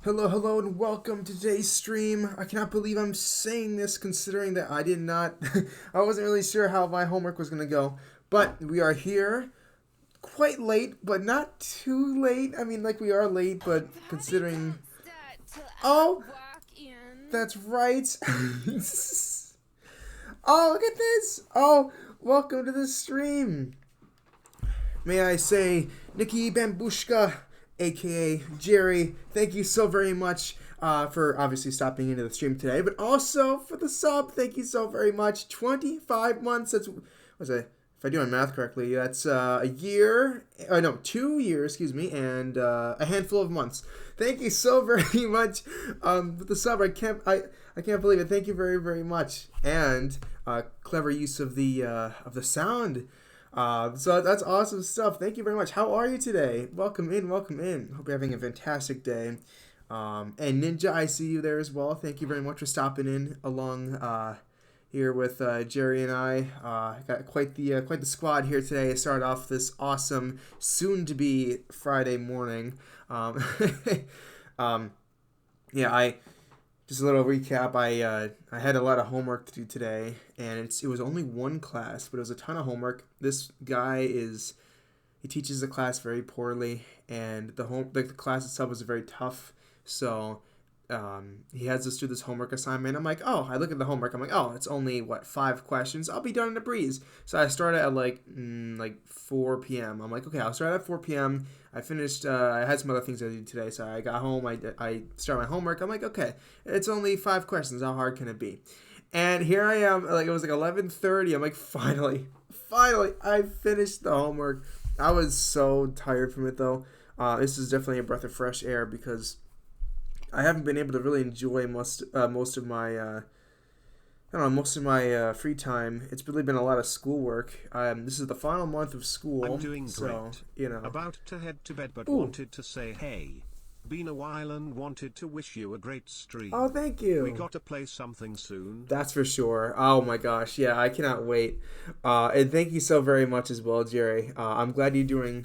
Hello, hello, and welcome to today's stream. I cannot believe I'm saying this considering that I did not, I wasn't really sure how my homework was going to go. But we are here quite late, but not too late. I mean, like, we are late, but considering. Oh, that's right. Oh, look at this. Oh, welcome to the stream. May I say, Nikki Bambushka, aka Jerry, thank you so very much for obviously stopping into the stream today, but also for the sub. Thank you so very much. 25 months. That's was it? If I do my math correctly, that's a year. No, 2 years. Excuse me, and a handful of months. Thank you so very much for the sub. I can't believe it. Thank you very very much, and clever use of the sound. So that's awesome stuff. Thank you very much. How are you today? Welcome in, welcome in. Hope you're having a fantastic day. And Ninja, I see you there as well. Thank you very much for stopping in along here with Jerry and I. Got quite the squad here today to start off this awesome, soon-to-be Friday morning. Yeah, I just a little recap. I had a lot of homework to do today, and it was only one class, but it was a ton of homework. This guy he teaches the class very poorly, and the class itself was very tough. So he has us do this homework assignment. I'm like, oh, I look at the homework. I'm like, oh, it's only 5 questions. I'll be done in a breeze. So I started at like 4 p.m. I'm like, okay, I'll start at 4 p.m. I finished. I had some other things I did today, so I got home. I started my homework. I'm like, okay, it's only 5 questions. How hard can it be? And here I am. Like it was like 11:30. I'm like, finally, I finished the homework. I was so tired from it though. This is definitely a breath of fresh air because I haven't been able to really enjoy most of my I don't know, most of my free time. It's really been a lot of schoolwork. This is the final month of school. I'm doing so, great. You know. About to head to bed, but Ooh. wanted to say hey. Been a while and wanted to wish you a great stream. Oh, thank you. We got to play something soon. That's for sure. Oh my gosh, yeah, I cannot wait. And thank you so very much as well, Jerry. I'm glad you're doing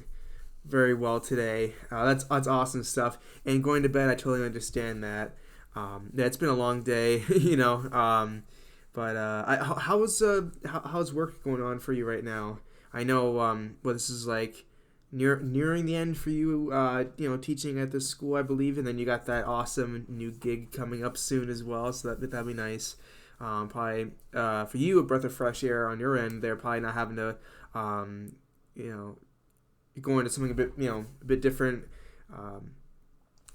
very well today. That's awesome stuff. And going to bed, I totally understand that. Yeah, it's been a long day, you know. But how's work going on for you right now? I know. Well, this is like nearing the end for you. Teaching at this school, I believe, and then you got that awesome new gig coming up soon as well. So that'd be nice. Probably for you, a breath of fresh air on your end. They're probably not having to, go into something a bit different.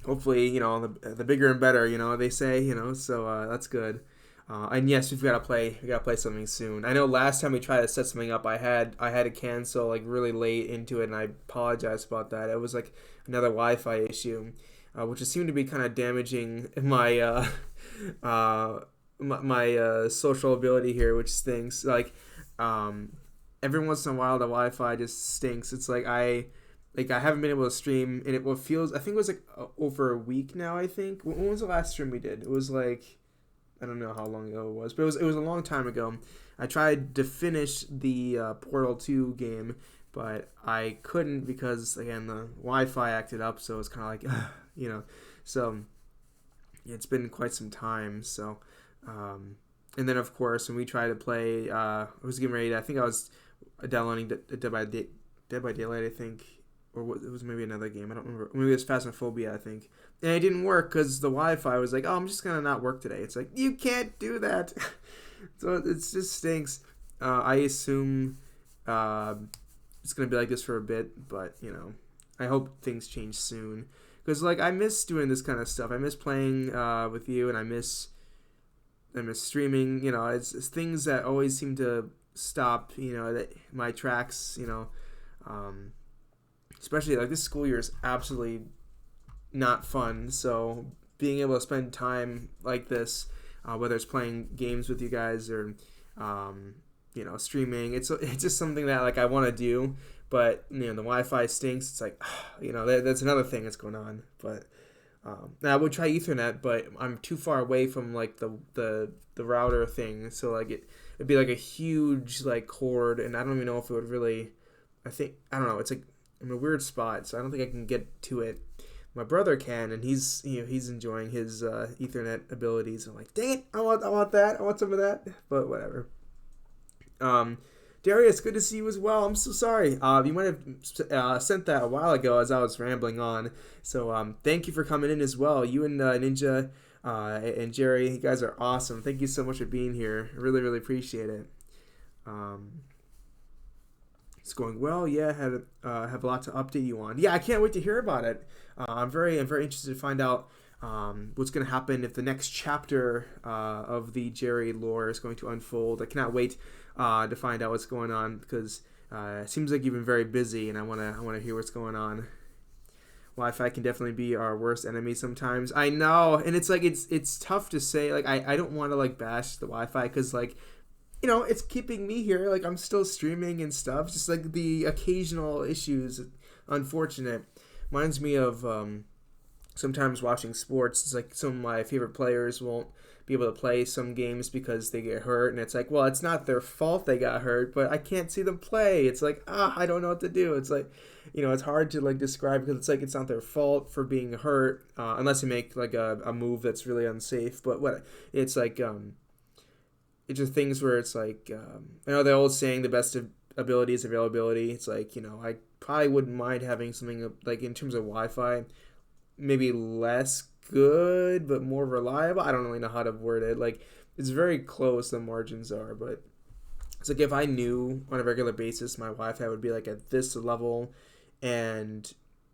Hopefully, the bigger and better. They say. So that's good. And yes, we gotta play something soon. I know last time we tried to set something up, I had to cancel like really late into it, and I apologize about that. It was like another Wi-Fi issue, which just seemed to be kind of damaging my my social ability here, which stinks. Like every once in a while, the Wi-Fi just stinks. It's like I haven't been able to stream, and I think it was like over a week now. I think when was the last stream we did? It was like. I don't know how long ago it was, but it was a long time ago. I tried to finish the Portal 2 game, but I couldn't because, again, the Wi-Fi acted up, so it's kind of like, So, yeah, it's been quite some time, so... and then, of course, when we tried to play, I was getting ready to... I think I was downloading Dead by Daylight, I think. Or it was maybe another game. I don't remember. Maybe it was Phasmophobia, I think. And it didn't work because the Wi-Fi was like, oh, I'm just going to not work today. It's like, you can't do that. So it just stinks. I assume it's going to be like this for a bit. But, I hope things change soon. Because, I miss doing this kind of stuff. I miss playing with you, and I miss streaming. It's things that always seem to stop, that my tracks, especially this school year is absolutely not fun. So being able to spend time like this, whether it's playing games with you guys or streaming, it's just something that I want to do. But the Wi-Fi stinks. It's like that's another thing that's going on. But I would try Ethernet, but I'm too far away from the router thing. So it'd be like a huge cord, and I don't even know if it would really. I don't know. It's like in a weird spot, so I don't think I can get to it. my brother can, and he's enjoying his Ethernet abilities. I'm like, dang it, I want that. I want some of that. But whatever. Darius, good to see you as well. I'm so sorry. You might have sent that a while ago as I was rambling on. So thank you for coming in as well. You and Ninja and Jerry, you guys are awesome. Thank you so much for being here. I really, really appreciate it. It's going well. Yeah, have a lot to update you on. Yeah, I can't wait to hear about it. I'm very interested to find out what's going to happen if the next chapter of the Jerry lore is going to unfold. I cannot wait to find out what's going on because it seems like you've been very busy, and I want to hear what's going on. Wi-Fi can definitely be our worst enemy sometimes. I know, and it's like it's tough to say. Like I don't want to like bash the Wi-Fi because like, you know, it's keeping me here. Like I'm still streaming and stuff. Just like the occasional issues, unfortunate. Reminds me of sometimes watching sports. It's like some of my favorite players won't be able to play some games because they get hurt, and it's like, well, it's not their fault they got hurt, but I can't see them play. It's like, I don't know what to do. It's like, you know, it's hard to like describe because it's like it's not their fault for being hurt unless you make like a move that's really unsafe. But what it's like, it's just things where it's like, I know the old saying, the best of ability is availability. It's like, you know, I probably wouldn't mind having something like in terms of Wi-Fi, maybe less good but more reliable. I don't really know how to word it. Like it's very close, the margins are, but it's like if I knew on a regular basis my Wi-Fi would be like at this level and,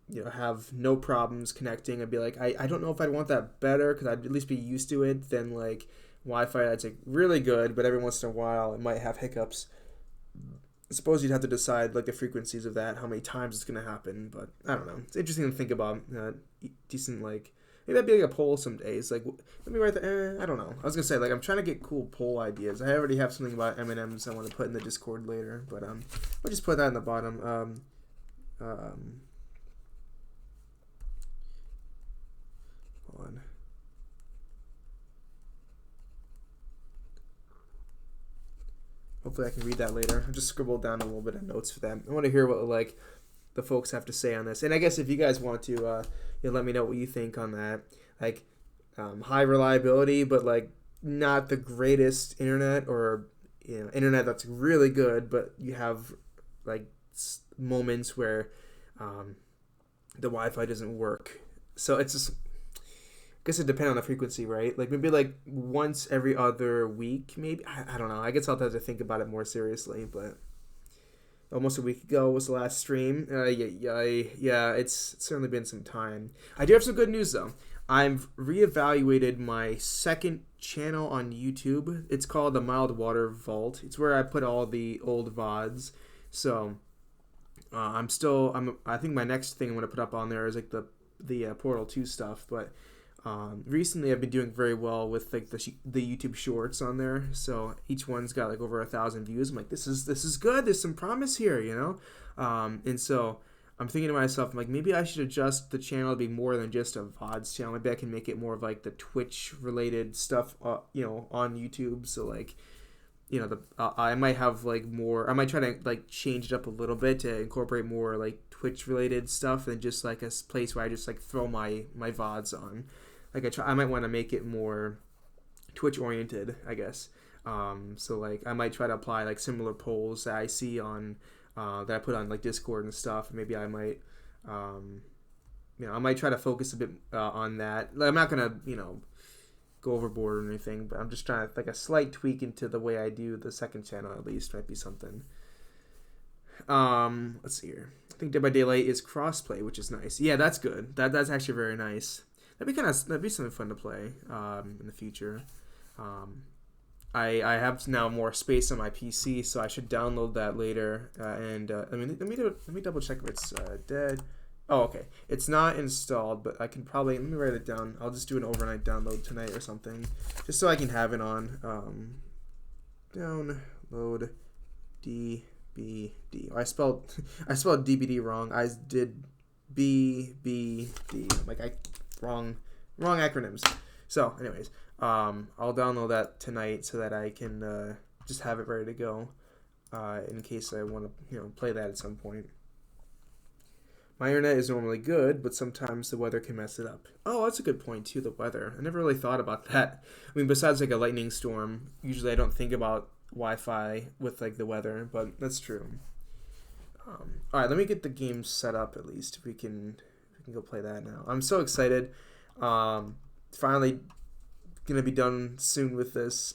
you know, have no problems connecting, I'd be like, I don't know if I'd want that better because I'd at least be used to it than like Wi-Fi that's like really good, but every once in a while it might have hiccups. I suppose you'd have to decide like the frequencies of that, how many times it's going to happen, but I don't know. It's interesting to think about. Decent, like, maybe that'd be like a poll some days. Like, let me write the, I don't know. I was going to say, like, I'm trying to get cool poll ideas. I already have something about M&Ms I want to put in the Discord later, but we'll just put that in the bottom. Hold on. Hopefully I can read that later. I just scribbled down a little bit of notes for them. I want to hear what like the folks have to say on this. And I guess if you guys want to, let me know what you think on that. Like high reliability, but like not the greatest internet, or internet that's really good, but you have like moments where the Wi-Fi doesn't work. So it's just, I guess it depends on the frequency, right? Like maybe like once every other week, maybe. I don't know. I guess I'll have to think about it more seriously. But almost a week ago was the last stream. Yeah. It's certainly been some time. I do have some good news though. I've reevaluated my second channel on YouTube. It's called the Mild Water Vault. It's where I put all the old VODs. So I think my next thing I'm gonna put up on there is like the Portal 2 stuff, but. Recently I've been doing very well with like the YouTube shorts on there, so each one's got like over 1,000 views. I'm like, this is good, there's some promise here, and so I'm thinking to myself, I'm like, maybe I should adjust the channel to be more than just a VODs channel. Maybe I can make it more of like the Twitch related stuff on YouTube. So like, I might have like more, I might try to like change it up a little bit to incorporate more like Twitch related stuff than just like a place where I just like throw my VODs on. Like I might want to make it more Twitch oriented, I guess. So like I might try to apply like similar polls that I see on that I put on like Discord and stuff. Maybe I might I might try to focus a bit on that. Like, I'm not gonna go overboard or anything, but I'm just trying to like a slight tweak into the way I do the second channel. At least might be something. Let's see here. I think Dead by Daylight is crossplay, which is nice. Yeah, that's good. That's actually very nice. That'd be something fun to play in the future. I have now more space on my PC, so I should download that later. Let me double check if it's dead. Oh, okay. It's not installed, but I can probably, let me write it down. I'll just do an overnight download tonight or something, just so I can have it on. Download DBD. Oh, I spelled DBD wrong. I did BBD. I'm like, wrong acronyms. So, anyways, I'll download that tonight so that I can just have it ready to go in case I want to play that at some point. My internet is normally good, but sometimes the weather can mess it up. Oh, that's a good point too, the weather. I never really thought about that. I mean, besides like a lightning storm, usually I don't think about Wi-Fi with like the weather, but that's true. All right, let me get the game set up at least. If we can go play that now. I'm so excited. Finally gonna be done soon with this.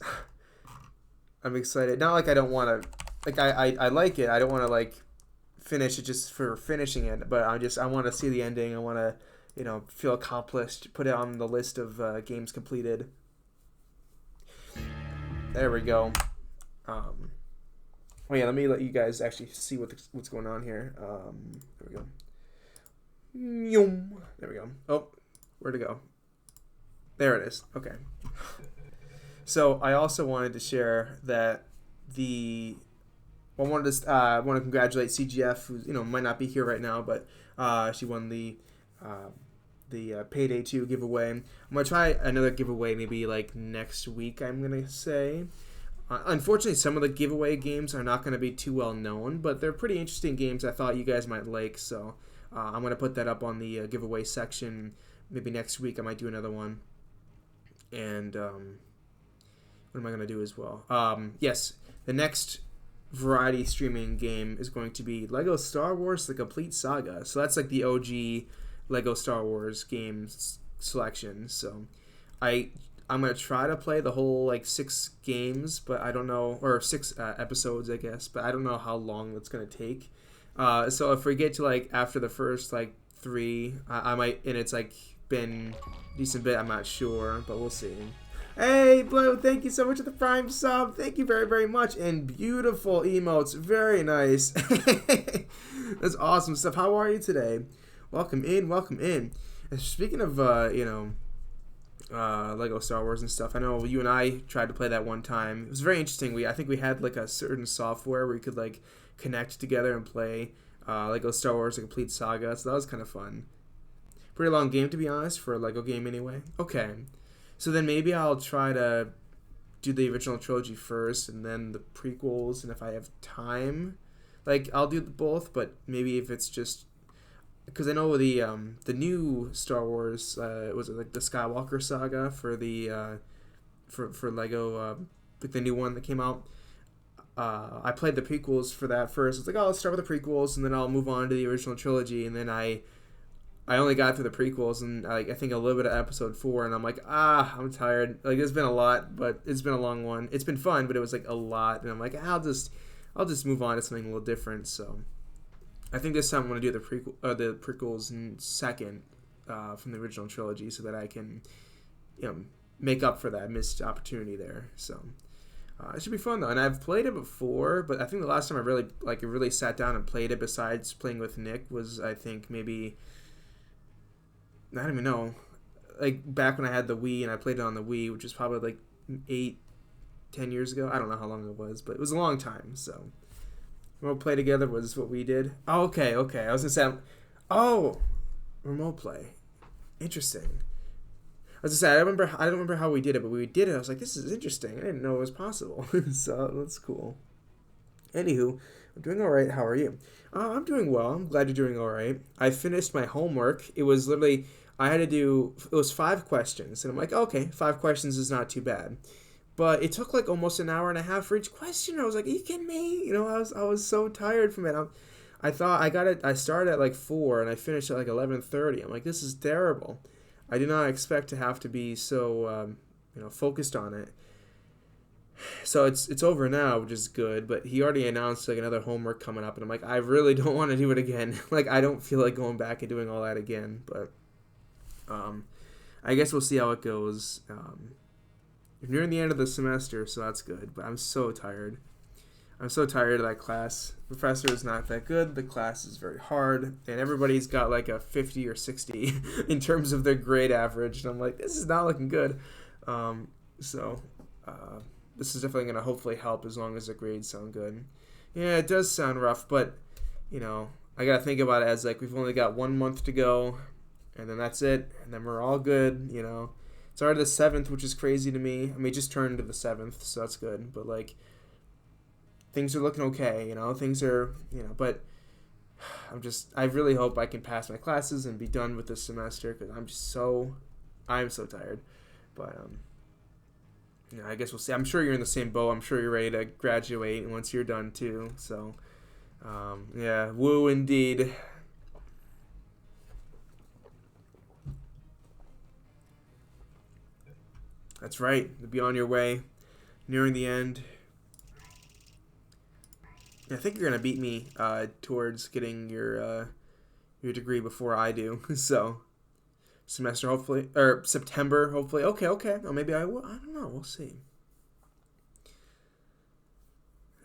I'm excited. Not like I don't want to, like I like it. I don't want to like finish it just for finishing it, but I want to see the ending. I want to feel accomplished. Put it on the list of games completed. There we go. Oh yeah, let me let you guys actually see what's going on here. There we go. There we go. Oh, where'd it go? There it is. Okay. So I also wanted to share that I want to congratulate CGF, who might not be here right now, but she won the Payday 2 giveaway. I'm gonna try another giveaway maybe like next week. I'm gonna say. Unfortunately, some of the giveaway games are not going to be too well known, but they're pretty interesting games I thought you guys might like, so I'm going to put that up on the giveaway section. Maybe next week I might do another one. And what am I going to do as well? Yes, the next variety streaming game is going to be Lego Star Wars The Complete Saga. So that's like the OG Lego Star Wars games selection. So I'm going to try to play the whole, 6 games, but I don't know, or 6 episodes, I guess, but I don't know how long that's going to take. So if we get to, after the first, 3, I might, and it's, been a decent bit, I'm not sure, but we'll see. Hey, Blue, thank you so much for the Prime sub. Thank you very, very much. And beautiful emotes. Very nice. That's awesome stuff. How are you today? Welcome in, welcome in. And speaking of, Lego Star Wars and stuff. I know you and I tried to play that one time. It was very interesting. I think we had a certain software where you could connect together and play Lego Star Wars: The Complete Saga. So that was kind of fun. Pretty long game, to be honest, for a Lego game anyway. Okay, so then maybe I'll try to do the original trilogy first and then the prequels, and if I have time, I'll do both. But maybe if it's just because I know the new Star Wars was it the Skywalker saga for the for Lego the new one that came out. I played the prequels for that first. It's I'll start with the prequels and then I'll move on to the original trilogy. And then I only got through the prequels and I think a little bit of episode 4 and I'm I'm tired. It's been a lot, but it's been a long one. It's been fun, but it was a lot. And I'm I'll just move on to something a little different. So. I think this time I'm going to do the prequels in second from the original trilogy so that I can, make up for that missed opportunity there. So it should be fun though, and I've played it before, but I think the last time I really sat down and played it, besides playing with Nick, was I think maybe I don't even know, back when I had the Wii and I played it on the Wii, which was probably 8-10 years ago. I don't know how long it was, but it was a long time. So. Remote play together was what we did. Oh, okay. I was gonna say, remote play, interesting. I was gonna say I don't remember how we did it, but we did it. I was this is interesting. I didn't know it was possible. So that's cool. Anywho, I'm doing all right. How are you? I'm doing well. I'm glad you're doing all right. I finished my homework. It was literally it was 5 questions, and I'm okay, 5 questions is not too bad. But it took almost an hour and a half for each question. I was are you kidding me? I was so tired from it. I thought I started at 4 and I finished at 11:30. I'm this is terrible. I did not expect to have to be so focused on it. So it's over now, which is good. But he already announced another homework coming up, and I'm I really don't want to do it again. I don't feel like going back and doing all that again. But I guess we'll see how it goes. We're nearing the end of the semester, so that's good. But I'm so tired. I'm so tired of that class. The professor is not that good. The class is very hard. And everybody's got a 50 or 60 in terms of their grade average. And I'm this is not looking good. So this is definitely going to hopefully help as long as the grades sound good. Yeah, it does sound rough. But, I got to think about it as we've only got 1 month to go. And then that's it. And then we're all good, It's already the 7th, which is crazy to me. I mean, it just turned to the 7th, so that's good. But, things are looking okay, Things are, but I really hope I can pass my classes and be done with this semester because I'm so tired. But yeah, I guess we'll see. I'm sure you're in the same boat. I'm sure you're ready to graduate once you're done too. So yeah, woo indeed. That's right. You'll be on your way, nearing the end. I think you're gonna beat me towards getting your degree before I do. So semester hopefully, or September hopefully. Okay, okay. Or maybe I will. I don't know. We'll see.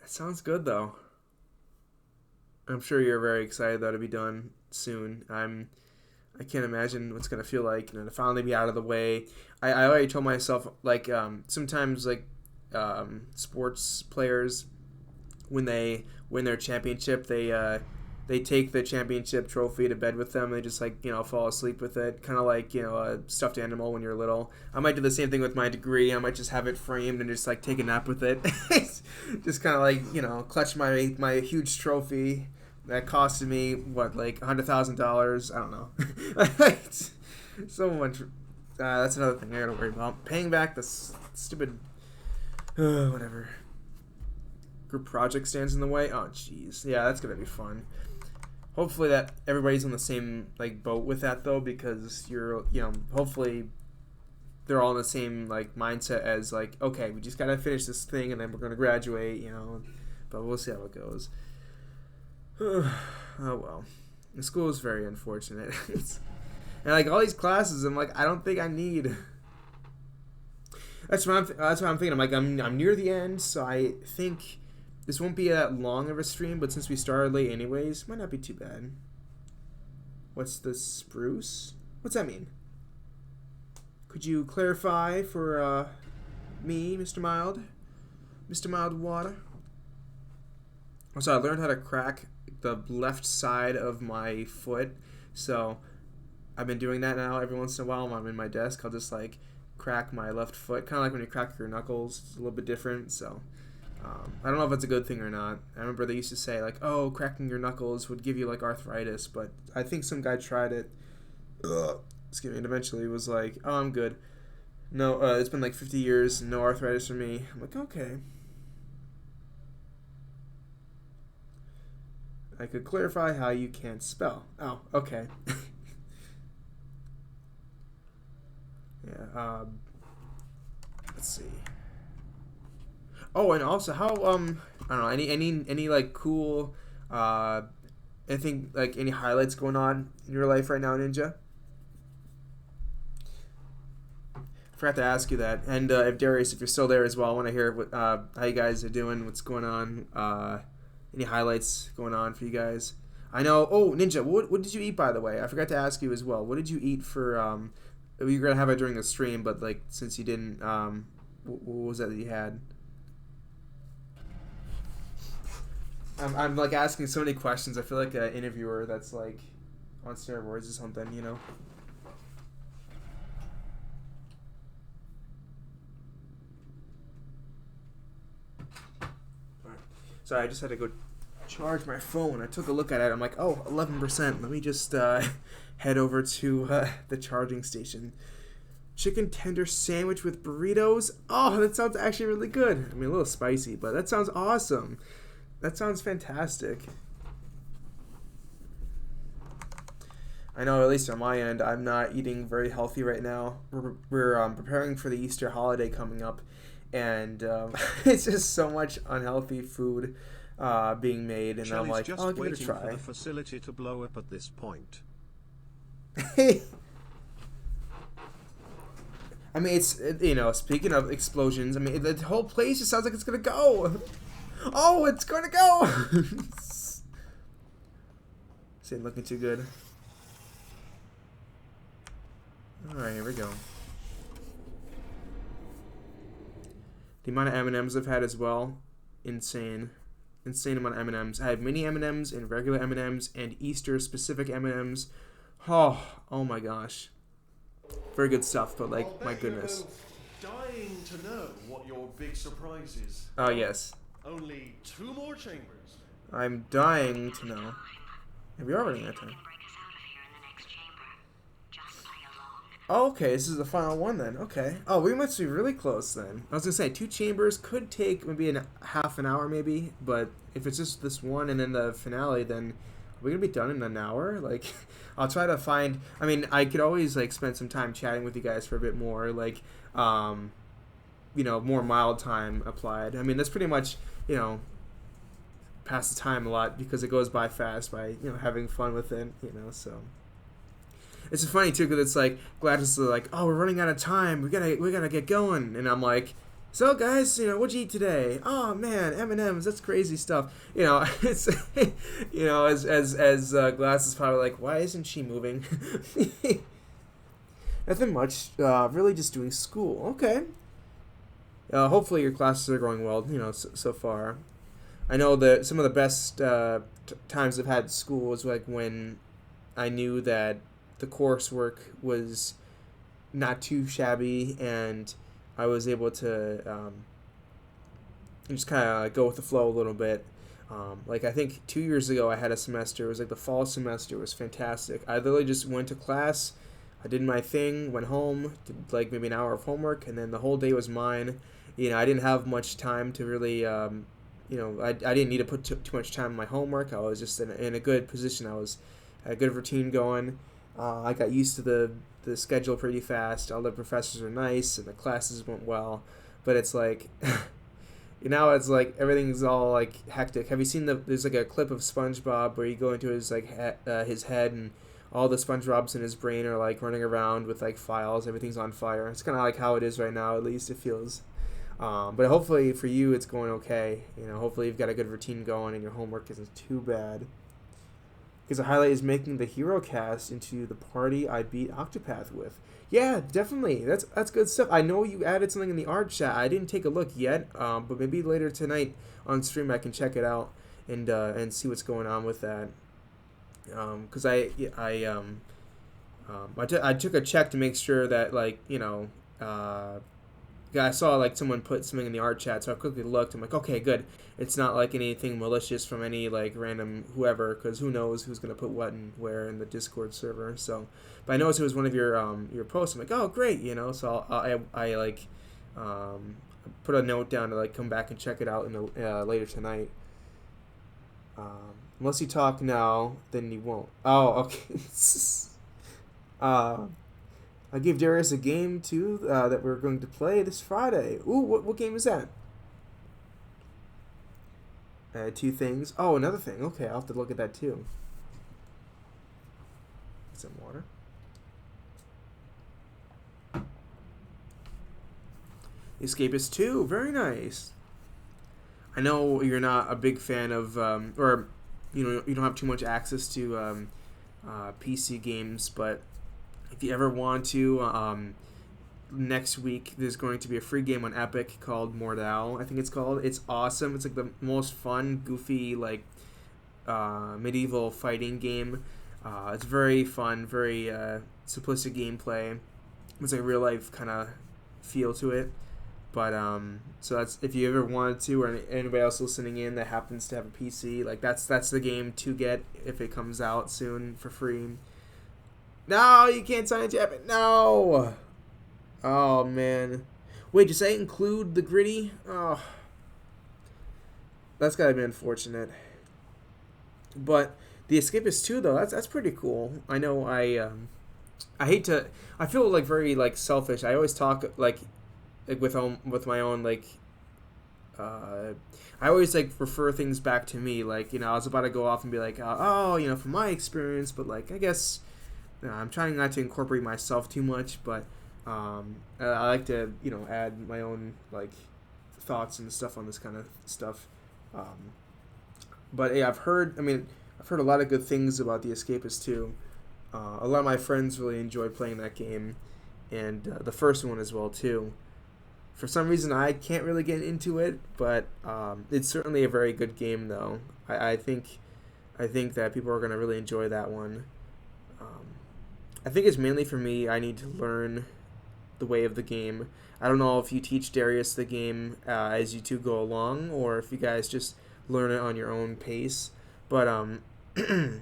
That sounds good though. I'm sure you're very excited though to be done soon. I can't imagine what's gonna feel like, to finally be out of the way. I already told myself like sometimes like sports players when they win their championship they take the championship trophy to bed with them. They just like fall asleep with it, kind of like a stuffed animal when you're little. I might do the same thing with my degree. I might just have it framed and just like take a nap with it. Just kind of like clutch my huge trophy that costed me what like $100,000. I don't know. So much. That's another thing I gotta worry about. Paying back this stupid whatever group project stands in the way. Oh jeez, yeah, that's gonna be fun. Hopefully that everybody's on the same like boat with that though, because you're hopefully they're all in the same like mindset as like, okay, we just gotta finish this thing and then we're gonna graduate, but we'll see how it goes. Oh well, the school is very unfortunate. And like all these classes, I'm like, I don't think I need. That's what I'm thinking. I'm like, I'm near the end, so I think this won't be that long of a stream. But since we started late, anyways, might not be too bad. What's the spruce? What's that mean? Could you clarify for me, Mr. Mild, Mr. Mild Water? So I learned how to crack the left side of my foot, so I've been doing that now every once in a while when I'm in my desk. I'll just like crack my left foot, kind of like when you crack your knuckles. It's a little bit different, so I don't know if that's a good thing or not. I remember they used to say like, oh, cracking your knuckles would give you like arthritis, but I think some guy tried it, excuse me, and eventually was like, oh, I'm good. No, it's been like 50 years, no arthritis for me. I'm like, okay. I could clarify how you can't spell. Oh, okay. Yeah. Let's see. Oh, and also how I don't know, any like cool anything like any highlights going on in your life right now, Ninja? Forgot to ask you that. And if Darius, if you're still there as well, I want to hear what how you guys are doing, what's going on, any highlights going on for you guys. I know. Oh, Ninja, what did you eat, by the way? I forgot to ask you as well. What did you eat for you're gonna have it during the stream, but like since you didn't, what was that you had? I'm like asking so many questions. I feel like an interviewer that's like on steroids or something, Sorry, I just had to go charge my phone. I took a look at it. I'm like, oh, 11%. Let me just head over to the charging station. Chicken tender sandwich with burritos. Oh, that sounds actually really good. I mean, a little spicy, but that sounds awesome. That sounds fantastic. I know, at least on my end, I'm not eating very healthy right now. We're preparing for the Easter holiday coming up, and it's just so much unhealthy food being made, and Shelley's I'm like, just I'll give it a waiting try. for the facility to blow up at this point. I mean, it's speaking of explosions, I mean, the whole place just sounds like it's gonna go. Oh, it's gonna go. This ain't looking too good. Alright, here we go. The amount of M&Ms I've had as well, insane. Insane amount of M&Ms. I have mini M&Ms and regular M&Ms and Easter specific M&Ms. Oh my gosh. Very good stuff, but like, my goodness. Dying to know what your big surprise is. Oh yes. Only 2 more chambers. I'm dying to know. We are running out of time. Oh, okay, this is the final one then. Okay. Oh, we must be really close then. I was gonna say 2 chambers could take maybe half an hour, maybe. But if it's just this one and then the finale, then are we gonna be done in an hour? Like, I'll try to find. I mean, I could always like spend some time chatting with you guys for a bit more, like, more mild time applied. I mean, that's pretty much, pass the time a lot because it goes by fast by having fun with it. So. It's funny too because it's like Gladys is like, oh, we're running out of time. We gotta get going, and I'm like, so guys, what'd you eat today? Oh man, M&Ms. That's crazy stuff. It's as Gladys is probably like, why isn't she moving? Nothing much. Really just doing school. Okay. Hopefully your classes are going well. So far. I know that some of the best times I've had at school was like when I knew that the coursework was not too shabby, and I was able to just kind of go with the flow a little bit. Like I think 2 years ago I had a semester. It was like the fall semester. It was fantastic. I literally just went to class. I did my thing, went home, did like maybe an hour of homework, and then the whole day was mine. I didn't have much time to really, I didn't need to put too much time on my homework. I was just in a good position. I had a good routine going. I got used to the schedule pretty fast. All the professors are nice, and the classes went well. But it's like, it's like everything's all like hectic. Have you seen there's like a clip of SpongeBob where you go into his like his head, and all the SpongeBobs in his brain are like running around with like files. Everything's on fire. It's kind of like how it is right now. At least it feels. But hopefully for you it's going okay. Hopefully you've got a good routine going and your homework isn't too bad. Because the highlight is making the hero cast into the party I beat Octopath with. Yeah, definitely. That's good stuff. I know you added something in the art chat. I didn't take a look yet, but maybe later tonight on stream I can check it out and see what's going on with that. Because I took a check to make sure that I saw like someone put something in the art chat, so I quickly looked. I'm like, okay, good. It's not like anything malicious from any like random whoever, because who knows who's gonna put what and where in the Discord server. So, but I noticed it was one of your posts. I'm like, oh, great, So I put a note down to like come back and check it out later tonight. Unless you talk now, then you won't. Oh, okay. I gave Darius a game too that we're going to play this Friday. Ooh, what game is that? 2 things. Oh, another thing. Okay, I'll have to look at that too. Get some water. Escapist 2, very nice. I know you're not a big fan of, or you don't have too much access to PC games, but if you ever want to, next week there's going to be a free game on Epic called Mordhau, I think it's called. It's awesome. It's like the most fun, goofy, like medieval fighting game. It's very fun, very simplistic gameplay. It's like real life kind of feel to it. But so that's, if you ever wanted to, or anybody else listening in that happens to have a PC, like that's the game to get if it comes out soon for free. No, you can't sign into Epic. No. Oh man. Wait, does that include the gritty? Oh, that's gotta be unfortunate. But the Escapist 2 though, that's pretty cool. I know I hate to. I feel like very like selfish. I always talk like with my own like. I always like refer things back to me. Like I was about to go off and be like, from my experience, but like I guess. I'm trying not to incorporate myself too much, but I like to, add my own like thoughts and stuff on this kind of stuff. But yeah, I've heard a lot of good things about the Escapist 2. A lot of my friends really enjoyed playing that game, and the first one as well too. For some reason, I can't really get into it, but it's certainly a very good game though. I think that people are going to really enjoy that one. I think it's mainly for me. I need to learn the way of the game. I don't know if you teach Darius the game as you two go along, or if you guys just learn it on your own pace. But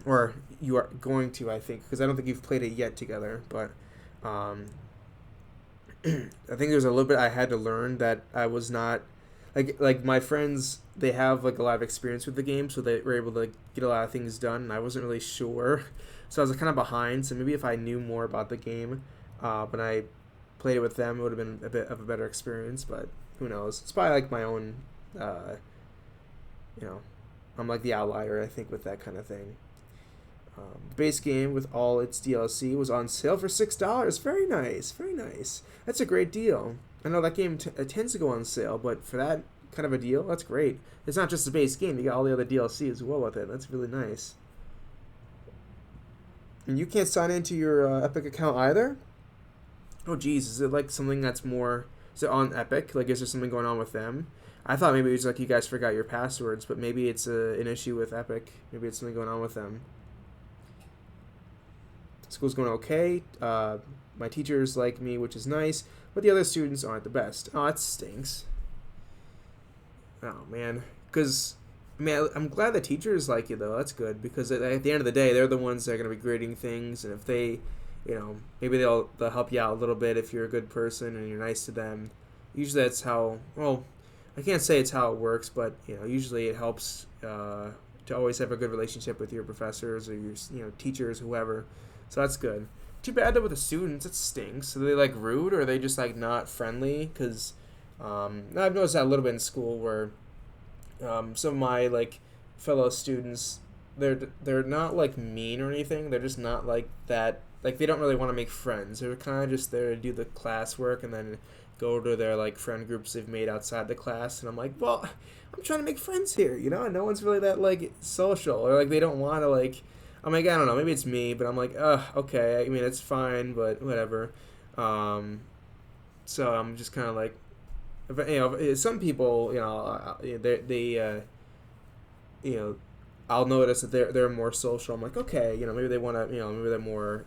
or you are going to, I think, because I don't think you've played it yet together. But um, I think there's a little bit I had to learn that I was not like my friends. They have like a lot of experience with the game, so they were able to like, get a lot of things done. And I wasn't really sure, so I was kind of behind. So maybe if I knew more about the game, when I played it with them, it would have been a bit of a better experience. But who knows? It's probably like my own. You know, I'm like the outlier, I think, with that kind of thing. The base game with all its DLC was on sale for $6. Very nice, very nice. That's a great deal. I know that game tends to go on sale, but for that kind of a deal, that's great. It's not just the base game; you got all the other DLC as well with it. That's really nice. And you can't sign into your Epic account either. Oh, geez, is it like something that's more? Is it on Epic? Like, is there something going on with them? I thought maybe it was like you guys forgot your passwords, but maybe it's an issue with Epic. Maybe it's something going on with them. School's going okay. My teachers like me, which is nice, but the other students aren't the best. Oh, that stinks. Oh, man. Because, man, I'm glad the teachers like you, though. That's good, because at the end of the day, they're the ones that are going to be grading things, and if they, maybe they'll help you out a little bit if you're a good person and you're nice to them. Usually that's how, well, I can't say it's how it works, but, usually it helps to always have a good relationship with your professors or your, teachers, whoever. So that's good. Too bad though with the students, it stinks. Are they like rude or are they just like not friendly? Because I've noticed that a little bit in school where some of my like fellow students, they're not like mean or anything. They're just not like that. Like they don't really want to make friends. They're kind of just there to do the classwork and then go to their like friend groups they've made outside the class. And I'm like, well, I'm trying to make friends here, and no one's really that like social or like they don't want to like. I'm like, I don't know, maybe it's me, but I'm like, okay, I mean, it's fine, but whatever. So I'm just kind of like, some people, I'll notice that they're more social. I'm like, okay, maybe they want to, maybe they're more,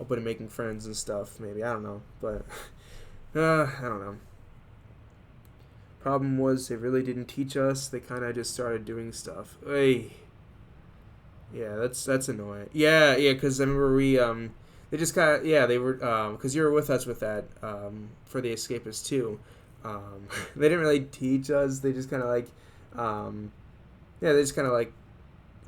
open to making friends and stuff. Maybe I don't know, but I don't know. Problem was they really didn't teach us. They kind of just started doing stuff. Hey. Yeah, that's annoying. Yeah, because I remember they just kind of, they were, because you were with us with that, for the Escapists too. They didn't really teach us. They just kind of like, they just kind of like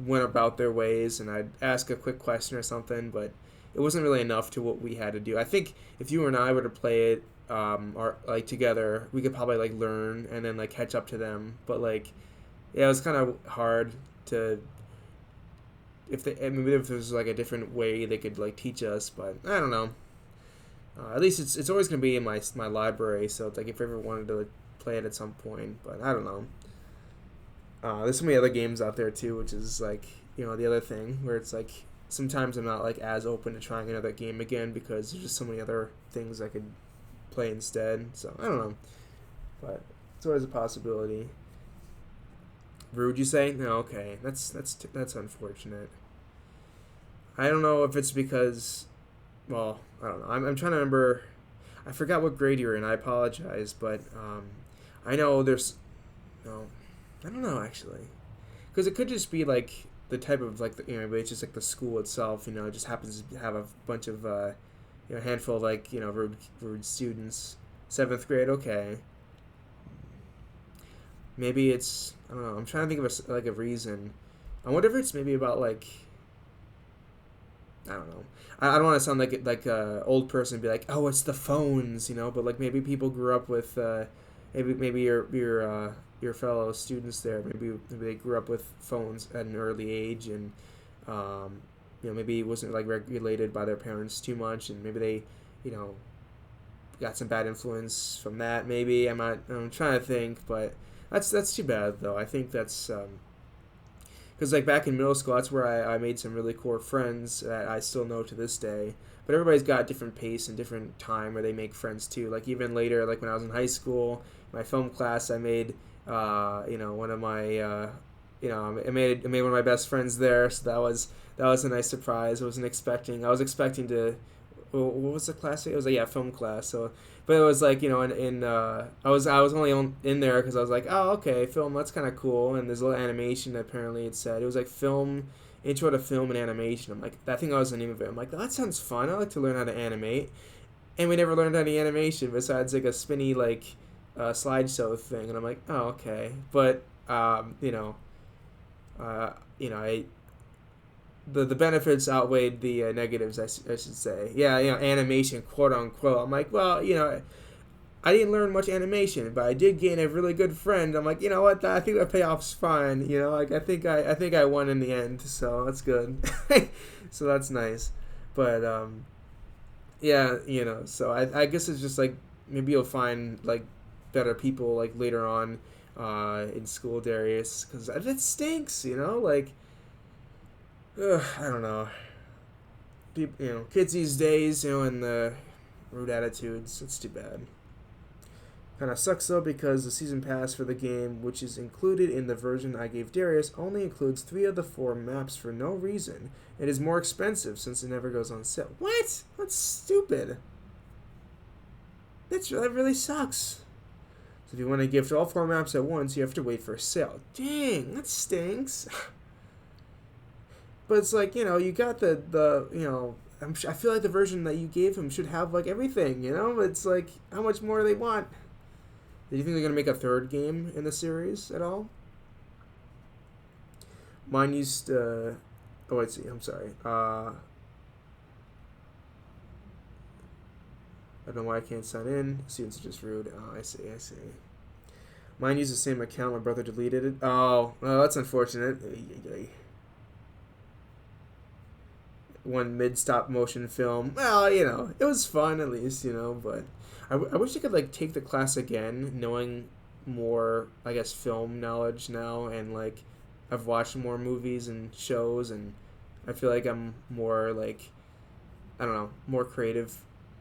went about their ways, and I'd ask a quick question or something, but it wasn't really enough to what we had to do. I think if you and I were to play it, or like together, we could probably like learn and then like catch up to them. But like, yeah, it was kind of hard to. Maybe if there's like a different way they could like teach us, but I don't know. At least it's always gonna be in my library, so it's like if I ever wanted to like, play it at some point, but I don't know. There's so many other games out there too, which is like the other thing where it's like sometimes I'm not like as open to trying another game again because there's just so many other things I could play instead. So I don't know, but it's always a possibility. Rude, you say? No, okay. That's unfortunate. I don't know if it's because, well, I don't know. I'm trying to remember. I forgot what grade you were in. I apologize, but I know there's, no, I don't know actually, because it could just be like the type of like maybe it's just like the school itself. It just happens to have a bunch of handful of like rude students. 7th grade, okay. Maybe it's, I don't know, I'm trying to think of a reason. I wonder if it's maybe about like, I don't know. I don't want to sound like a old person and be like, oh, it's the phones, but like maybe people grew up with, maybe your fellow students there, maybe they grew up with phones at an early age and, maybe it wasn't like regulated by their parents too much and maybe they, got some bad influence from that maybe. I'm trying to think, but that's too bad though. I think that's because like back in middle school, that's where I made some really core friends that I still know to this day. But everybody's got a different pace and different time where they make friends too. Like even later, like when I was in high school, my film class, I made one of my I made one of my best friends there. So that was a nice surprise. I was expecting to what was the class? It was like, yeah, film class. So, but it was like, I was only in there because I was like, oh, okay, film, that's kind of cool. And there's a little animation. Apparently, it said it was like film, intro to film and animation. I'm like, I think that was the name of it. I'm like, that sounds fun. I like to learn how to animate. And we never learned any animation besides like a spinny like slideshow thing. And I'm like, oh, okay. But I the benefits outweighed the negatives, I should say. Yeah, animation, quote unquote. I'm like, well, I didn't learn much animation, but I did gain a really good friend. I'm like, you know what? I think that payoff's fine. Like I think I won in the end, so that's good. So that's nice. But yeah, so I guess it's just like maybe you'll find like better people like later on in school, Darius, because it stinks. Like. Ugh, I don't know. People, kids these days, and the rude attitudes. It's too bad. Kind of sucks though because the season pass for the game, which is included in the version I gave Darius, only includes 3 of the 4 maps for no reason. It is more expensive since it never goes on sale. What? That's stupid. That really sucks. So if you want to gift all 4 maps at once, you have to wait for a sale. Dang, that stinks. But it's like, you got the I feel like the version that you gave him should have, like, everything, It's like, how much more do they want? Do you think they're going to make a 3rd game in the series at all? Mine used, let's see, I'm sorry. I don't know why I can't sign in. Students are just rude. Oh, I see. Mine used the same account. My brother deleted it. Oh, well, that's unfortunate. One mid-stop motion film. Well, it was fun at least, but I wish I could, like, take the class again, knowing more, I guess, film knowledge now, and, like, I've watched more movies and shows, and I feel like I'm more, like, I don't know, more creative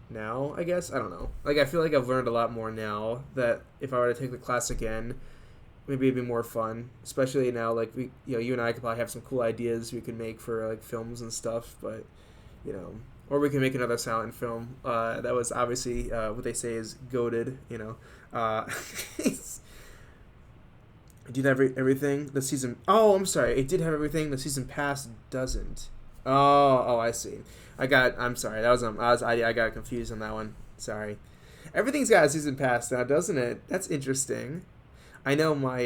now, I guess. I don't know. Like, I feel like I've learned a lot more now that if I were to take the class again, maybe it'd be more fun, especially now, like, you and I could probably have some cool ideas we could make for, like, films and stuff, but, or we can make another silent film, that was obviously, what they say is goated, it did have everything, the season, I'm sorry, it did have everything, the season pass doesn't. I see. I'm sorry, I got confused on that one, sorry. Everything's got a season pass now, doesn't it? That's interesting. I know my,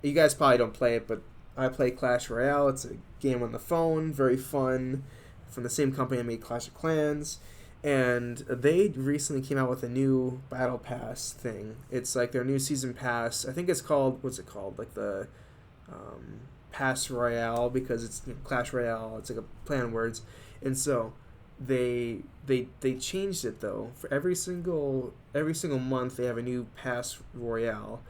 you guys probably don't play it, but I play Clash Royale. It's a game on the phone, very fun, from the same company that made Clash of Clans, and they recently came out with a new Battle Pass thing. It's like their new season pass. I think it's called, what's it called? Like the, Pass Royale, because it's Clash Royale. It's like a play on words, and so they changed it though. For every single month they have a new Pass Royale,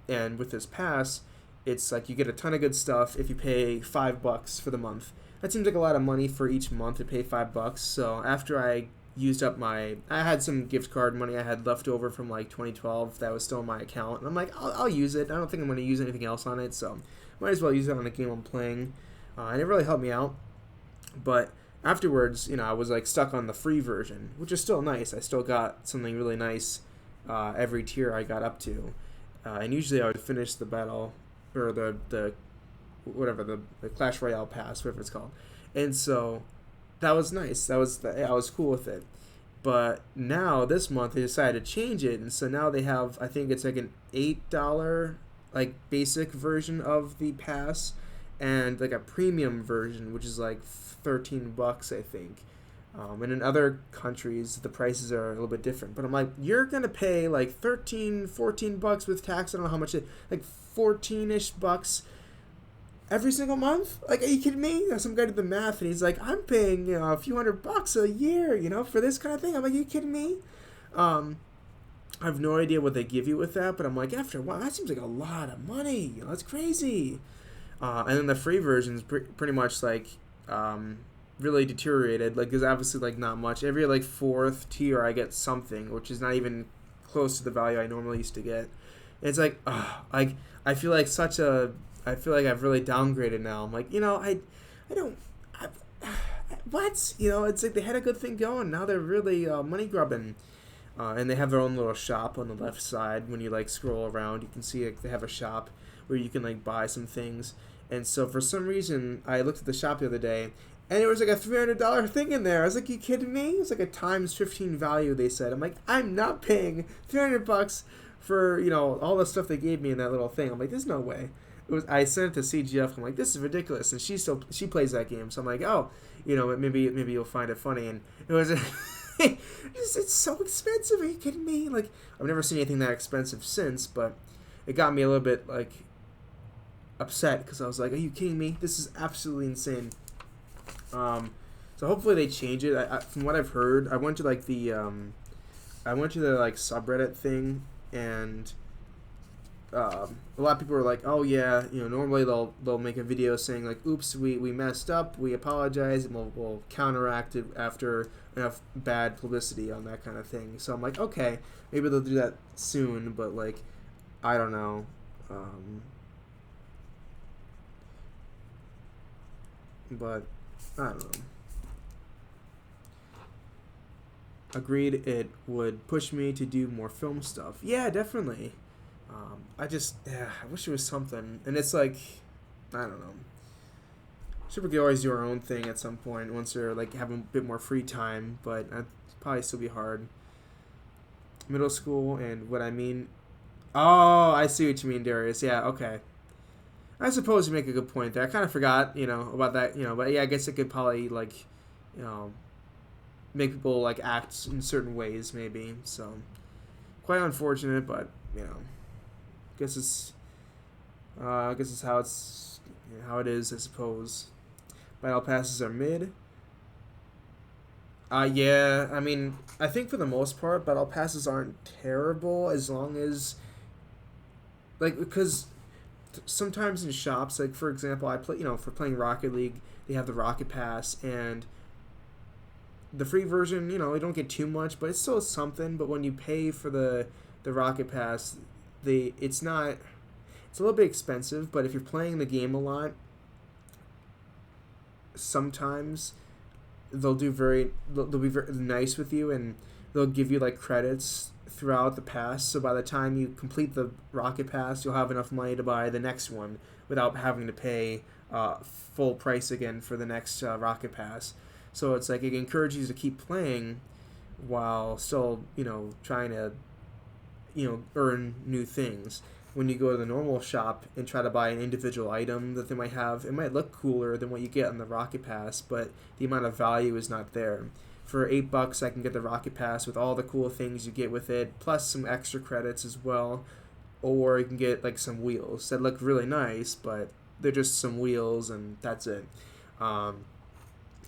and with this pass, it's like you get a ton of good stuff if you pay $5 for the month. That seems like a lot of money for each month to pay $5. So after I used up I had some gift card money I had left over from like 2012 that was still in my account, and I'm like, I'll use it. I don't think I'm going to use anything else on it, so might as well use it on the game I'm playing. And it really helped me out, but afterwards, I was like stuck on the free version, which is still nice. I still got something really nice every tier I got up to, and usually I would finish the battle or the Clash Royale pass, whatever it's called, and so that was nice. I was cool with it. But now this month they decided to change it, and so now they have, I think it's like an $8 like basic version of the pass, and like a premium version, which is like $13, I think. And in other countries, the prices are a little bit different. But I'm like, you're going to pay like $14 with tax. I don't know how much like 14-ish bucks every single month? Like, are you kidding me? Some guy did the math, and he's like, I'm paying, a few $100 a year, for this kind of thing. I'm like, are you kidding me? I have no idea what they give you with that, but I'm like, after a while, that seems like a lot of money. That's crazy. And then the free version is pretty much like really deteriorated. Like, there's obviously like not much. Every like 4th tier, I get something, which is not even close to the value I normally used to get. And it's like, I feel like I feel like I've really downgraded now. I'm like, what? You know, it's like they had a good thing going. Now they're really money grubbing. And they have their own little shop on the left side. When you like scroll around, you can see like they have a shop where you can like buy some things. And so for some reason, I looked at the shop the other day, and there was like a $300 thing in there. I was like, "You kidding me?" It's like a times 15 value. They said. I'm like, I'm not paying $300 for all the stuff they gave me in that little thing. I'm like, there's no way. I sent it to CGF. I'm like, this is ridiculous, and she plays that game. So I'm like, oh, maybe you'll find it funny. And it was. It's so expensive. Are you kidding me? Like, I've never seen anything that expensive since, but it got me a little bit like upset because I was like, are you kidding me? This is absolutely insane. So hopefully they change it. From what I've heard, I went to like the like subreddit thing, and a lot of people were like, oh yeah, normally they'll make a video saying like, oops, we messed up, we apologize, and we'll counteract it after enough bad publicity on that kind of thing. So I'm like, okay, maybe they'll do that soon, but like, I don't know. But I don't know. Agreed, it would push me to do more film stuff. Yeah, definitely. I wish it was something. And it's like, I don't know. Super could always do our own thing at some point once they're like having a bit more free time, but it'd probably still be hard. Middle school and what I mean. Oh, I see what you mean, Darius. Yeah, okay. I suppose you make a good point there. I kind of forgot, about that, but yeah, I guess it could probably like, make people like act in certain ways maybe. So quite unfortunate, but I guess it's how it is, I suppose. Battle passes are mid. Yeah, I mean, I think for the most part, battle passes aren't terrible as long as, like, because sometimes in shops, like for example, I play, for playing Rocket League, they have the Rocket Pass, and the free version, you don't get too much, but it's still something. But when you pay for the Rocket Pass, it's a little bit expensive, but if you're playing the game a lot, sometimes they'll be very nice with you, and they'll give you like credits throughout the pass. So by the time you complete the Rocket Pass, you'll have enough money to buy the next one without having to pay full price again for the next Rocket Pass. So it's like it encourages you to keep playing while still, trying to, earn new things. When you go to the normal shop and try to buy an individual item that they might have, it might look cooler than what you get on the Rocket Pass, but the amount of value is not there. For $8, I can get the Rocket Pass with all the cool things you get with it, plus some extra credits as well. Or you can get like some wheels that look really nice, but they're just some wheels and that's it.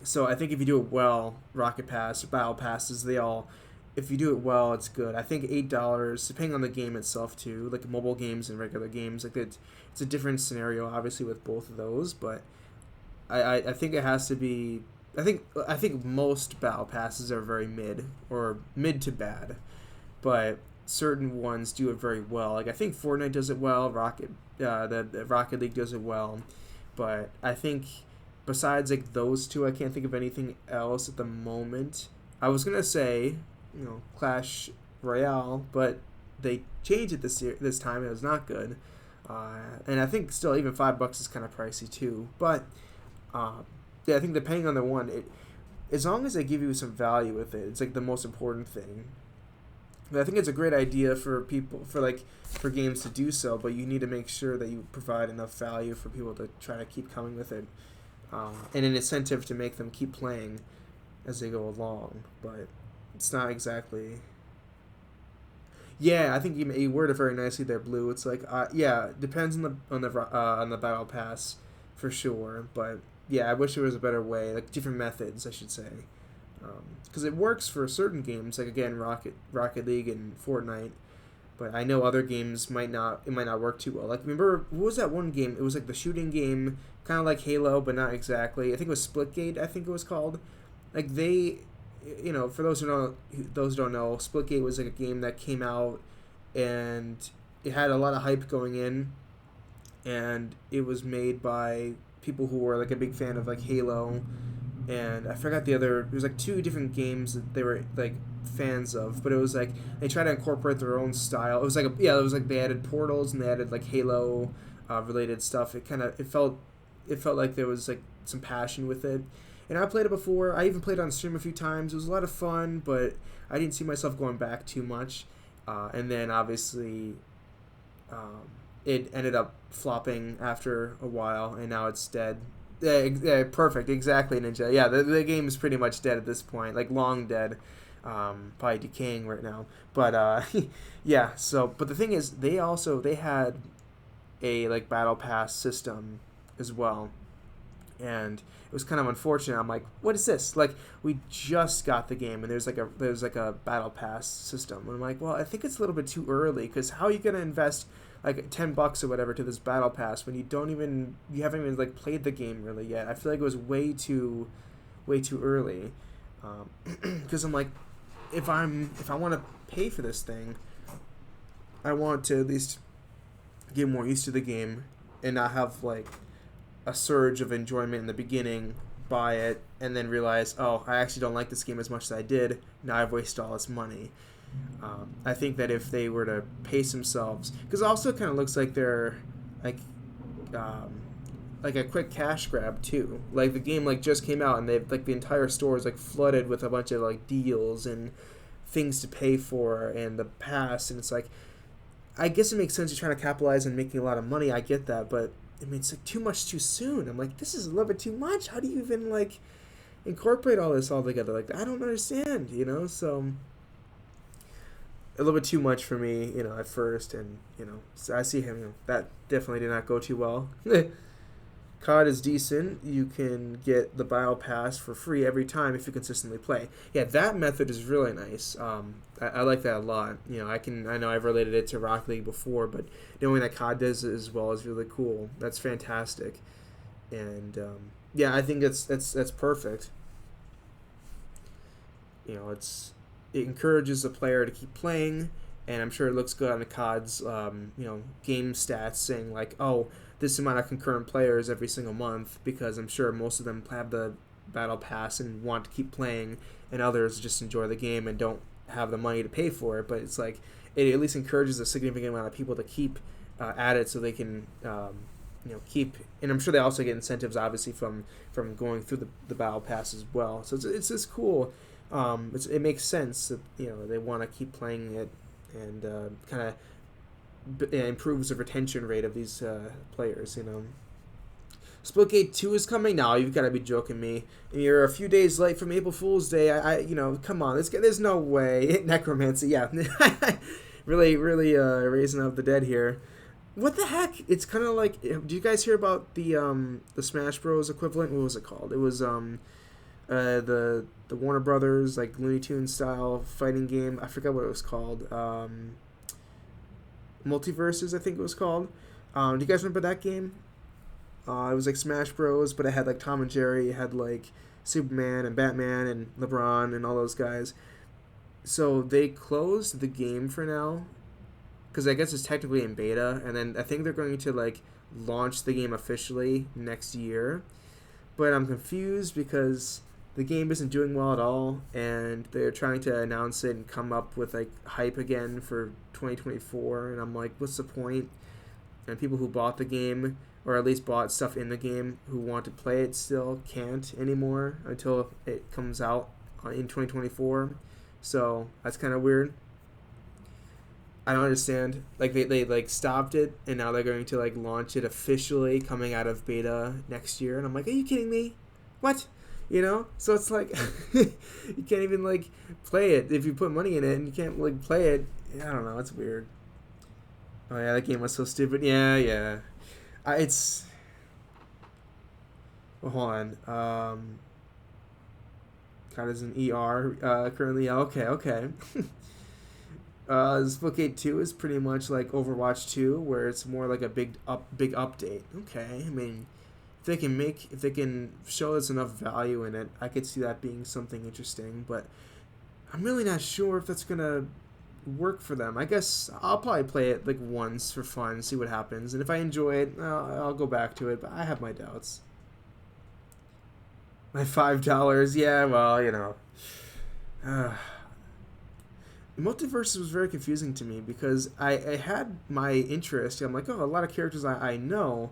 So I think if you do it well, Rocket Pass, Battle Passes, if you do it well, it's good. I think $8, depending on the game itself too, like mobile games and regular games, like it's a different scenario obviously with both of those, but I think it has to be. I think most Battle Passes are very mid or mid to bad, but certain ones do it very well. Like I think Fortnite does it well, the Rocket League does it well, but I think besides like those two, I can't think of anything else at the moment. I was gonna say, Clash Royale, but they changed it this time. It was not good, and I think still even $5 is kind of pricey too. But yeah, I think depending on the one, as long as they give you some value with it, it's like the most important thing. But I think it's a great idea for people for games to do so, but you need to make sure that you provide enough value for people to try to keep coming with it, and an incentive to make them keep playing as they go along. But it's not exactly. Yeah, I think you worded it very nicely there, Blue. It's like, yeah, depends on the battle pass, for sure. But yeah, I wish there was a better way, like different methods, I should say, because it works for certain games, like again, Rocket League and Fortnite. But I know other games might not work too well. Like remember, what was that one game? It was like the shooting game, kind of like Halo, but not exactly. I think it was Splitgate. I think it was called. Like they. For those who don't know, Splitgate was like a game that came out, and it had a lot of hype going in, and it was made by people who were like a big fan of like Halo, and I forgot the other. There was like two different games that they were like fans of, but it was like they tried to incorporate their own style. It was like it was like they added Portals and they added like Halo related stuff. It felt like there was like some passion with it. And I played it before. I even played it on stream a few times. It was a lot of fun, but I didn't see myself going back too much. And then obviously, it ended up flopping after a while, and now it's dead. Yeah, perfect, exactly, Ninja. Yeah, the game is pretty much dead at this point, like long dead, probably decaying right now. But yeah. So, but the thing is, they had a like battle pass system as well, and it was kind of unfortunate. I'm like, what is this? Like, we just got the game, and there's like a battle pass system, and I'm like, well, I think it's a little bit too early, because how are you gonna invest like $10 or whatever to this battle pass when you haven't even like played the game really yet? I feel like it was way too early, because I'm like, if I want to pay for this thing, I want to at least get more used to the game and not have like a surge of enjoyment in the beginning, buy it, and then realize, oh, I actually don't like this game as much as I did. Now I've wasted all this money. I think that if they were to pace themselves, because it also kind of looks like they're like a quick cash grab too. Like the game like just came out and they've like the entire store is like flooded with a bunch of like deals and things to pay for and the pass, and it's like, I guess it makes sense you're trying to capitalize on making a lot of money. I get that, but I mean, it's like too much too soon. I'm like, this is a little bit too much. How do you even like incorporate all this all together? Like, I don't understand, So a little bit too much for me, at first, and so I see him. That definitely did not go too well. COD is decent. You can get the Battle Pass for free every time if you consistently play. Yeah, that method is really nice. I like that a lot. I know I've related it to Rocket League before, but knowing that COD does it as well is really cool. That's fantastic, and yeah, I think that's perfect. It encourages the player to keep playing, and I'm sure it looks good on the COD's game stats saying like, oh, this amount of concurrent players every single month, because I'm sure most of them have the Battle Pass and want to keep playing, and others just enjoy the game and don't have the money to pay for it. But it's like it at least encourages a significant amount of people to keep at it, so they can keep. And I'm sure they also get incentives, obviously, from going through the Battle Pass as well. So it's just cool. It makes sense that they want to keep playing it, and kind of improves the retention rate of these players. Splitgate 2 is coming now. You've got to be joking me. And you're a few days late from April Fool's Day. I come on. There's no way. Necromancy, yeah. really raising up the dead here. What the heck? It's kind of like. Do you guys hear about the Smash Bros equivalent? What was it called? It was the Warner Brothers like Looney Tunes style fighting game. I forgot what it was called. Multiverses, I think it was called. Do you guys remember that game? It was like Smash Bros, but it had like Tom and Jerry. It had like Superman and Batman and LeBron and all those guys. So they closed the game for now, because I guess it's technically in beta, and then I think they're going to like launch the game officially next year. But I'm confused because the game isn't doing well at all, and they're trying to announce it and come up with like hype again for 2024, and I'm like, what's the point? And people who bought the game, or at least bought stuff in the game, who want to play it still can't anymore until it comes out in 2024. So that's kind of weird. I don't understand. Like they like stopped it, and now they're going to like launch it officially coming out of beta next year, and I'm like, are you kidding me? What? So it's like you can't even like play it if you put money in it, and you can't like play it. I don't know, it's weird. Oh yeah, that game was so stupid. Yeah. It's. Well, hold on. COD is an ER currently. Okay. Splitgate 2 is pretty much like Overwatch 2, where it's more like a big update. Okay, I mean, if they can show us enough value in it, I could see that being something interesting. But I'm really not sure if that's gonna work for them. I guess I'll probably play it like once for fun, see what happens, and if I enjoy it, I'll go back to it. But I have my doubts. My $5. Yeah, well, you know. Uh, Multiverses was very confusing to me because I had my interest. I'm like, oh, a lot of characters I know,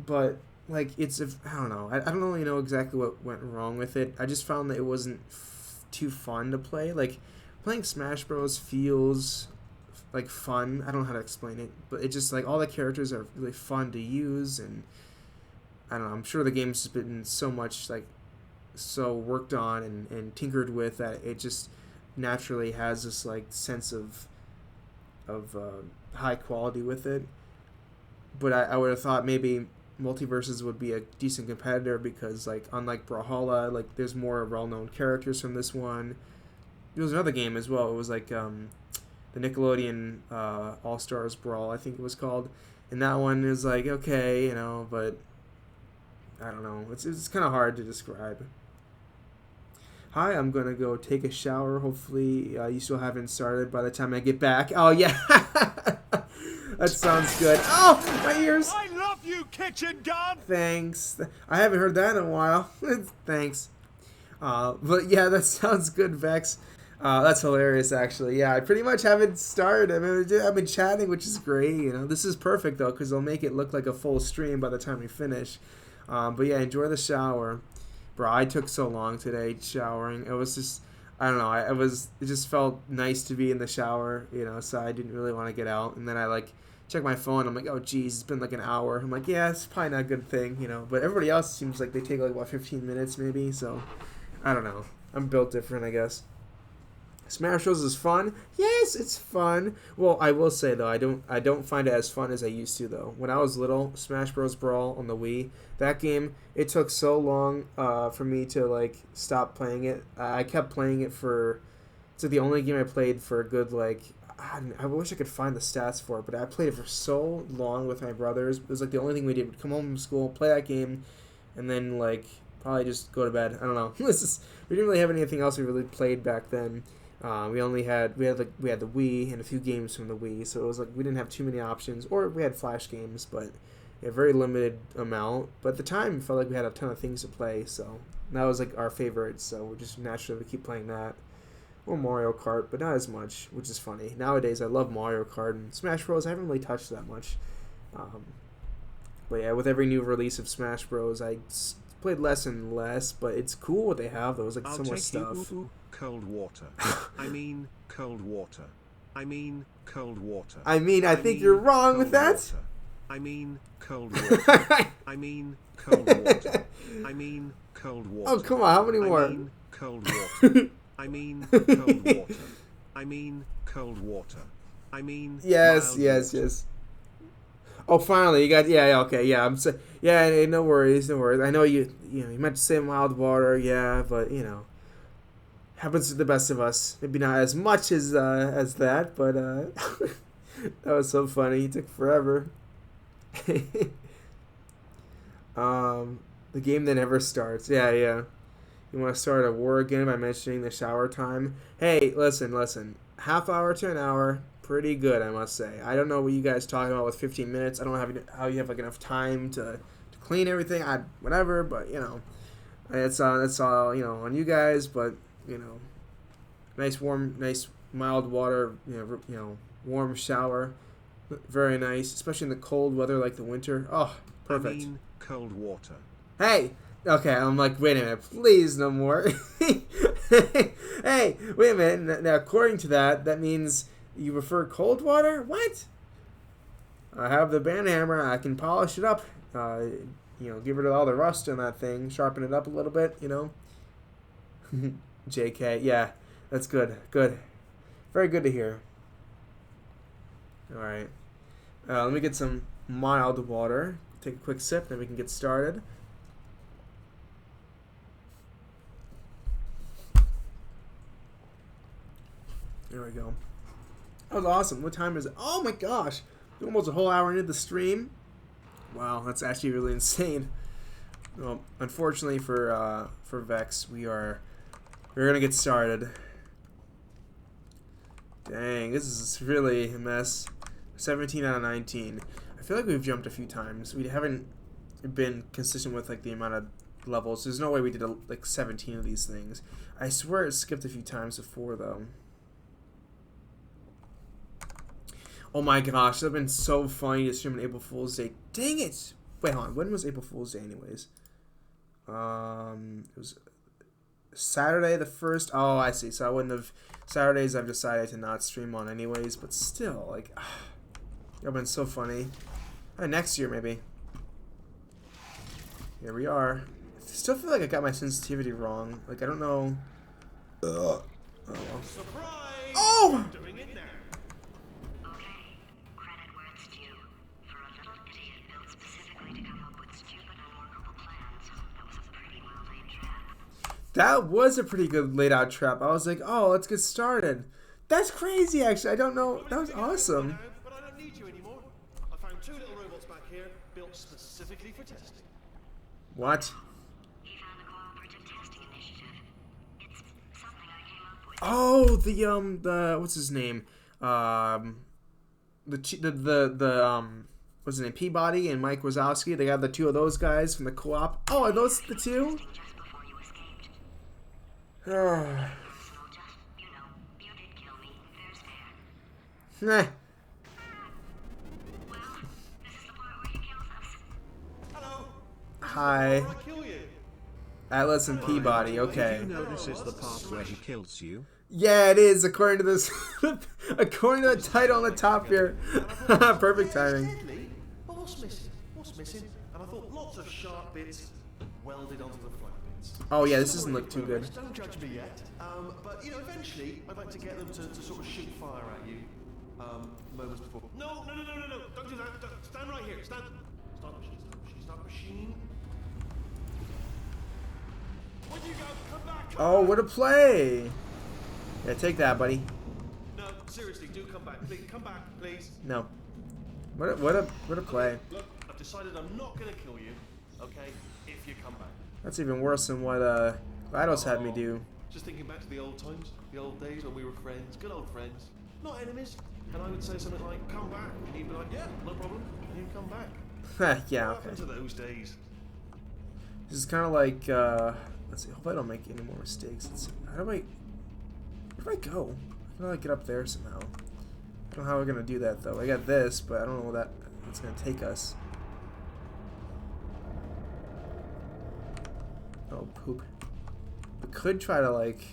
but like I don't know. I don't really know exactly what went wrong with it. I just found that it wasn't too fun to play. Like playing Smash Bros feels like fun. I don't know how to explain it, but it just like all the characters are really fun to use, and I don't know. I'm sure the game's just been so much like so worked on and tinkered with that it just naturally has this like sense of high quality with it. But I would have thought maybe Multiverses would be a decent competitor because like unlike Brawlhalla, like there's more well-known characters from this one. There was another game as well. It was like the Nickelodeon All Stars Brawl, I think it was called, and that one is like okay, you know, but I don't know. It's kind of hard to describe. Hi, I'm gonna go take a shower. Hopefully, you still haven't started by the time I get back. Oh yeah, that sounds good. Oh, my ears. I love you, kitchen gun! Thanks. I haven't heard that in a while. Thanks. But yeah, that sounds good, Vex. That's hilarious, actually. Yeah, I pretty much haven't started. I mean, I've been chatting, which is great. You know, this is perfect though, because they'll make it look like a full stream by the time we finish. But yeah, enjoy the shower. Bro, I took so long today showering. It was just, I don't know. It just felt nice to be in the shower, you know. So I didn't really want to get out. And then I like checked my phone. I'm like, oh geez, it's been like an hour. I'm like, yeah, it's probably not a good thing, you know. But everybody else seems like they take like what 15 minutes maybe. So I don't know. I'm built different, I guess. Smash Bros is fun. Yes, it's fun. Well, I will say though, I don't find it as fun as I used to though. When I was little, Smash Bros Brawl on the Wii, that game, it took so long for me to like stop playing it. I kept playing it for. It's like the only game I played for a good like. I wish I could find the stats for it, but I played it for so long with my brothers. It was like the only thing we did. We'd come home from school, play that game, and then like probably just go to bed. I don't know. We didn't really have anything else we really played back then. We had the Wii and a few games from the Wii, so it was like we didn't have too many options, or we had Flash games, but a very limited amount. But at the time, it felt like we had a ton of things to play, so that was like our favorite. So we just naturally keep playing that, or Mario Kart, but not as much, which is funny. Nowadays, I love Mario Kart and Smash Bros. I haven't really touched that much, but yeah, with every new release of Smash Bros, I played less and less. But it's cool what they have. There was like so much stuff. Cold water. I mean, cold water. I mean, cold water. I think you're wrong with that. Water. I mean, cold water. I mean, cold water. I mean, cold water. Oh, come on. How many more? I mean, cold water. I mean, cold water. I mean, cold water. I mean, yes. Oh, finally, you got, yeah, okay, yeah, yeah, no worries. I know you meant to say mild water, yeah, but, you know. Happens to the best of us. Maybe not as much as that, but that was so funny. It took forever. The game that never starts. Yeah. You want to start a war again by mentioning the shower time? Hey, listen. Half hour to an hour, pretty good, I must say. I don't know what you guys talking about with 15 minutes. I don't know how you have like enough time to clean everything. Whatever, but you know, that's all you know on you guys, but. You know, nice mild water. You know, warm shower, very nice, especially in the cold weather like the winter. Oh, perfect. I mean, cold water. Hey, okay, I'm like, wait a minute, please, no more. Hey, wait a minute. Now, according to that means you prefer cold water? What? I have the band hammer. I can polish it up. You know, get rid of all the rust on that thing, sharpen it up a little bit. You know. JK, yeah, that's good. Very good to hear. Alright. Let me get some mild water. Take a quick sip, then we can get started. There we go. That was awesome. What time is it? Oh my gosh! Almost a whole hour into the stream. Wow, that's actually really insane. Well, unfortunately for Vex, we're gonna get started. Dang, this is really a mess. 17 out of 19. I feel like we've jumped a few times. We haven't been consistent with like the amount of levels. There's no way we did like 17 of these things. I swear it skipped a few times before though. Oh my gosh, that would have been so funny to stream on April Fool's Day. Dang it! Wait, hold on. When was April Fool's Day anyways? It was Saturday the 1st. Oh, I see. So I wouldn't have... Saturdays I've decided to not stream on anyways, but still, like... It would have been so funny. Next year, maybe. Here we are. I still feel like I got my sensitivity wrong. Like, I don't know... Oh, well. Surprise! Oh! Doing it now. Okay, credit where it's due. For a little idiot built specifically to come up with stupid unworkable plans, that was a pretty well-laid trap. That was a pretty good laid out trap. I was like, oh, let's get started. That's crazy, actually. I don't know. That was awesome. But I don't need you anymore. I found 2 little robots back here built specifically for testing. What? He found the Cooperative Testing Initiative. It's something I came up with. Oh, the what's his name? What's his name? Peabody and Mike Wazowski. They got the 2 of those guys from the co-op. Oh, are those the 2? Just before you escaped. Oh. Personal, just, you did kill me. Fair's fair. Nah. Well, this is the part where he kills us. Hello. Hi. Before I kill you. Atlas and Peabody, You okay. know this is the part where he kills you. Yeah, it is, according to this according to the title on the top here. Perfect timing. Deadly. But what's missing? What's missing? And I thought lots of sharp bits welded onto the flat bits. Oh yeah, this doesn't look too good. Don't judge me yet. But eventually I'd like to get them to sort of shoot fire at you. Moments before. No. Don't do that. Stand right here. Stand. Stop machine. Stop machine. Where'd you go? Come back. Oh, what a play! Yeah, take that, buddy. No, seriously, do come back. Please, come back, please. No. What a play. Look, I've decided I'm not gonna kill you. Okay, if you come back. That's even worse than what GLaDOS had me do. Just thinking back to the old times, the old days when we were friends, good old friends, not enemies. And I would say something like, "Come back," and he'd be like, "Yeah, no problem," and he'd come back. Yeah, What okay. happened to those days? This is kind of like let's see. Hope I don't make any more mistakes. Let's see. Where do I go? I can like get up there somehow. I don't know how we're gonna do that though. I got this, but I don't know where that's gonna take us. Oh poop. We could try to like.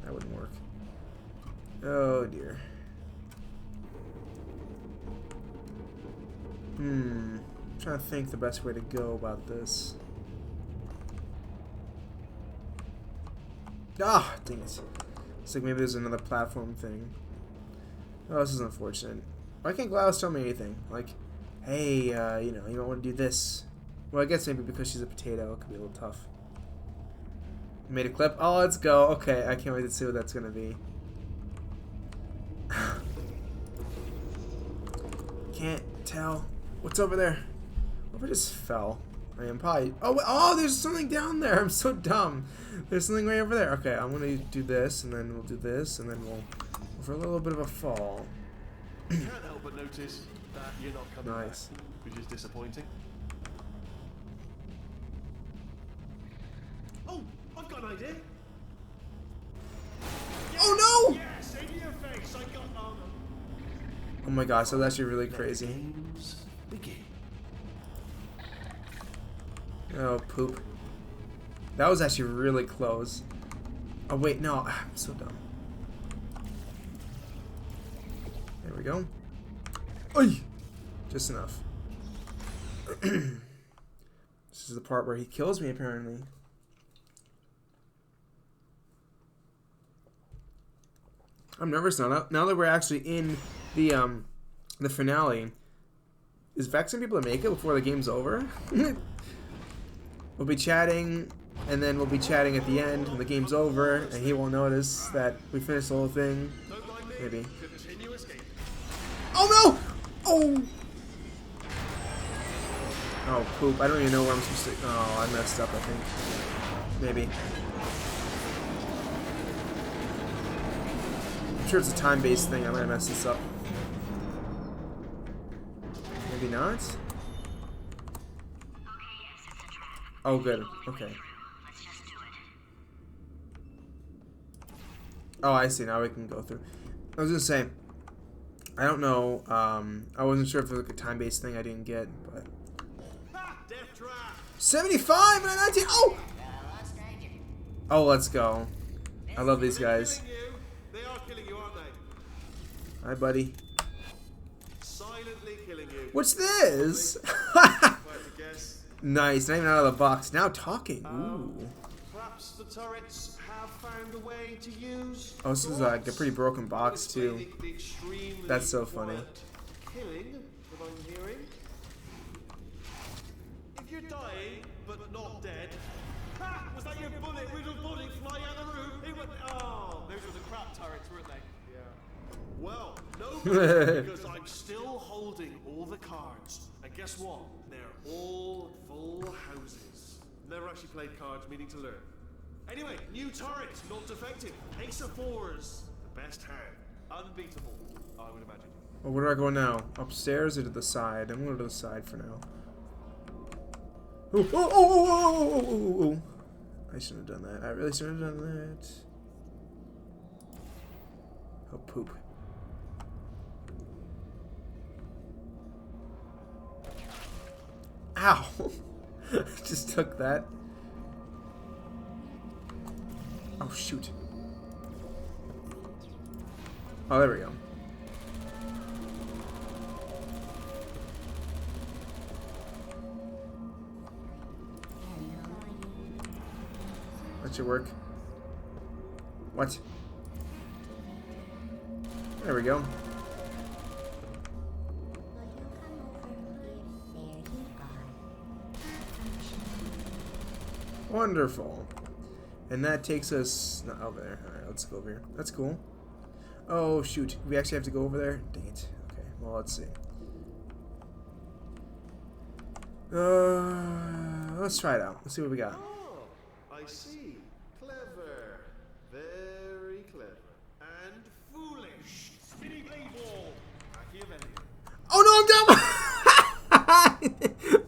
That wouldn't work. Oh dear. I'm trying to think the best way to go about this. Ah, dang it. It's like maybe there's another platform thing. Oh, this is unfortunate. Why can't GLaDOS tell me anything? Like, hey, you might want to do this. Well, I guess maybe because she's a potato, it could be a little tough. Made a clip. Oh, let's go. Okay, I can't wait to see what that's gonna be. Can't tell. What's over there? What if I just fell? I am probably... Oh, there's something down there. I'm so dumb. There's something right over there. Okay, I'm going to do this, and then we'll do this, and then we'll... For a little bit of a fall. Can't help but notice that you're not coming Nice. back, which is disappointing. Oh, I've got an idea. Oh, no! Yes, in your face. I got armor. Oh my gosh, that was actually really crazy. Games begin. Oh, poop. That was actually really close. Oh, wait, no. I'm so dumb. There we go. Oy! Just enough. This is the part where he kills me, apparently. I'm nervous now. Now that we're actually in the finale. Is Vex gonna be able to make it before the game's over? We'll be chatting, and then we'll be chatting at the end when the game's over, and he won't notice that we finished the whole thing. Don't mind me. Maybe. Continue escape. Oh no! Oh! Oh, poop. I don't even know where I'm supposed to... Oh, I messed up, I think. Maybe. I'm sure it's a time-based thing. I might mess this up. Maybe not? Oh, good. Okay. Let's just do it. Oh, I see. Now we can go through. I was gonna say, I don't know. I wasn't sure if it was like a time-based thing I didn't get, but Ha! Death trap! 75 and a 19. Oh, oh, let's go. I love these They're guys. killing you. They are killing you, aren't they? Hi, buddy. Silently killing you. What's this? If I had to guess. Nice. Not even out of the box. Now talking. Ooh. Perhaps the turrets have found a way to use. Oh, this is like a pretty broken box too. The extremely That's so funny. quiet killing that I'm hearing. If you're dying but not dead. Ha! Was that your bullet? Riddled bullet flying out the room? It went. Oh, those were the crap turrets, weren't they? Yeah. Well, no, because I'm still holding all the cards. And guess what? They're all full houses. Never actually played cards, meaning to learn. Anyway, new turret, not defective. Ace of fours, the best hand. Unbeatable, I would imagine. Well, where do I go now? Upstairs or to the side? I'm going to the side for now. Ooh, oh, oh, oh, oh, oh, oh, oh. I shouldn't have done that. I really shouldn't have done that. Oh, poop. Ow! Just took that. Oh, shoot. Oh, there we go. That should work. What? There we go. Wonderful. And that takes us not over there. Alright, let's go over here. That's cool. Oh, shoot. We actually have to go over there? Dang it. Okay, well, let's see. Let's try it out. Let's see what we got. Oh, I see. Clever. Very clever. And foolish. Spinny blade ball. Machiavellian. Oh no, I'm down!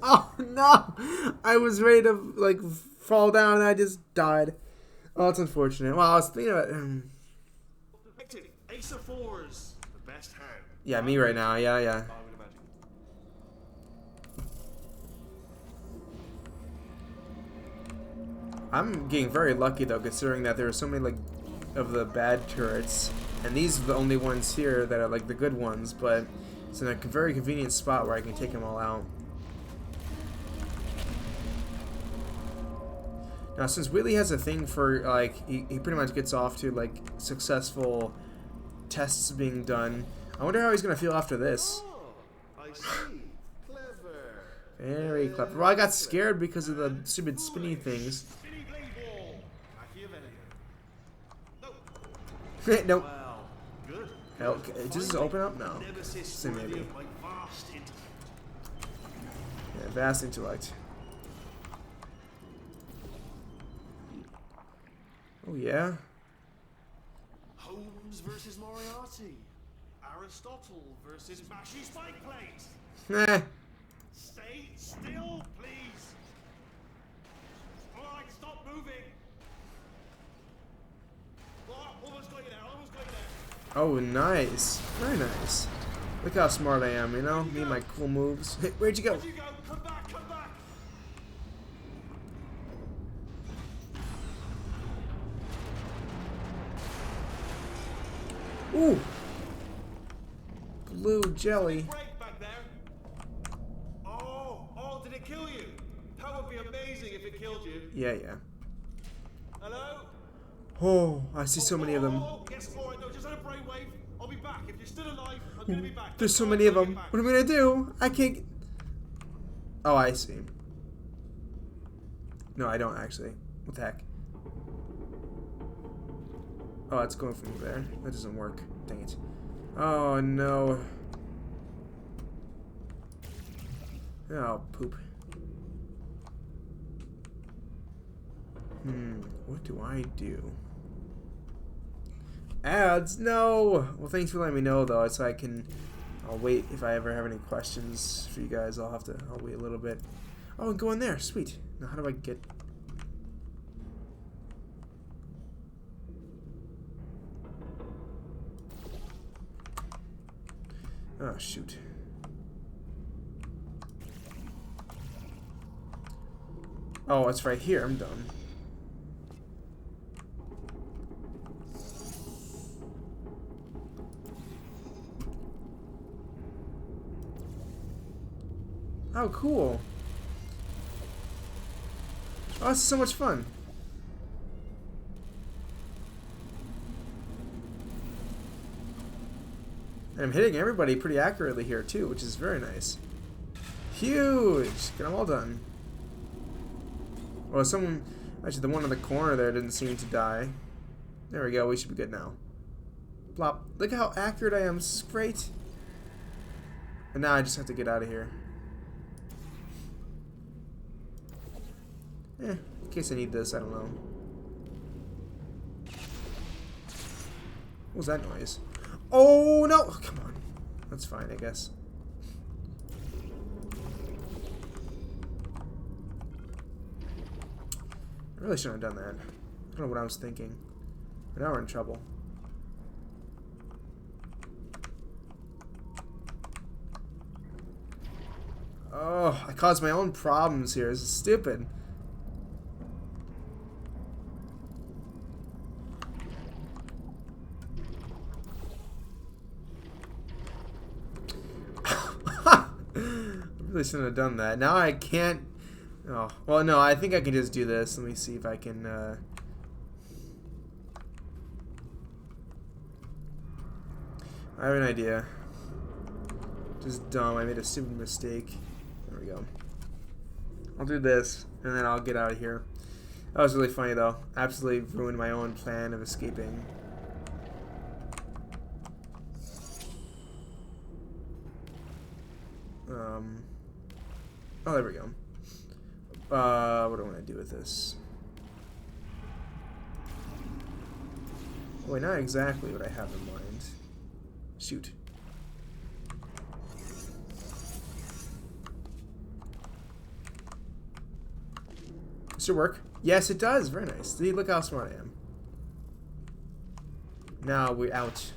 Oh no! I was ready to like fall down and I just died. Oh, that's unfortunate. Well, I was thinking about Detective, Ace of fours, the best hand. yeah, me right now. Yeah, yeah. I would imagine. I'm getting very lucky though, considering that there are so many like of the bad turrets, and these are the only ones here that are like the good ones. But it's in a very convenient spot where I can take them all out. Now, since Wheatley has a thing for like he pretty much gets off to like successful tests being done, I wonder how he's gonna feel after this. Oh, I see. Clever. Very clever. Well, I got scared because of the stupid spinny things. Spinny blade ball. Machiavellian. Nope. Nope. Well, good. Hell, does this open up? No. Nemesis See, worthy maybe. of my vast intellect. Yeah, vast intellect. Oh yeah. Holmes versus Moriarty. Aristotle versus Mashy Spike Plate. Nah. Stay still, please. Alright, stop moving. Oh, almost got you there, almost got you there. Oh, nice. Very nice. Look how smart I am, you know? Me and my cool moves. Hey, where'd you go? Where'd you go? Come back, come back. Ooh. Blue jelly. Break back there. Oh, did it kill you? That would be amazing if it killed you. Yeah, yeah. Hello? Oh, I see so many of them. Oh, yes, alright, no, just had a brainwave. I'll be back. If you're still alive, I'm gonna be back. There's so Don't many of worry, them. I'll get What am I gonna do? I can't. Oh, I see. No, I don't actually. What the heck? Oh, it's going from there. That doesn't work. Dang it. Oh no. Oh, poop. What do I do? Ads? No! Well, thanks for letting me know, though, so I can... I'll wait if I ever have any questions for you guys. I'll wait a little bit. Oh, and go in there. Sweet. Now, how do I get... Oh, shoot. Oh, it's right here. I'm done. Oh, cool. Oh, this is so much fun. And I'm hitting everybody pretty accurately here, too, which is very nice. Huge! Get them all done. Well, someone... Actually, the one in the corner there didn't seem to die. There we go. We should be good now. Plop. Look how accurate I am. This is great. And now I just have to get out of here. In case I need this, I don't know. What was that noise? Oh, no! Oh, come on. That's fine, I guess. I really shouldn't have done that. I don't know what I was thinking. But now we're in trouble. Oh, I caused my own problems here. This is stupid. I really shouldn't have done that. Now I can't... Oh, well, no, I think I can just do this. Let me see if I can... I have an idea. Just dumb. I made a stupid mistake. There we go. I'll do this, and then I'll get out of here. That was really funny, though. Absolutely ruined my own plan of escaping. Oh, there we go. What do I want to do with this? Wait, not exactly what I have in mind. Shoot. Does it work? Yes, it does. Very nice. See, look how smart I am. Now we're out.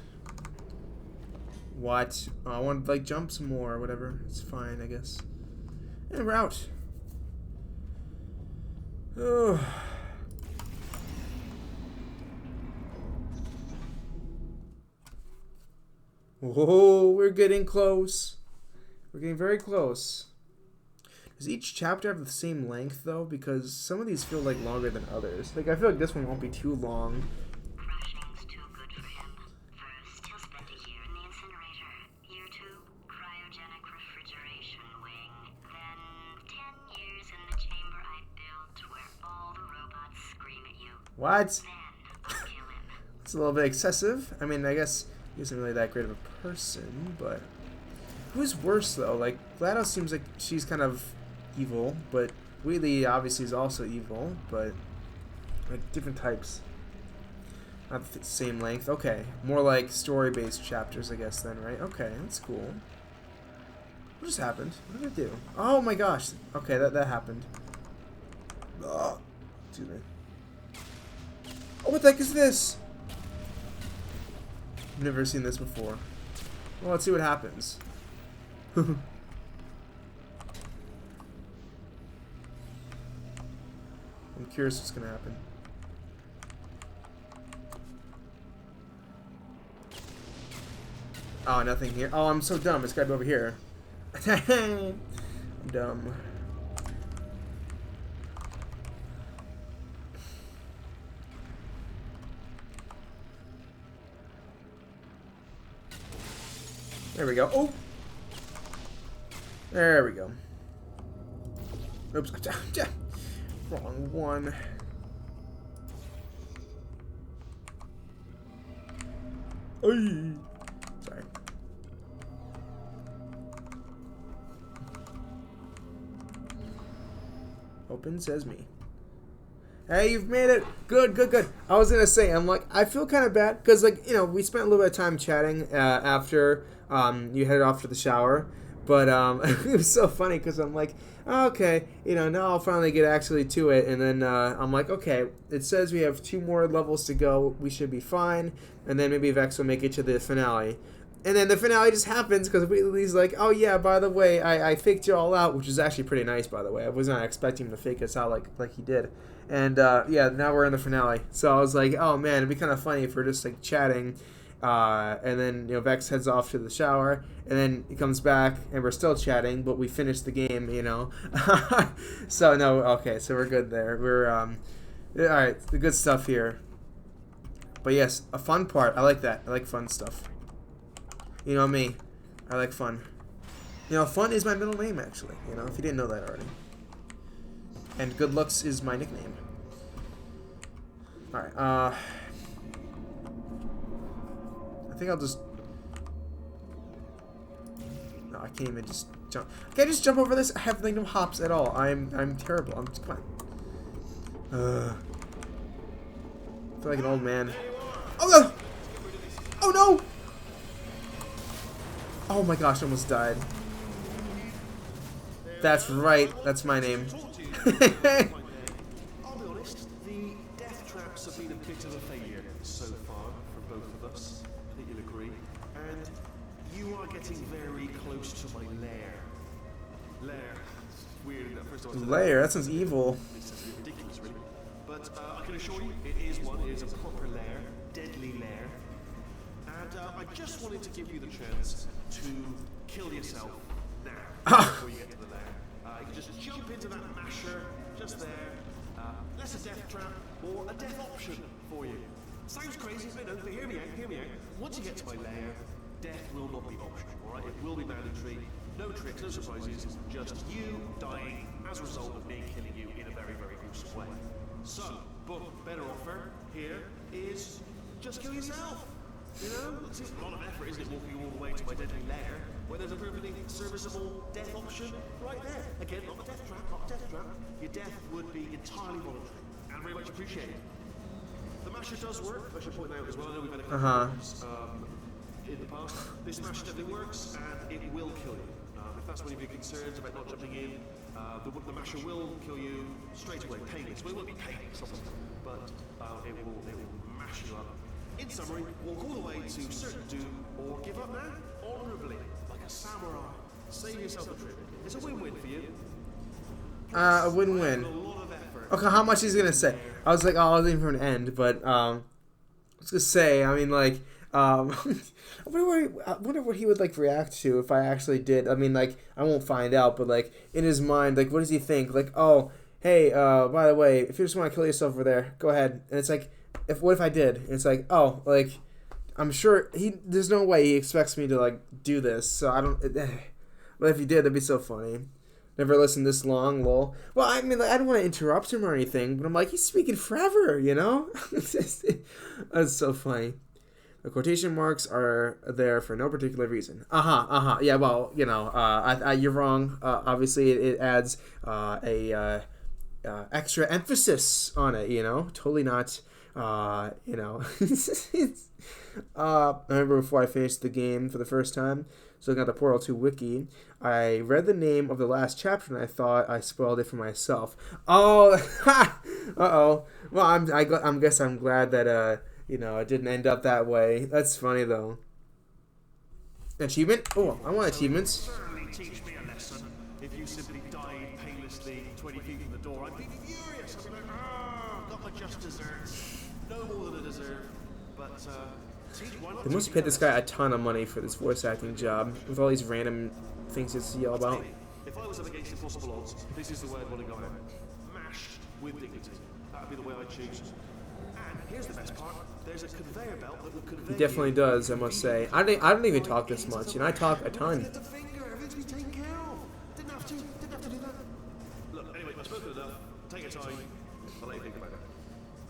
What? Oh, I want to like jump some more or whatever. It's fine, I guess. And we're out. Oh. Whoa, we're getting close. We're getting very close. Does each chapter have the same length, though? Because some of these feel like longer than others. Like, I feel like this one won't be too long. Crushing's too good for him. First, he'll spend a year in the incinerator. Year 2, cryogenic refrigeration wing. Then, 10 years in the chamber I built where all the robots scream at you. What? Then, I'll kill him. It's a little bit excessive. I mean, I guess he isn't really that great of a person, but... Who's worse, though? Like, GLaDOS seems like she's kind of evil, but Wheatley obviously is also evil, but... Like, different types. Not the same length. Okay. More like story-based chapters, I guess, then, right? Okay, that's cool. What just happened? What did I do? Oh my gosh. Okay, that happened. Oh, excuse me. Oh, what the heck is this? I've never seen this before. Well, let's see what happens. I'm curious what's gonna happen. Oh, nothing here. Oh, I'm so dumb. It's gotta be over here. I'm dumb. There we go. Oh! There we go. Oops. Wrong one. Oy. Sorry. Open Sesame. Hey, you've made it. Good, good, good. I was gonna say, I'm like, I feel kind of bad because, like, you know, we spent a little bit of time chatting after you headed off to the shower. But it was so funny because I'm like, oh, okay, now I'll finally get actually to it. And then I'm like, okay, it says we have 2 more levels to go. We should be fine. And then maybe Vex will make it to the finale. And then the finale just happens because he's like, oh, yeah, by the way, I faked you all out, which is actually pretty nice, by the way. I was not expecting him to fake us out like he did. And, yeah, now we're in the finale. So I was like, oh, man, it'd be kind of funny if we're just, like, chatting. And then, Vex heads off to the shower. And then he comes back, and we're still chatting, but we finished the game, So, no, okay, so we're good there. We're, all right, the good stuff here. But, yes, a fun part. I like that. I like fun stuff. You know me. I like fun. Fun is my middle name, actually. If you didn't know that already. And good looks is my nickname. Alright, I think I'll just... No, I can't even just jump. Can I just jump over this? I have no hops at all. I'm terrible. I'm just fine. I feel like an old man. Oh no! Oh no! Oh my gosh, I almost died. That's right. That's my name. I'll be honest, the death traps have been a bit of a failure so far for both of us. I think you'll agree. And you are getting very close to my lair. Lair. It's weird that first time I said Lair? That sounds evil. It's a bit ridiculous, really. But I can assure you, it is one. It is a proper lair, deadly lair. And I just wanted to give you the chance to kill yourself now before you get to the lair. You can just jump into that masher just there. That's a death trap or a death option for you. Sounds crazy, I know, but hear me out, hear me out. Once you get to my lair, death will not be optional, alright? It will be mandatory. No tricks, no surprises, just you dying as a result of me killing you in a very, very gruesome way. So, but better offer here is just kill yourself. It's a lot of effort, isn't it, walking all the way to my deadly lair, where there's a perfectly serviceable death option right there. Again, not a death trap, not a death trap. Your death would be entirely voluntary and very much appreciated. The masher does work, I should point out as well. I know we've had a couple of times in the past. This masher definitely works, and it will kill you. If that's one of your concerns about not jumping in, the masher will kill you straight away, painless. Well, it won't be painless, obviously, but it will mash you up. In summary, walk all the way to certain doom, or give up now, honourably, like a samurai. Save yourself a trip. It's a win-win for you. A win-win. A lot of effort. Okay, how much he's gonna say? I was like, oh, I was waiting for an end, but I was gonna say, I mean, like, I wonder what he would like react to if I actually did. I mean, like, I won't find out, but like in his mind, like, what does he think? Like, oh, hey, by the way, if you just want to kill yourself over there, go ahead. And it's like, what if I did? And it's like, oh, like, I'm sure there's no way he expects me to like do this. So I don't. But if he did, that'd be so funny. Never listened this long, lol. Well, I mean, like, I don't want to interrupt him or anything, but I'm like, he's speaking forever, That's so funny. The quotation marks are there for no particular reason. Yeah, well, you're wrong. Obviously, it adds a extra emphasis on it, Totally not, I remember before I finished the game for the first time, so looking at the Portal 2 wiki, I read the name of the last chapter and I thought I spoiled it for myself. Oh, uh-oh. Well, I'm guess I'm glad that, it didn't end up that way. That's funny, though. Achievement? Oh, I want achievements. Certainly teach me a lesson. If you simply died painlessly 20 feet from the door, I'd be furious. I'd be like, got my just desserts. No more than a dessert. But, why not? They must have paid this guy a ton of money for this voice acting job, with all these random things to yell about. If I was up against impossible odds, this is the way I'd want to go out. Mashed with dignity. That'd be the way I'd choose. And here's the best part. There's a conveyor belt that will convey. He definitely does, I must say. I don't even talk this much, I talk a ton. Get the finger, everything's taken care of. Didn't have to do that. Look, anyway, I've spoken enough. Take your time. I'll let you think about it.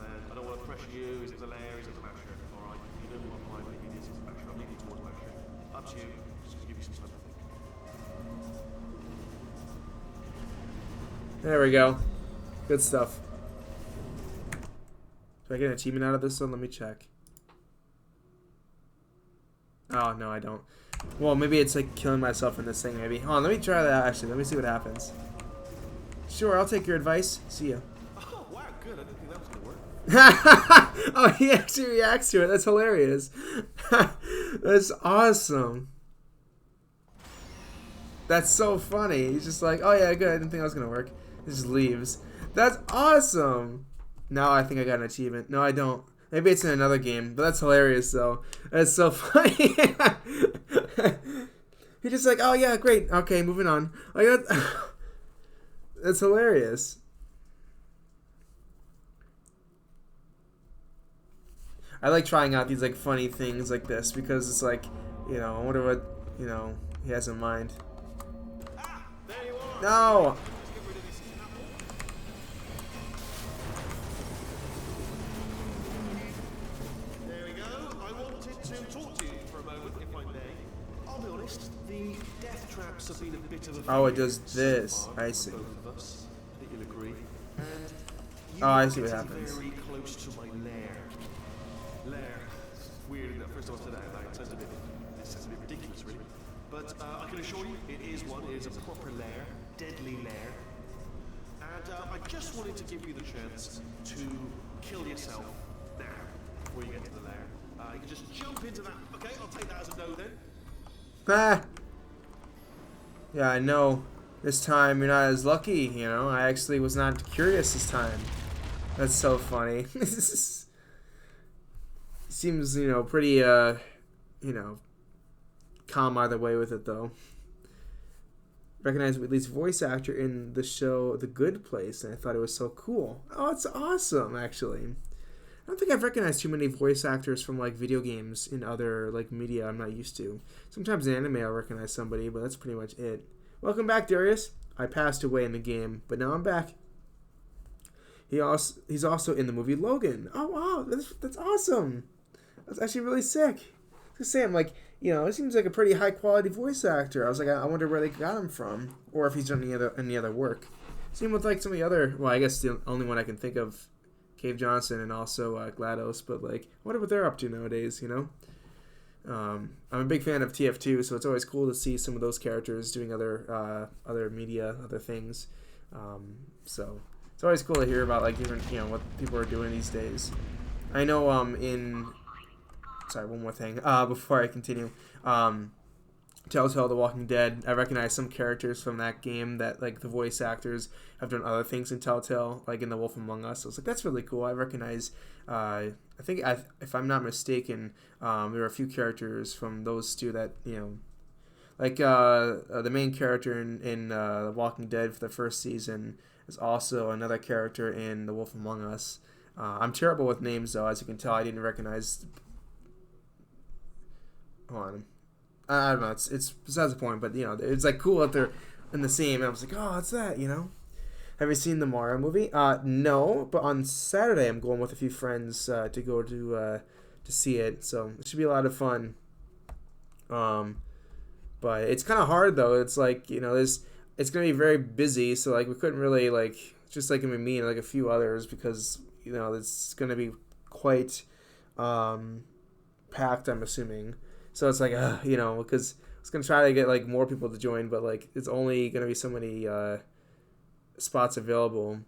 And I don't want to pressure you. Is it the lair? Is it the masher? Alright, you know what my opinion is. It's the masher. I'm leaning towards masher. Up to you. Just to give you some time to think. There we go. Good stuff. Do I get an achievement out of this one? Let me check. Oh, no, I don't. Well, maybe it's like killing myself in this thing, maybe. Hold on, let me try that actually. Let me see what happens. Sure, I'll take your advice. See ya. Oh, wow, good. I didn't think that was going to work. Oh, he actually reacts to it. That's hilarious. That's awesome. That's so funny. He's just like, oh yeah, good. I didn't think that was going to work. He just leaves. That's awesome. Now I think I got an achievement. No, I don't. Maybe it's in another game, but that's hilarious though. That's so funny. He's just like, oh yeah, great. Okay, moving on. Like that's hilarious. I like trying out these like funny things like this because it's like, you know, I wonder what, you know, he has in mind. Ah, there you are. No. Let's get rid of this apple. There we go. I wanted to talk to you for a moment, if I may. I'll be honest, the death traps have been a bit of a Oh, it failure does so this. far I for see. both of us. I think you'll agree. And you Oh, I are see what getting happens. very close to my lair. Lair. It's weird, isn't it? First time I said that, like, it sounds a bit ridiculous, really. But I can assure you, it is one. It is a proper lair, deadly lair. And I just wanted to give you the chance to kill yourself now, before you get to the lair. You can just jump into that. Okay, I'll take that as a no then. Ah. Yeah, I know. This time you're not as lucky, you know. I actually was not curious this time. That's so funny. Seems, you know, pretty, you know, calm either way with it, though. Recognized Whitley's voice actor in the show The Good Place, and I thought it was so cool. Oh, it's awesome, actually. I don't think I've recognized too many voice actors from, like, video games in other, like, media I'm not used to. Sometimes in anime I'll recognize somebody, but that's pretty much it. Welcome back, Darius. I passed away in the game, but now I'm back. He's also in the movie Logan. Oh, wow, that's awesome. That's actually really sick. Just saying, like, you know, it seems like a pretty high quality voice actor. I was like, I wonder where they got him from, or if he's done any other work. Same with like some of the other. Well, I guess the only one I can think of, Cave Johnson and also GLaDOS. But like, I wonder what they're up to nowadays. You know, I'm a big fan of TF2, so it's always cool to see some of those characters doing other media, other things. So it's always cool to hear about like different, you know, what people are doing these days. I know sorry, one more thing before I continue. Telltale The Walking Dead, I recognize some characters from that game that like the voice actors have done other things in Telltale, like in The Wolf Among Us. I was like, that's really cool. I recognize, I think if I'm not mistaken, there are a few characters from those two that, you know, like the main character in The Walking Dead for the first season is also another character in The Wolf Among Us. I'm terrible with names though, as you can tell. I didn't recognize. Hold on. I don't know. It's besides the point, but you know, it's like cool that they're in the same. And I was like, oh, what's that? You know. Have you seen the Mario movie? No, but on Saturday I'm going with a few friends to go to see it. So it should be a lot of fun. But it's kind of hard though. It's like, you know, it's gonna be very busy. So like we couldn't really like just like me and like a few others because you know it's gonna be quite packed. I'm assuming. So it's like, you know, because I was going to try to get, like, more people to join, but, like, it's only going to be so many spots available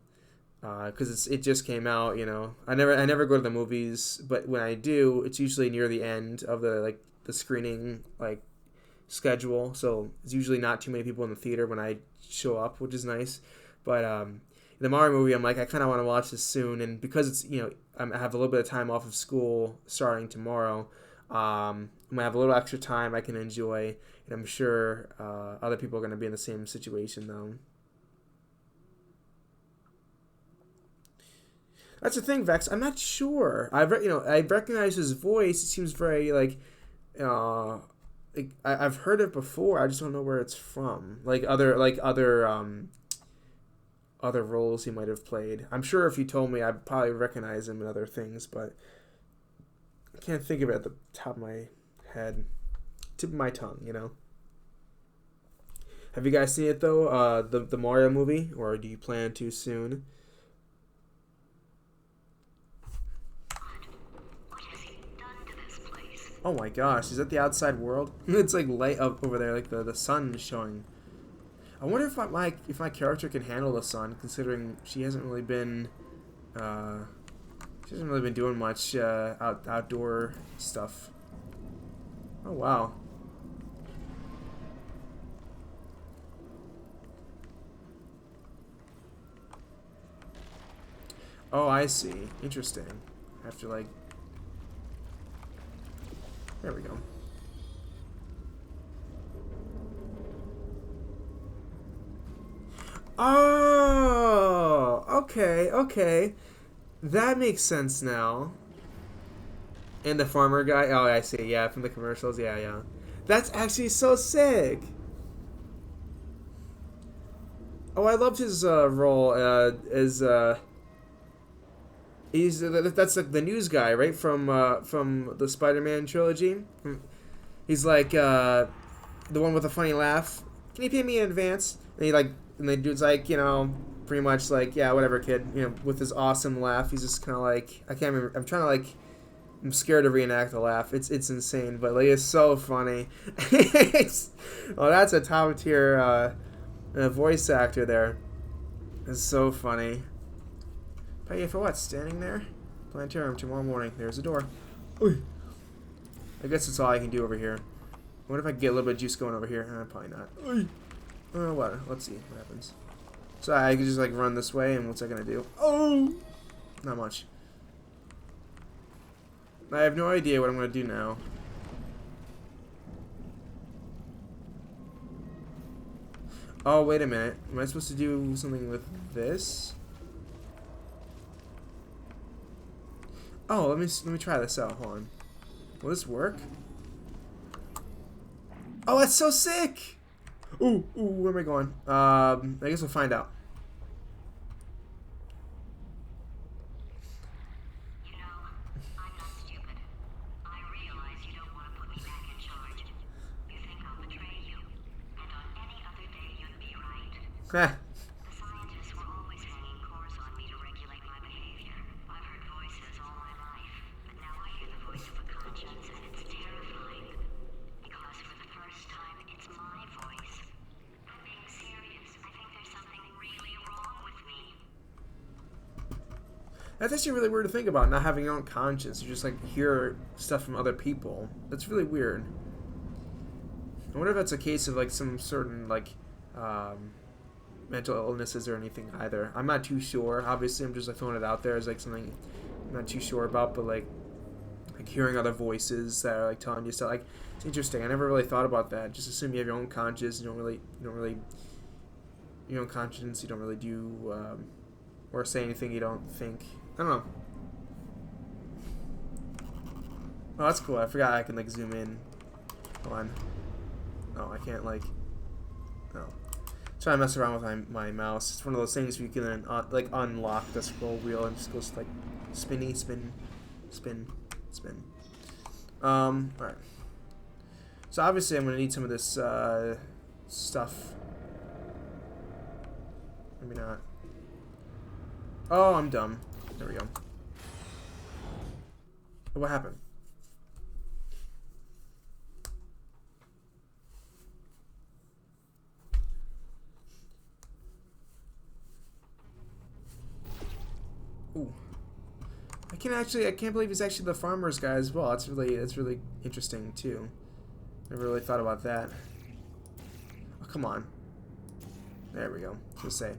because it just came out, you know. I never go to the movies, but when I do, it's usually near the end of the screening, like, schedule. So it's usually not too many people in the theater when I show up, which is nice. But the Mario movie, I'm like, I kind of want to watch this soon. And because it's, you know, I have a little bit of time off of school starting tomorrow, I'm going to have a little extra time I can enjoy, and I'm sure other people are going to be in the same situation, though. That's the thing, Vex. I'm not sure. I recognize his voice. It seems very, like I've heard it before. I just don't know where it's from. Other roles he might have played. I'm sure if you told me, I'd probably recognize him in other things, but I can't think of it at the top of my head. Tip of my tongue, you know. Have you guys seen it, though? The Mario movie? Or do you plan to soon? What has he done to this place? Oh my gosh, is that the outside world? It's like light up over there, like the sun is showing. I wonder if my character can handle the sun, considering she hasn't really been doing much outdoor stuff. Oh wow. Oh, I see. Interesting. I have to like. There we go. Oh, okay, okay. That makes sense now. And the farmer guy. Oh, I see. Yeah, from the commercials. Yeah, yeah. That's actually so sick. Oh, I loved his role as that's like the news guy, right, from the Spider-Man trilogy. He's like the one with the funny laugh. Can you pay me in advance? And the dude's like, you know, pretty much like, yeah, whatever, kid. You know, with his awesome laugh, he's just kind of like, I can't remember. I'm trying to like, I'm scared to reenact the laugh. It's insane, but like it's so funny. Oh, that's a top tier voice actor there. It's so funny. Pay you for what? Standing there? Planetarium tomorrow morning. There's the door. Oy. I guess that's all I can do over here. What if I get a little bit of juice going over here? Probably not. Oy. What? Let's see what happens. So I can just like run this way, and what's that gonna do? Oh! Not much. I have no idea what I'm gonna do now. Oh, wait a minute. Am I supposed to do something with this? Oh, let me try this out. Hold on. Will this work? Oh, that's so sick! Ooh, where am I going? I guess we'll find out. You know, I'm not stupid. I realize you don't want to put me back in charge. You think I'll betray you, and on any other day you'd be right. Heh. The scientists were always hanging course on me to regulate my behavior. I've heard voices all my life, but now I hear the voice of a conscience, and it's terrifying. Because for the first time, it's my voice. I'm being serious. I think there's something really wrong with me. That's actually really weird to think about, not having your own conscience. You just like hear stuff from other people. That's really weird. I wonder if that's a case of like some certain like mental illnesses or anything either. I'm not too sure. Obviously, I'm just like throwing it out there as like something I'm not too sure about, but like hearing other voices that are like telling you stuff. Like it's interesting. I never really thought about that. Just assume you have your own conscience. You don't really your own conscience. You don't really do or say anything you don't think. I don't know. Oh, that's cool. I forgot I can like zoom in. Hold on. No, I can't like. No. Try to mess around with my mouse. It's one of those things where you can like unlock the scroll wheel and just goes like spinny, spin, spin, spin. Alright. So obviously I'm gonna need some of this stuff. Maybe not. Oh, I'm dumb. There we go. What happened? Ooh. I can't believe he's actually the farmer's guy as well. That's really interesting too. Never really thought about that. Oh, come on. There we go. Just say.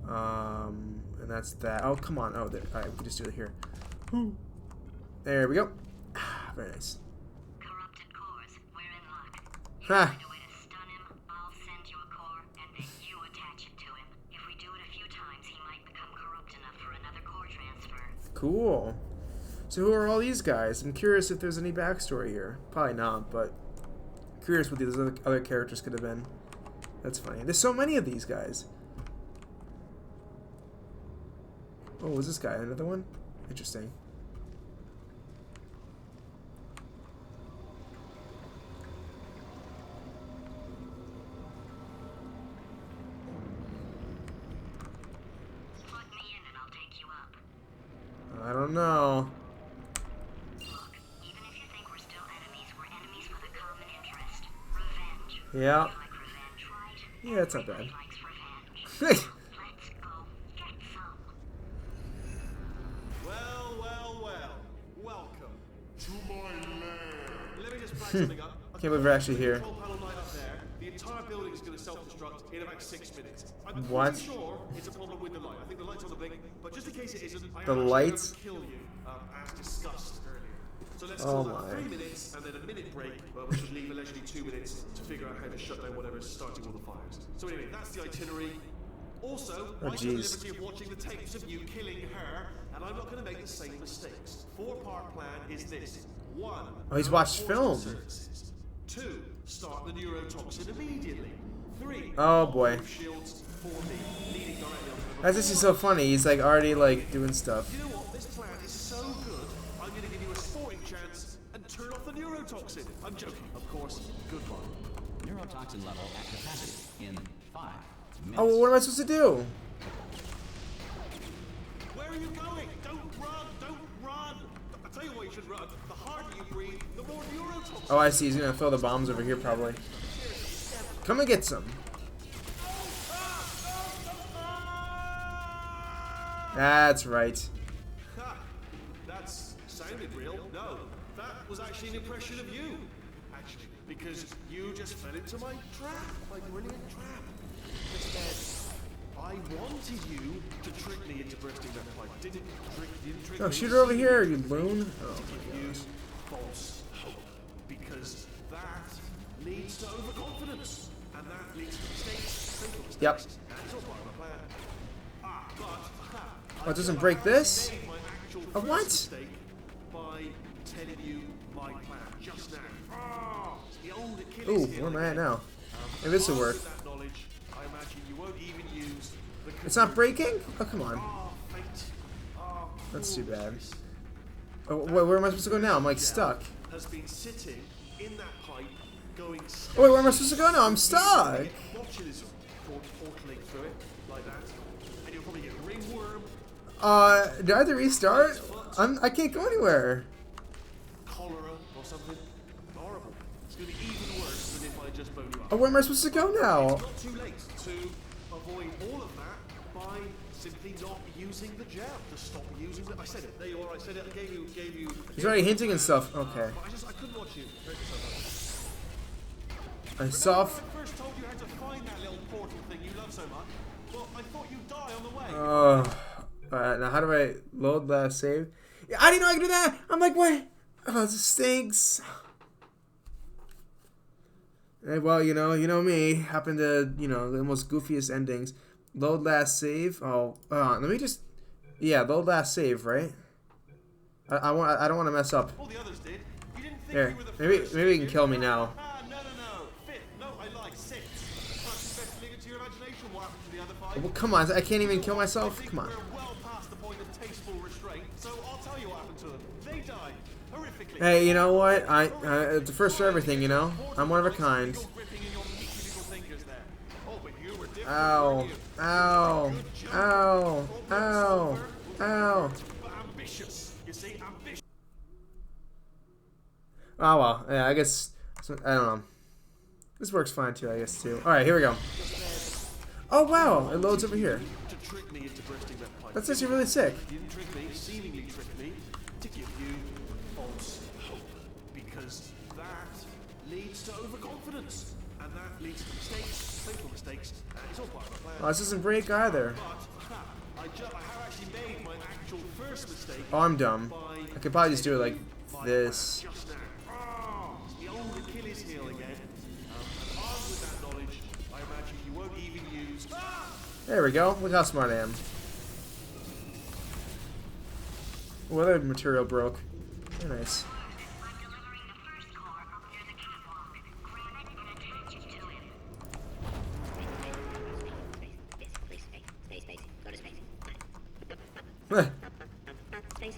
And that's that. Oh, come on. Oh, there. Alright, we can just do it here. Ooh. There we go. Very nice. Corrupted cores, we're in luck. You Ha. find a way to stun him, I'll send you a core, and then you attach it to him. If we do it a few times, he might become corrupt enough for another core transfer. Cool. So who are all these guys? I'm curious if there's any backstory here. Probably not, but curious what these other characters could have been. That's funny. There's so many of these guys. Oh, was this guy another one? Interesting. Plug me in and I'll take you up. I don't know. Look, even if you think we're still at it Yeah. Like revenge, right? Yeah, it's not bad. Everybody likes revenge. Let's go get some. Well. Welcome to my land. Let me just flag something up. Can't believe we're actually here. Control panel light up there. The entire building is going to self-destruct in about 6 minutes. I'm What? pretty sure it's a problem with the light. I think the light's on the blink, but just in case it isn't, I The am actually lights? going to kill you, as discussed earlier. So let's Oh call that my. 3 minutes and then a minute break, which should leave allegedly 2 minutes to figure out how to shut down whatever's starting all the fires. So anyway, that's the itinerary. Also, Oh, I took the jeez. liberty of watching the tapes of you killing her, and I'm not going to make the same mistakes. 4-part plan is this. 1. Oh, he's watched film. Services. 2. Start the neurotoxin immediately. 3. Oh, boy. Remove shields. 4D. Leading directly onto the That's actually so funny. He's like already like doing stuff. You know what? This plan is so good, I'm going to give you a sporting chance and turn off the neurotoxin. I'm joking, of course. Good luck. Neurotoxin level at capacity in 5 minutes. Oh, well, what am I supposed to do? Where are you going? Don't run! Don't run! I'll tell you why you should run. The harder you breathe, the more neurotoxin. Oh, I see. He's gonna throw the bombs over here probably. Come and get some. That's right. Ha! That's sounded real. No, that was actually an impression of you. Actually, because you just fell into my trap, my brilliant trap. Instead, I wanted you to trick me into bursting that pipe. Didn't trick Oh, me. shoot her over here, you loon. Oh my You gosh. false hope. Because that leads to overconfidence. And that leads to mistakes. Simple mistakes. Yep. And it's all part of my plan. Oh, it doesn't break this? made my actual A what? first mistake by telling you my plan just now. It's the old Achilles Ooh, heel where am I at again. now? Maybe this will work. With that knowledge, I imagine you won't even use the It's not breaking? Oh, come on. fate. That's poor too bad. choice. Oh, where am I supposed to go now? I'm like stuck. Has been sitting in that pipe going Oh, wait, where am I supposed to go now? I'm stuck. botulism portaling through it like that. And you'll probably get ringworm, Did I have to restart? I can't go anywhere. cholera or something. Horrible. It's going to be even worse than if I just boned you up. Oh, where am I supposed to go now? Not too late to avoid all of that by simply not using the gel. Just stop using it. I said it. There you are. I said it. I gave you. He's already hinting and stuff. Okay. But I couldn't watch you. Hurt yourself. I saw. Remember when I first told you how to find that little portal thing you love so much? Well, I thought you'd die on the way. Alright, now how do I load last save? Yeah, I didn't know I could do that! I'm like, what? Oh, this stinks. Hey, well, you know me. Happen to, the most goofiest endings. Load last save. Oh, let me just. Yeah, load last save, right? I don't want to mess up. All the others did. You didn't think Here, you were the maybe first, he did can you? kill me now. No. Fifth. No, I lied. Sixth. Can't you best leave it to your imagination what happened to the other five? Well, come on, I can't even kill myself. I think Come on. we're well past the point of tasteful restraint, so I'll tell you what happened to them. They died. Horrifically. Hey, you know what? It's the first for everything, I'm one of a kind. You're gripping in your meaty little fingers there. Oh, but you were different, Ow. weren't you? Ow. Good job. Ow. Ow. Ow. But ambitious. You see, ambitious. Oh well, yeah, I guess, I don't know. This works fine too, I guess too. Alright, here we go. Oh wow, it loads over here. To trick me into bursting that pipe. That's actually really sick. You didn't trick me, seemingly trick me, to give you false hope. Because that leads to overconfidence. And that leads to mistakes, painful mistakes, and it's all part of my Oh, plan. this doesn't break either. But I have actually made my actual first mistake Oh, I'm dumb. by I could probably just do it like my this. plan just now. It's the old Achilles heel again. And armed with that knowledge, I imagine you won't even use. There we go. Look how smart I am. What other material broke? Very nice. I'm delivering the first core up near the catwalk. Grab it and attach it to him. Space. Go to space. Space.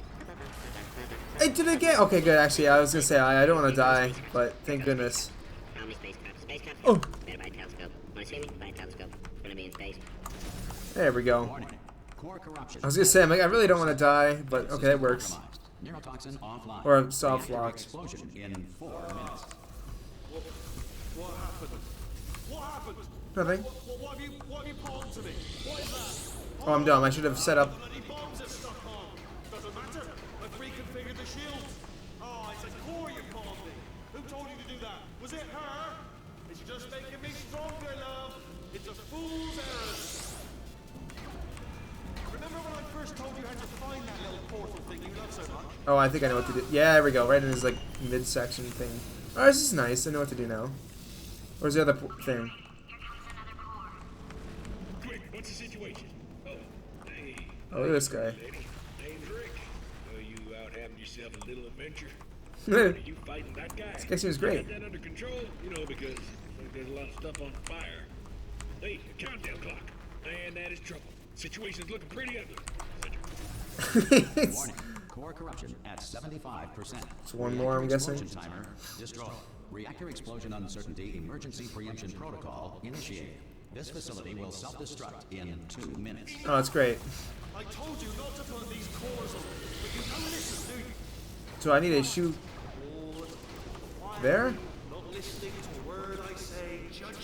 It did it again. Okay, good. Actually, I was gonna say I don't want to die, but thank goodness. How many spacecraft? Spacecraft? Oh. Better buy a telescope. Want to see me? Buy a telescope. We're gonna be in space. There we go. Warning. Core corruption. I was gonna say, I'm like, I really don't want to die, but okay, that works. Compromised. Neurotoxin offline. Or soft Reactor locked. explosion in 4 minutes. What happened? What happened? Nothing. What have you pulled to me? What is that? Oh, I'm dumb. I should have set up. Bloody bombs are stuck on. Doesn't matter. I've reconfigured the shield. Oh, it's a core you called me. Who told you to do that? Was it her? It's just making me stronger, love. It's a fool's errand. Remember when I first told you how to find that little portal thing you love so much? Oh, I think I know what to do. Yeah, there we go. Right in his like midsection thing. Oh, this is nice. I know what to do now. Where's the other thing? Quick, what's the situation? Oh, hey. Oh, look at this guy. Baby, name's Rick. Oh, you out having yourself a little adventure? Are you fighting that guy? This guy seems great. Got that under control? You know, because there's a lot of stuff on fire. Hey, the countdown clock. And that is trouble. Situation's looking pretty ugly. Warning. Core corruption at 75%. So one more, I'm guessing. Explosion timer destroyed. Reactor explosion uncertainty emergency preemption protocol initiated. This facility will self-destruct in 2 minutes. Oh, that's great. I told you not to put these cores on, but you don't listen, do you? So I need to shoot there? Not listening to a word I say, judging,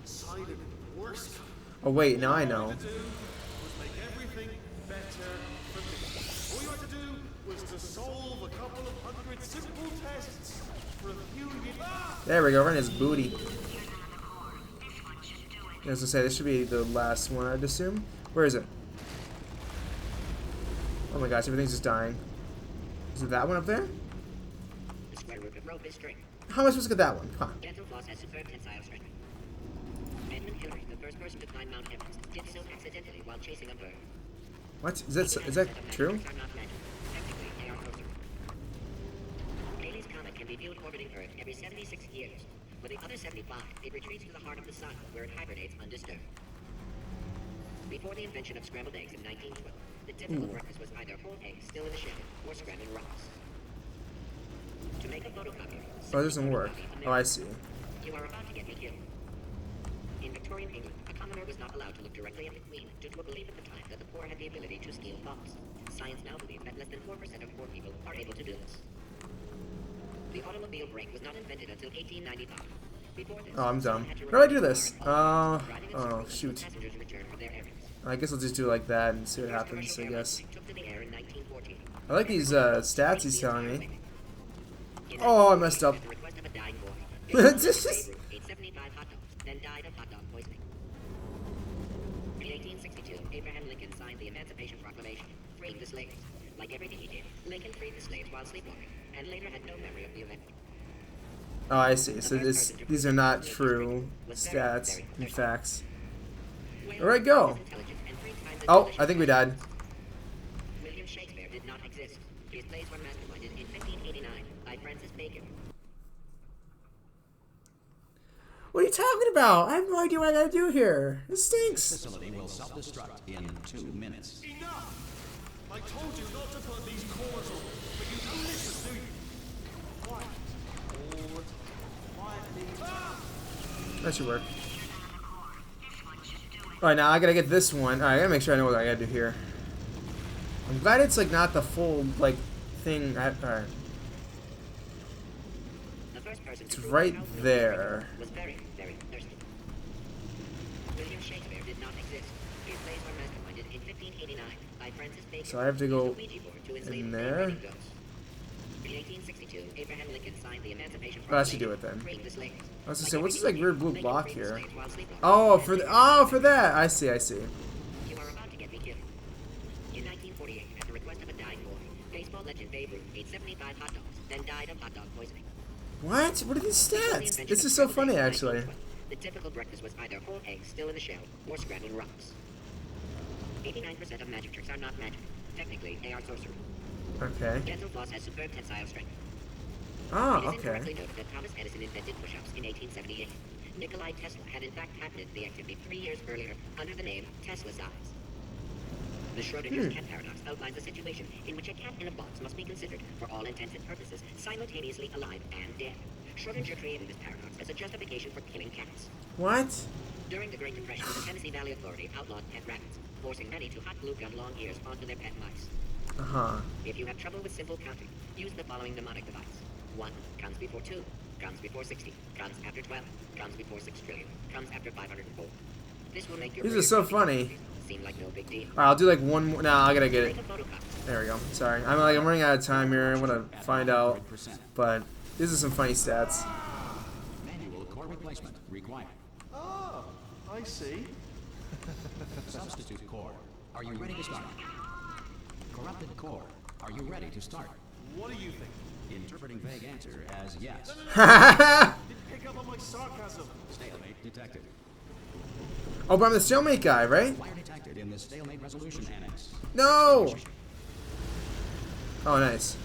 deciding worst. Oh wait, now I know. All you had to do was make everything better for me. All you had to do was to solve a couple of hundred simple tests for a few years. There we go, right in his booty. As I say, this should be the last one, I'd assume. Where is it? Oh my gosh, everything's just dying. Is it that one up there? The square root of rope is string. How am I supposed to get that one? Come on. Dental floss has superb tensile strength. Edmund Hillary, the first person to climb Mount Everest, did so accidentally while chasing a bird. What? Is that true? Are not magic. Technically, they are sorcery. Halley's Comet can be viewed orbiting Earth every 76 years. For the other 75, it retreats to the heart of the sun, where it hibernates undisturbed. Before the invention of scrambled eggs in 1912, the typical breakfast was either whole eggs still in the shell or scrambled rocks. To make a photocopier, Oh, it doesn't work. Oh, I see. you are about to get me killed. In Victorian England, a commoner was not allowed to look directly at the Queen due to a belief at the time that the poor had the ability to steal thoughts. Science now believes that less than 4% of poor people are able to do this. The automobile brake was not invented until 1895. Before this, Oh, I'm dumb. someone had to How do I do remind this? the car driving in Oh, circles until shoot. passengers returned from their errands. I guess I'll just do it like that and see what First happens, commercial I guess. airline took to the air in 1914. I like these stats he's telling me. In Oh, I messed up. At the request of a dying boy, This is- Babe Ruth ate 75 hot dogs, then died of hot dog poisoning. In 1862, Abraham Lincoln signed the Emancipation Proclamation, freeing the slaves. Like everything he did, Lincoln freed the slaves while sleepwalking, and later had no memory of the event. Oh, I see. So these are not true stats and facts. Where'd I go? Oh, I think we died. William Shakespeare did not exist. His plays were masterminded in 1589 by Francis Bacon. What are you talking about? I have no idea what I gotta do here. This stinks. Facility will self-destruct in 2 minutes. Enough! I told you not to put these cores on, but you don't listen, do you? Quiet. All the time. Quietly. Ah! That should work. Alright, now I gotta get this one. Alright, I gotta make sure I know what I gotta do here. I'm glad it's like not the full like thing. Alright. The first person It's to prove right how William there. was very, very thirsty. William Shakespeare did not exist. His plays were masterminded in 1589 by Francis Bacon. So I have to go used a Ouija board to enslave in the there? writing ghosts. In 1862, Abraham Lincoln signed the Emancipation Oh, that should Proclamation, do it then. freeing the slaves. I was gonna Like say, what's this everything like weird he blue did, block Lincoln freed the here? slaves while sleepwalking. Oh, for that. I see. You are about to get me killed. In 1948, at the request of a dying boy, baseball legend Babe Ruth ate 75 hot dogs, then died of hot dog poisoning. What? What are these Before the stats? invention This of is so scrambled funny, eggs in actually. 1912, The typical breakfast was either whole eggs still in the shell or scrambled rocks. 89% of magic tricks are not magic. Technically, they are sorcery. Okay. Dental floss has superb tensile strength. Ah, It is okay. incorrectly noted that Thomas Edison invented push-ups in 1878. Nikolai Tesla had in fact patented the activity 3 years earlier under the name Tesla's eyes. The Schrodinger's cat paradox outlines a situation in which a cat in a box must be considered, for all intents and purposes, simultaneously alive and dead. Schrodinger created this paradox as a justification for killing cats. What? During the Great Depression, the Tennessee Valley Authority outlawed pet rabbits, forcing many to hot glue gun long ears onto their pet mice. Uh huh. If you have trouble with simple counting, use the following mnemonic device. 1 comes before 2, comes before 60, comes after 12, comes before 6 trillion, comes after 504. This will make your These are so funny. seem like no big deal. Alright, I'll do like one more. Nah, I gotta get it. Make a photocopy. There we go. Sorry. I'm running out of time here. I'm gonna find out. But these are some funny stats. Manual core replacement required. Ah, I see. Substitute core. Are you ready to start? Corrupted core. Are you ready to start? What do you think? Interpreting vague answer as yes. Didn't pick up on my sarcasm. Stalemate detected. Oh, but I'm the stalemate guy, right? Fire detected in the stalemate resolution annex. No! Oh, nice.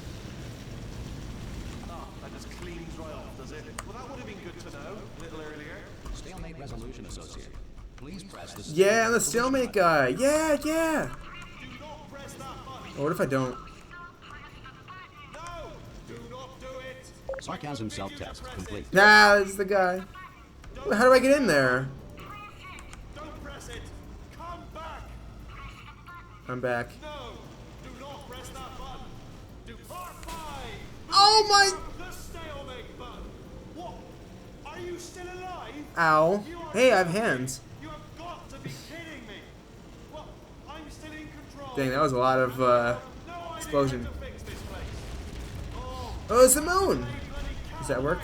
Oh, that just cleans right off, does it? Well, that would have been good to know a little earlier. Stalemate resolution associate. Please press the Yeah, I'm the stalemate guy. Yeah, yeah. Do not press that button. Oh, what if I don't? No! Do not do it! sarcasm self-test complete. Nah, this is the guy. How do I get in there? Don't press it! Come back! I'm back. No! Do not press that button! Do part 5! Oh my! The stalemate button! What? Are you still alive? Ow. You are Hey, I have joking. hands. You have got to be kidding me! Well, I'm still in control. Dang, that was a lot of No idea explosion. how to fix this place. Oh, Oh, it's the moon. bloody Does that work?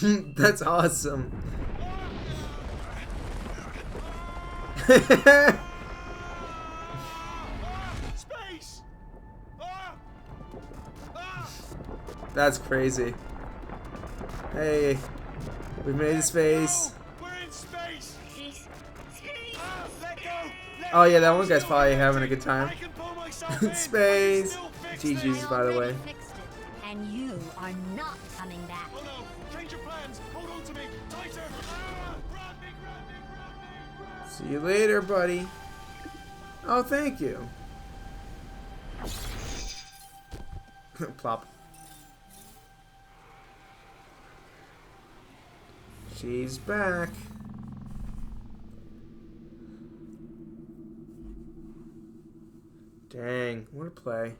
cow. That's awesome. Space! Ah! Ah! That's crazy. Hey, we made it to space. No! We're in space! Space. Ah, let go! Let Oh yeah, that go! one guy's probably having a good time. I can pull myself in. Space. I can still fix GG's, this. by the way. Fixed it, and you are not coming back. Oh no! Change your plans! Hold on to me! Tighter! Ah! Grab me! Grab me! Grab me! Grab me! See you later, buddy. Oh, thank you. Plop. She's back. Dang, what a play.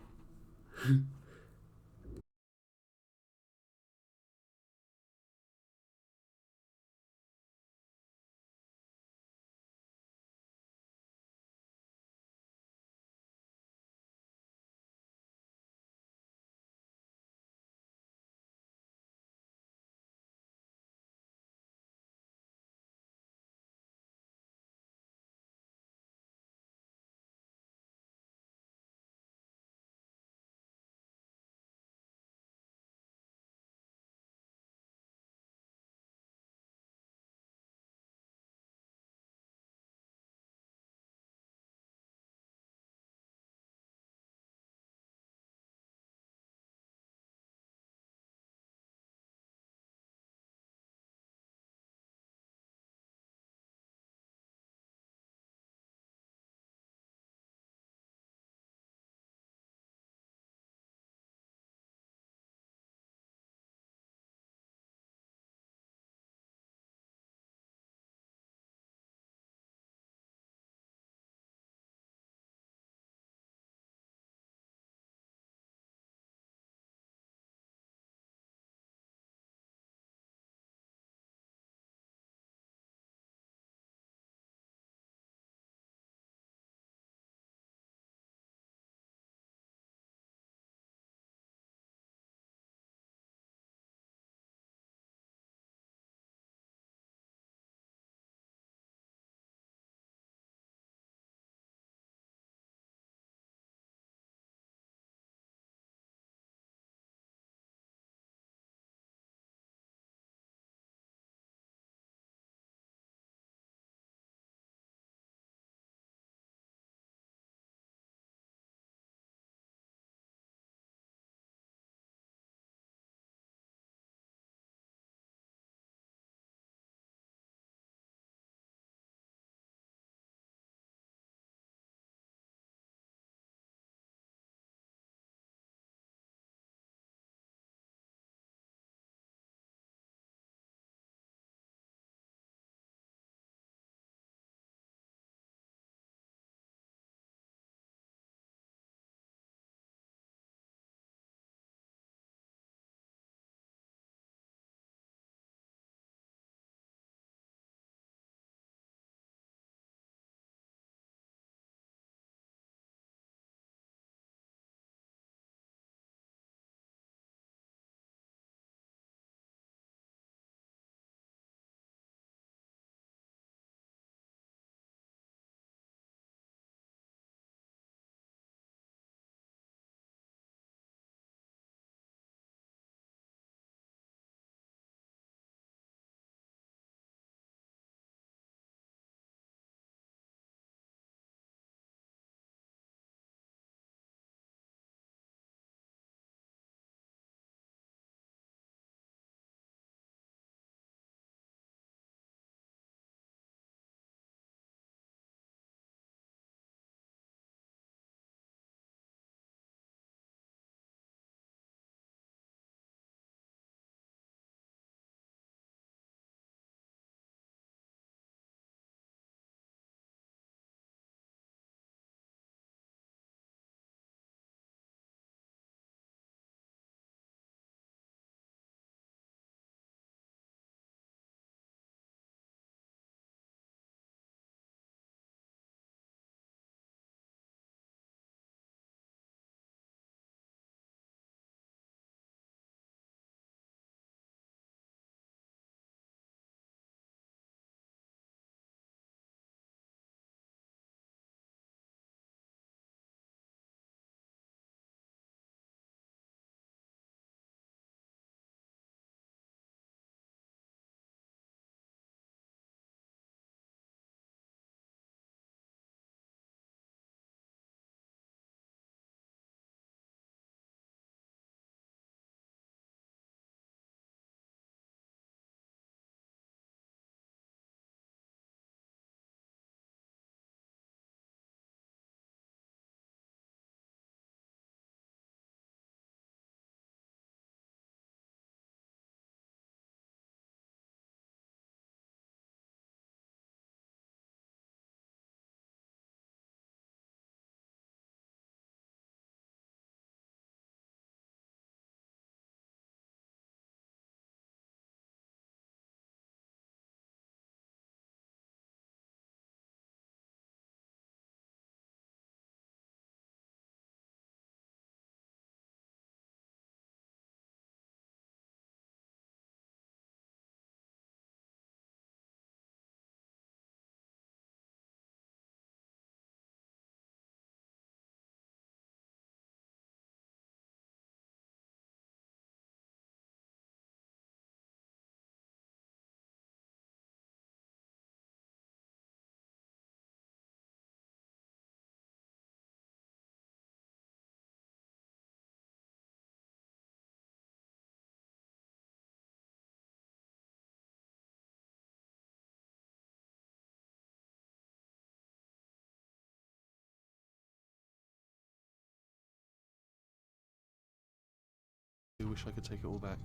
I wish I could take it all back.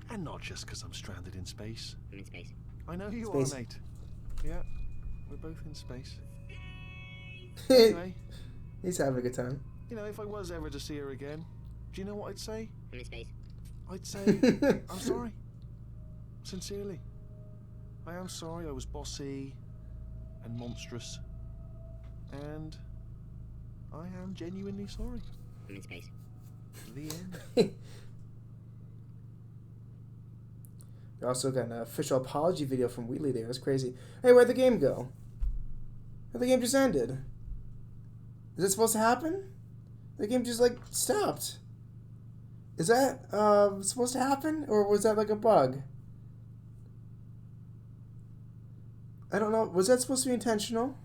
And not just because I'm stranded in space. I'm in space. I know you Space. are, mate. Yeah, we're both in space. Anyway, He's having a good time. you know, if I was ever to see her again, do you know what I'd say? I'm in space. I'd say, I'm sorry. Sincerely. I am sorry I was bossy and monstrous. And I am genuinely sorry. I'm in space. The end. We also got an official apology video from Wheatley there. That's crazy. Hey, where'd the game go? The game just ended. Is it supposed to happen? The game just, like, stopped. Is that supposed to happen? Or was that, like, a bug? I don't know. Was that supposed to be intentional?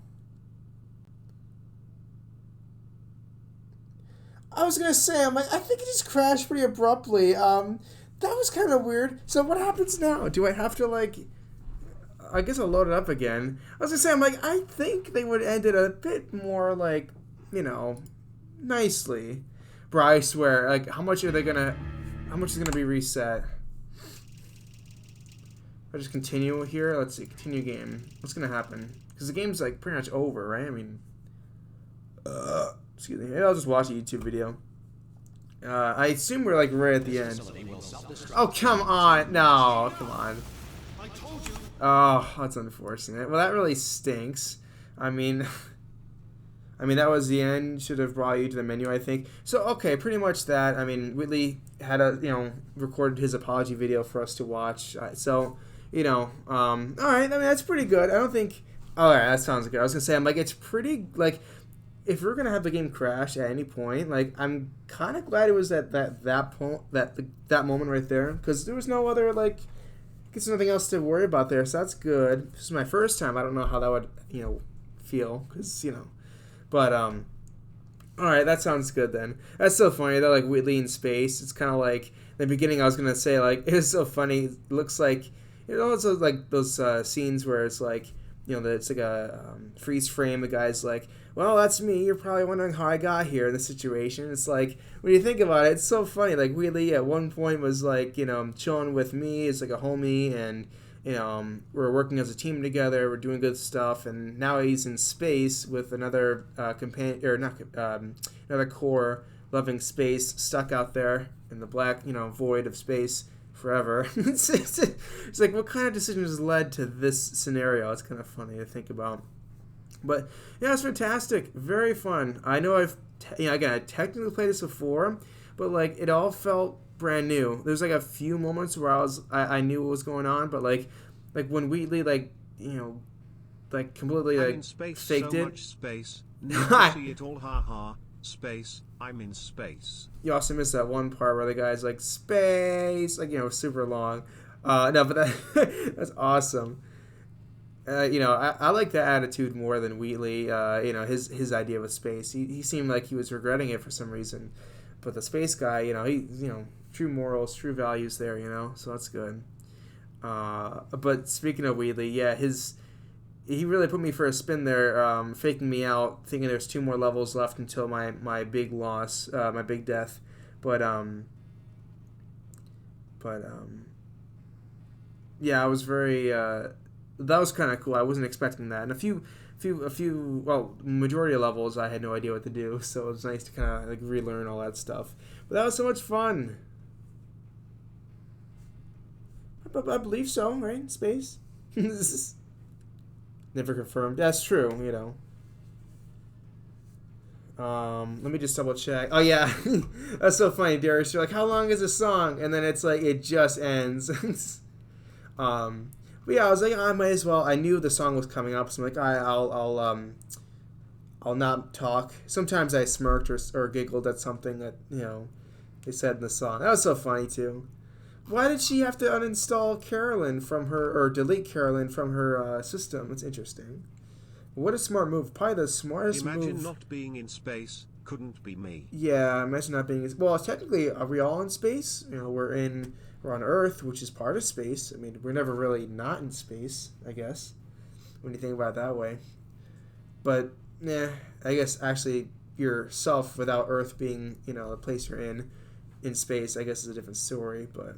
I was gonna say, I'm like, I think it just crashed pretty abruptly. That was kind of weird. So what happens now? Do I have to, like... I guess I'll load it up again. I was gonna say, I'm like, I think they would end it a bit more, like, you know, nicely. Bro, I swear, like, how much is gonna be reset? I'll just continue here. Let's see, continue game. What's gonna happen? Because the game's, like, pretty much over, right? I mean... excuse me. Maybe I'll just watch a YouTube video. I assume we're, like, right at the end. Oh, come on. No, come on. I told you. Oh, that's unfortunate. Well, that really stinks. I mean, that was the end. Should have brought you to the menu, I think. So, okay, pretty much that. I mean, Whitley had recorded his apology video for us to watch. So, all right. I mean, that's pretty good. I don't think. All right, that sounds good. I was gonna say, I'm like, it's pretty like. If we're gonna have the game crash at any point, like, I'm kind of glad it was at that moment right there, because there was no other, like, there's nothing else to worry about there, so that's good. This is my first time. I don't know how that would feel, because but all right, that sounds good then. That's so funny though, like Whitley in space. It's kind of like in the beginning. I was gonna say, like, it was so funny. It looks like it's like those scenes where it's like it's like a freeze frame. The guy's like, well, that's me. You're probably wondering how I got here in this situation. It's like, when you think about it, it's so funny. Like, Wheatley at one point was like, chilling with me. It's like a homie, and, we're working as a team together. We're doing good stuff. And now he's in space with another companion, or not, another core loving space, stuck out there in the black, void of space forever. It's like, what kind of decisions led to this scenario? It's kind of funny to think about. But yeah, it's fantastic, very fun. I know I technically played this before, but like it all felt brand new. There's like a few moments where I knew what was going on, but like when Wheatley completely I'm like in space, faked so it. much space. Need to see it all, haha. Space. I'm in space. You also missed that one part where the guy's like space, like super long. No, but that's awesome. I like that attitude more than Wheatley. His idea with space. He seemed like he was regretting it for some reason, but the space guy, he true morals, true values there. So that's good. But speaking of Wheatley, yeah, he really put me for a spin there, faking me out, thinking there's 2 more levels left until my big loss, my big death. But yeah, I was very. That was kind of cool. I wasn't expecting that. And a few, majority of levels, I had no idea what to do. So it was nice to kind of like relearn all that stuff. But that was so much fun. I believe so, right? Space. Never confirmed. That's true. Let me just double check. Oh yeah, that's so funny, Darius. You're like, how long is the song? And then it's like it just ends. But yeah, I was like, I might as well. I knew the song was coming up, so I'm like, I'll not talk. Sometimes I smirked or giggled at something that they said in the song. That was so funny too. Why did she have to uninstall Carolyn from her or delete Carolyn from her system? It's interesting. What a smart move. Probably the smartest move. Imagine not being in space. Couldn't be me. Yeah, imagine not being. Well, technically, are we all in space? We're on Earth, which is part of space. I mean, we're never really not in space, I guess, when you think about it that way. But, I guess actually yourself, without Earth being, the place you're in, in space, I guess, is a different story. But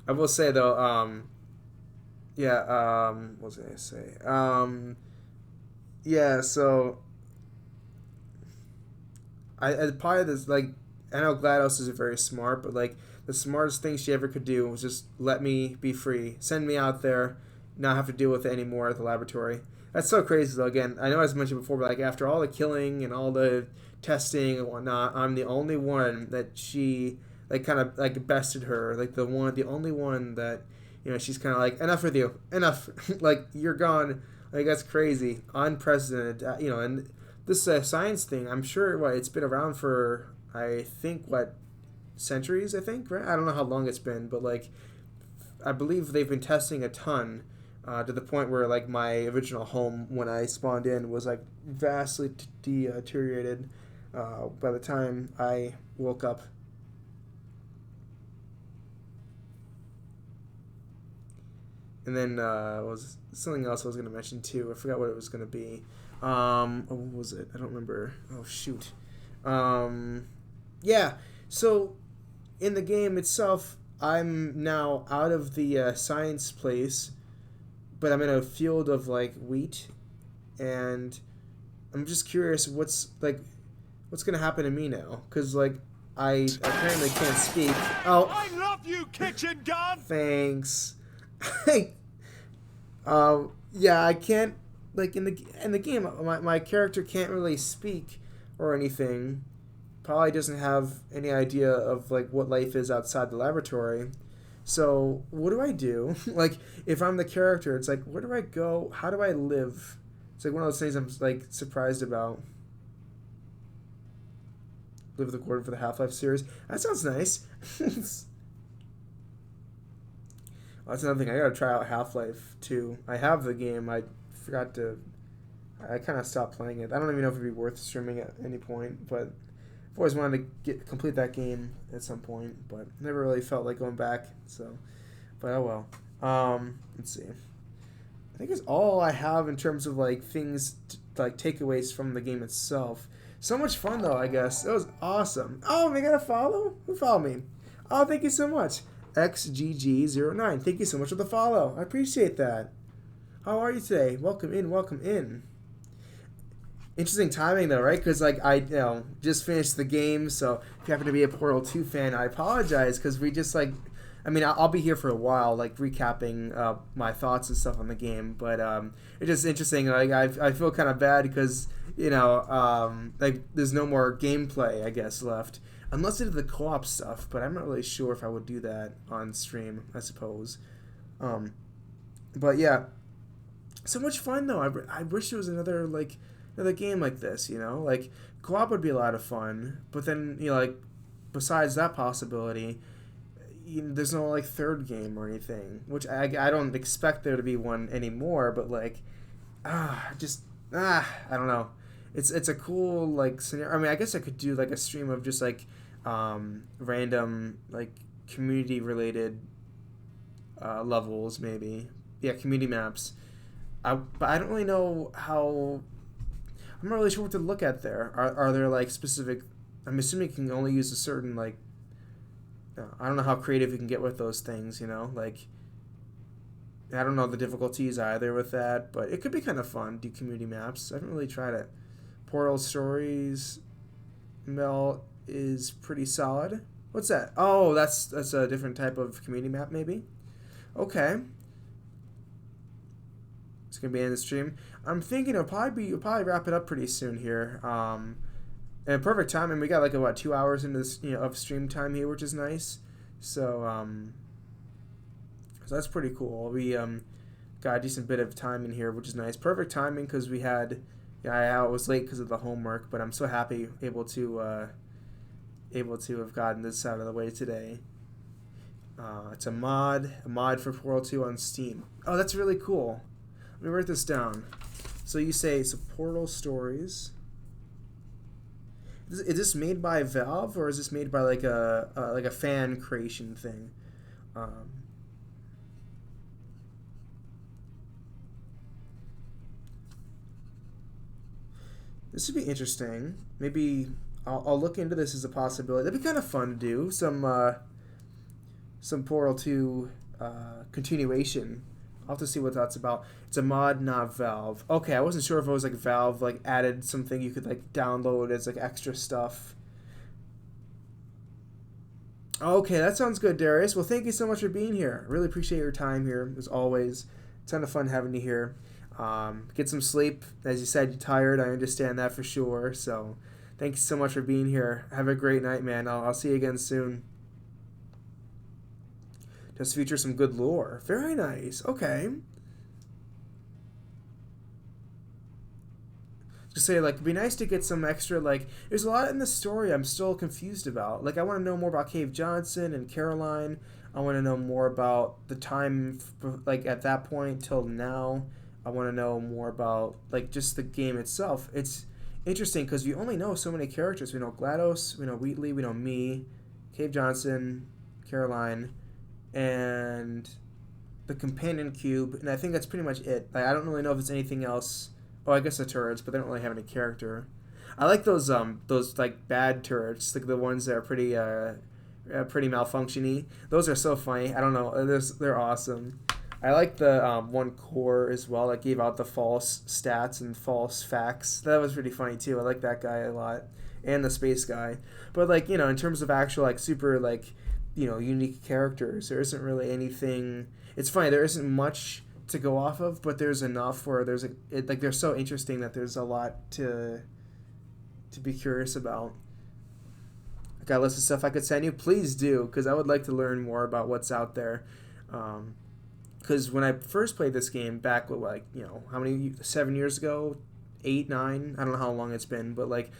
I will say though, what was I gonna say? Yeah, so I probably this like I know GLaDOS is very smart, but like the smartest thing she ever could do was just let me be free, send me out there, not have to deal with it anymore at the laboratory. That's so crazy though. Again, I know I mentioned before, but like after all the killing and all the testing and whatnot, I'm the only one that she like kind of like bested her, like the only one that she's kind of like, enough with you, enough, like you're gone. Like that's crazy, unprecedented. And this science thing, I'm sure it's been around for I think centuries. I think, right? I don't know how long it's been, but like I believe they've been testing a ton to the point where like my original home when I spawned in was like vastly deteriorated by the time I woke up. And then was something else I was going to mention too. I forgot what it was going to be. What was it? I don't remember. Oh shoot. Yeah. So in the game itself, I'm now out of the science place, but I'm in a field of like wheat, and I'm just curious what's gonna happen to me now, because like I apparently can't speak. Oh, I love you, kitchen gun. Thanks. Yeah, I can't like in the game. My character can't really speak or anything. Probably doesn't have any idea of like what life is outside the laboratory. So what do I do? Like if I'm the character, it's like where do I go? How do I live? It's like one of those things I'm like surprised about. Live with the Gordon for the Half-Life series. That sounds nice. Well, that's another thing. I gotta try out Half-Life 2. I have the game. I forgot to. I kind of stopped playing it. I don't even know if it'd be worth streaming at any point, but I've always wanted to complete that game at some point, but never really felt like going back. So, but oh well. Let's see. I think it's all I have in terms of like things like takeaways from the game itself. So much fun though. I guess it was awesome. Oh, we got a follow. Who followed me? Oh, thank you so much. XGG09. Thank you so much for the follow. I appreciate that. How are you today? Welcome in. Welcome in. Interesting timing though, right? Because like I just finished the game, so if you happen to be a Portal 2 fan, I apologize because we just like, I mean, I'll be here for a while, like recapping my thoughts and stuff on the game. But it's just interesting. Like I feel kind of bad because like there's no more gameplay, I guess, left. Unless they did the co-op stuff, but I'm not really sure if I would do that on stream, I suppose. But yeah, so much fun though. I wish there was another game like this, like co-op would be a lot of fun. But then like besides that possibility, there's no like third game or anything, which I don't expect there to be one anymore. But like, I don't know. It's a cool like scenario. I mean, I guess I could do like a stream of just like random like community related levels maybe. Yeah, community maps. But I don't really know how. I'm not really sure what to look at there. Are there like specific? I'm assuming you can only use a certain like. I don't know how creative you can get with those things. Like. I don't know the difficulties either with that, but it could be kind of fun. Do community maps. I haven't really tried it. Portal Stories Mel is pretty solid. What's that? Oh, that's a different type of community map, maybe. Okay. It's gonna be in the stream. I'm thinking you'll probably wrap it up pretty soon here. And perfect timing. We got like about 2 hours into this, of stream time here, which is nice. So so that's pretty cool. We got a decent bit of time in here, which is nice. Perfect timing because we had. I was late because of the homework, but I'm so happy able to have gotten this out of the way today. It's a mod for Portal 2 on Steam. Oh, that's really cool. Let me write this down. So you say it's Portal Stories. Is this made by Valve or is this made by like a fan creation thing? This would be interesting. Maybe I'll look into this as a possibility. That'd be kind of fun to do some Portal 2 continuation. I'll have to see what that's about. It's a mod, not Valve. Okay, I wasn't sure if it was like Valve like added something you could like download as like extra stuff. Okay, that sounds good, Darius. Well, thank you so much for being here. Really appreciate your time here, as always. A ton of fun having you here. Get some sleep. As you said, you're tired. I understand that for sure. So thank you so much for being here. Have a great night, man. I'll see you again soon. Does feature some good lore. Very nice. Okay. To say, like, it'd be nice to get some extra, like, there's a lot in the story I'm still confused about. Like, I want to know more about Cave Johnson and Caroline. I want to know more about the time, like, at that point till now. I want to know more about, like, just the game itself. It's interesting because we only know so many characters. We know GLaDOS, we know Wheatley, we know me, Cave Johnson, Caroline, and the companion cube, and I think that's pretty much it. Like, I don't really know if there's anything else. Oh, I guess the turrets, but they don't really have any character. I like those like bad turrets, like the ones that are pretty malfunctiony. Those are so funny. I don't know, they're awesome. I like the one core as well that gave out the false stats and false facts. That was pretty funny too. I like that guy a lot, and the space guy. But like, you know, in terms of actual like super like, you know, unique characters, there isn't really anything. It's funny, there isn't much to go off of, but there's enough where there's like they're so interesting that there's a lot to be curious about. I got a list of stuff I could send you. Please do, because I would like to learn more about what's out there. Because when I first played this game back, like, you know, how many 7 years ago, 8, 9, I don't know how long it's been, but like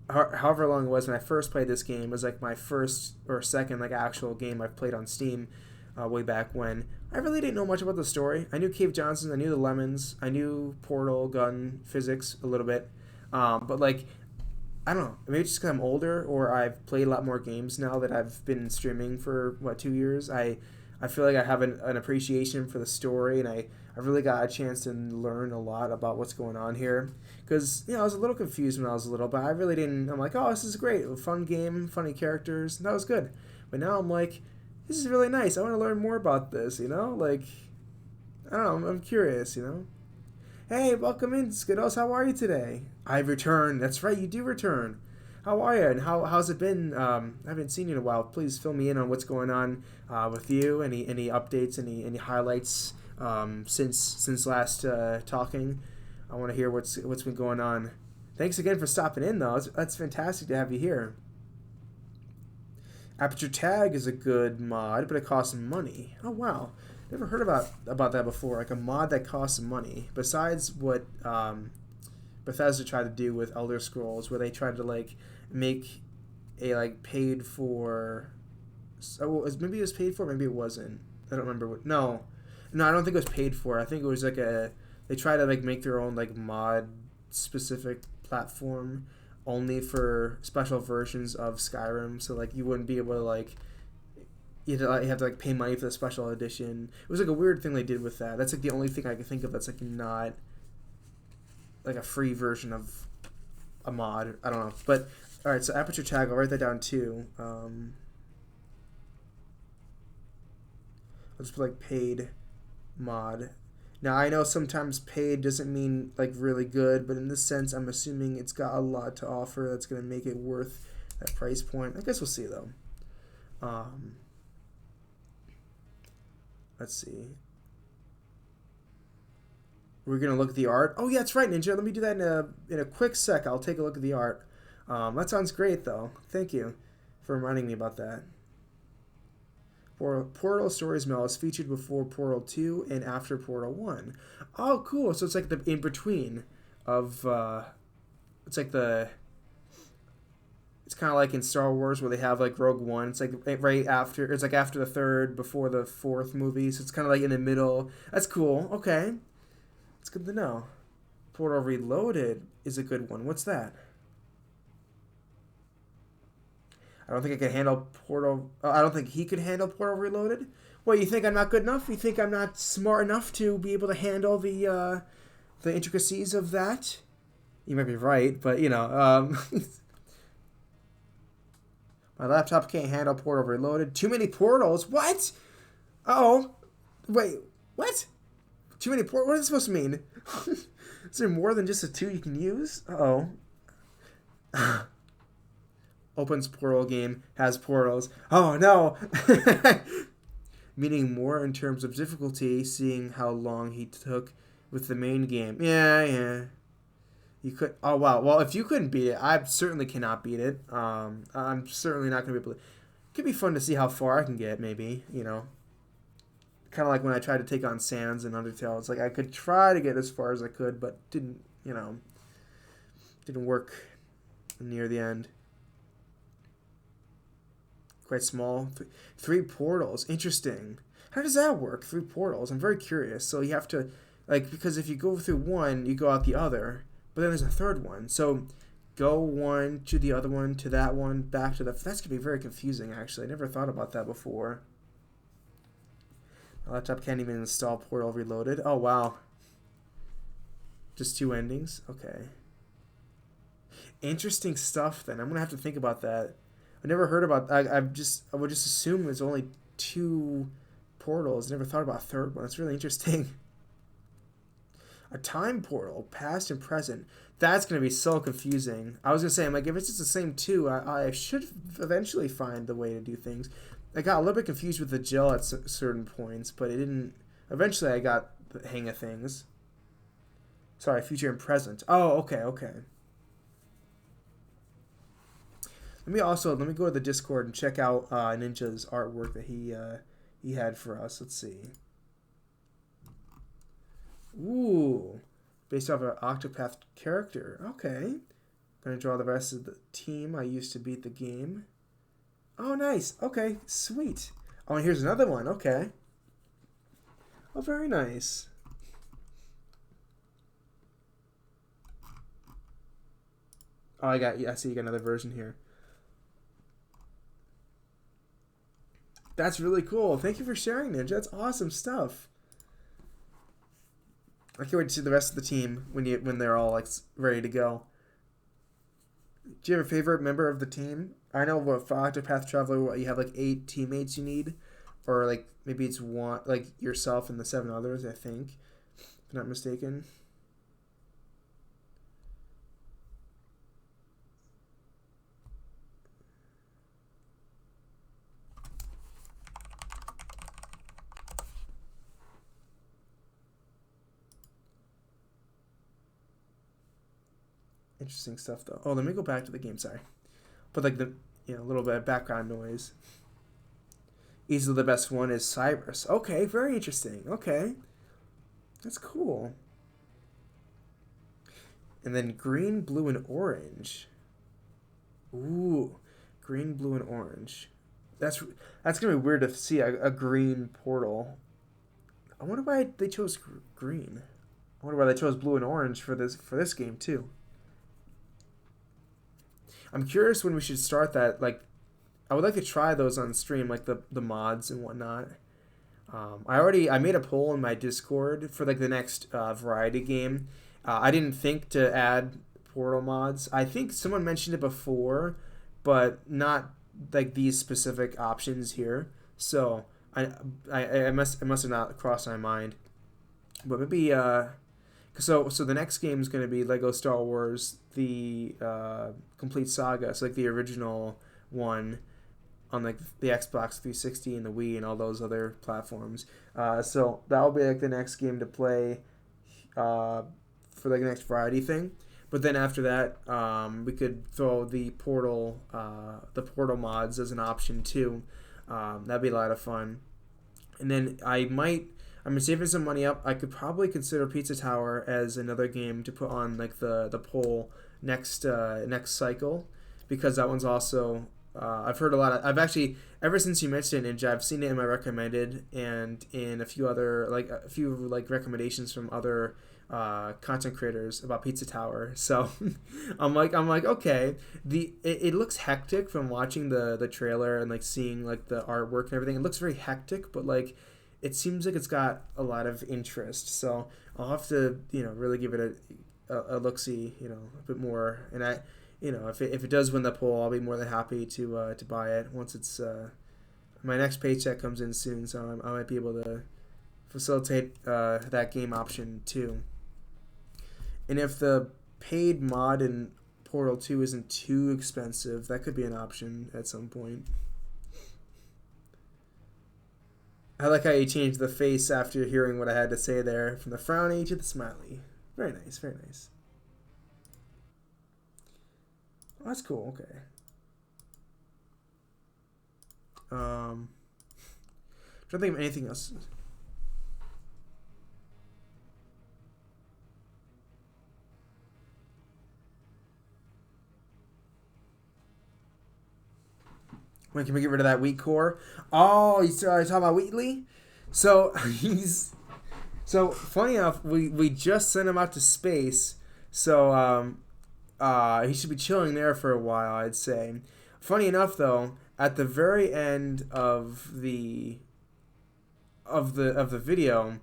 however long it was when I first played this game, it was like my first or second like actual game I've played on Steam. Way back when. I really didn't know much about the story. I knew Cave Johnson, I knew the Lemons, I knew Portal, gun, physics a little bit. But like, I don't know, maybe it's just because I'm older or I've played a lot more games now that I've been streaming for, 2 years. I feel like I have an appreciation for the story, and I really got a chance to learn a lot about what's going on here. Because, you know, I was a little confused when I was little, but I really didn't, I'm like, oh, this is great, a fun game, funny characters, that was good. But now I'm like, this is really nice. I want to learn more about this, you know? Like, I don't know. I'm curious, you know? Hey, welcome in, Skittles. How are you today? I've returned. That's right, you do return. How are you? And how's it been? I haven't seen you in a while. Please fill me in on what's going on with you. Any updates, any highlights since last talking? I want to hear what's been going on. Thanks again for stopping in, though. That's fantastic to have you here. Aperture Tag is a good mod, but it costs money. Oh, wow. Never heard about that before. Like a mod that costs money. Besides what Bethesda tried to do with Elder Scrolls, where they tried to like make a like paid for. Oh, maybe it was paid for. Maybe it wasn't. I don't remember what. No, I don't think it was paid for. I think it was like they tried to like make their own like mod specific platform only for special versions of Skyrim, so like you wouldn't be able to like you have to like pay money for the special edition. It was like a weird thing they did with that. That's like the only thing I can think of that's like not like a free version of a mod. I don't know, but all right. So Aperture Tag, I'll write that down too. I'll just put like paid mod. Now, I know sometimes paid doesn't mean, like, really good, but in this sense, I'm assuming it's got a lot to offer that's going to make it worth that price point. I guess we'll see, though. Let's see. We're going to look at the art. Oh, yeah, that's right, Ninja. Let me do that in a quick sec. I'll take a look at the art. That sounds great, though. Thank you for reminding me about that. Portal Stories Mail is featured before Portal 2 and after Portal 1. Oh, cool. So it's like the in-between of, it's like it's kind of like in Star Wars where they have like Rogue One. It's like right after, it's like after the third, before the fourth movie. So it's kind of like in the middle. That's cool. Okay. It's good to know. Portal Reloaded is a good one. What's that? I don't think I can handle Portal. I don't think he could handle Portal Reloaded. What, you think I'm not good enough? You think I'm not smart enough to be able to handle the intricacies of that? You might be right, but you know, My laptop can't handle portal reloaded. Too many portals? What? Uh-oh. Wait, what? Too many portals? What is it supposed to mean? Is there more than just the 2 you can use? Uh-oh. Opens portal game, has portals. Oh, no! Meaning more in terms of difficulty, seeing how long he took with the main game. Yeah. You could. Oh wow. Well, if you couldn't beat it, I certainly cannot beat it. I'm certainly not gonna be able to. It could be fun to see how far I can get. Maybe kind of like when I tried to take on Sans and Undertale. It's like I could try to get as far as I could, but didn't work near the end. Quite small. 3 portals. Interesting. How does that work? 3 portals. I'm very curious. So you have to, because if you go through one, you go out the other. But then there's a third one. So go one to the other one to that one back to the. That's going to be very confusing, actually. I never thought about that before. My laptop can't even install Portal Reloaded. Oh, wow. Just 2 endings? Okay. Interesting stuff, then. I'm going to have to think about that. I never heard about. I would just assume there's only 2 portals. Never thought about a third one. It's really interesting. A time portal, past and present. That's gonna be so confusing. I was gonna say, if it's just the same 2, I should eventually find the way to do things. I got a little bit confused with the gel at certain points, but it didn't. Eventually, I got the hang of things. Sorry, future and present. Oh, okay. Let me go to the Discord and check out Ninja's artwork that he had for us. Let's see. Ooh, based off an Octopath character. Okay, gonna draw the rest of the team I used to beat the game. Oh, nice. Okay, sweet. Oh, and here's another one. Okay. Oh, very nice. Oh, I see you got another version here. That's really cool. Thank you for sharing, Ninja. That's awesome stuff. I can't wait to see the rest of the team when they're all ready to go. Do you have a favorite member of the team? I know for Octopath Traveler, you have 8 teammates you need, or maybe it's one yourself and the 7 others. I think, if I'm not mistaken. Interesting stuff, though. Oh, let me go back to the game. Sorry, but a little bit of background noise. Easily the best one is Cyrus. Okay, very interesting. Okay, that's cool. And then green, blue, and orange. Ooh, green, blue, and orange. That's gonna be weird to see a green portal. I wonder why they chose green. I wonder why they chose blue and orange for this game too. I'm curious when we should start that. I would like to try those on stream, the mods and whatnot. I made a poll in my Discord for the next variety game. I didn't think to add portal mods. I think someone mentioned it before, but not these specific options here. So I must have not crossed my mind. But maybe so the next game is going to be Lego Star Wars, the Complete Saga. So the original one on the Xbox 360 and the Wii and all those other platforms. So that'll be the next game to play for the next variety thing. But then after that, we could throw the portal mods as an option too. That'd be a lot of fun. And then I'm saving some money up. I could probably consider Pizza Tower as another game to put on the poll next cycle, because that one's also I've heard a lot of. I've actually, ever since you mentioned it, Ninja, I've seen it in my recommended and in a few other recommendations from other content creators about Pizza Tower. So I'm like okay, it looks hectic from watching the trailer and seeing the artwork and everything. It looks very hectic, but it seems like it's got a lot of interest. So I'll have to really give it a look-see, a bit more. And you know, if it does win the poll, I'll be more than happy to buy it once it's my next paycheck comes in soon. So I might be able to facilitate that game option too. And if the paid mod in Portal 2 isn't too expensive, that could be an option at some point. I like how you changed the face after hearing what I had to say there, from the frowny to the smiley. Very nice, very nice. Oh, that's cool, okay. Trying to think of anything else. When can we get rid of that weak core? Oh, you started talking about Wheatley? So funny enough, we just sent him out to space. So he should be chilling there for a while, I'd say. Funny enough though, at the very end of the video,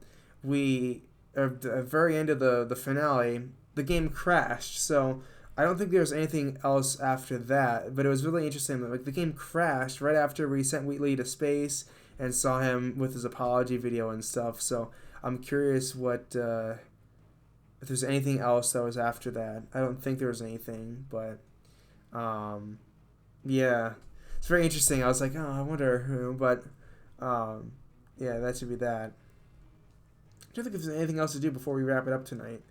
at the very end of the finale, the game crashed. So I don't think there was anything else after that, but it was really interesting that, like, the game crashed right after we sent Wheatley to space and saw him with his apology video and stuff. So I'm curious what if there's anything else that was after that. I don't think there was anything, but yeah, it's very interesting. I was like, oh, I wonder who, but yeah, that should be that. I don't think if there's anything else to do before we wrap it up tonight.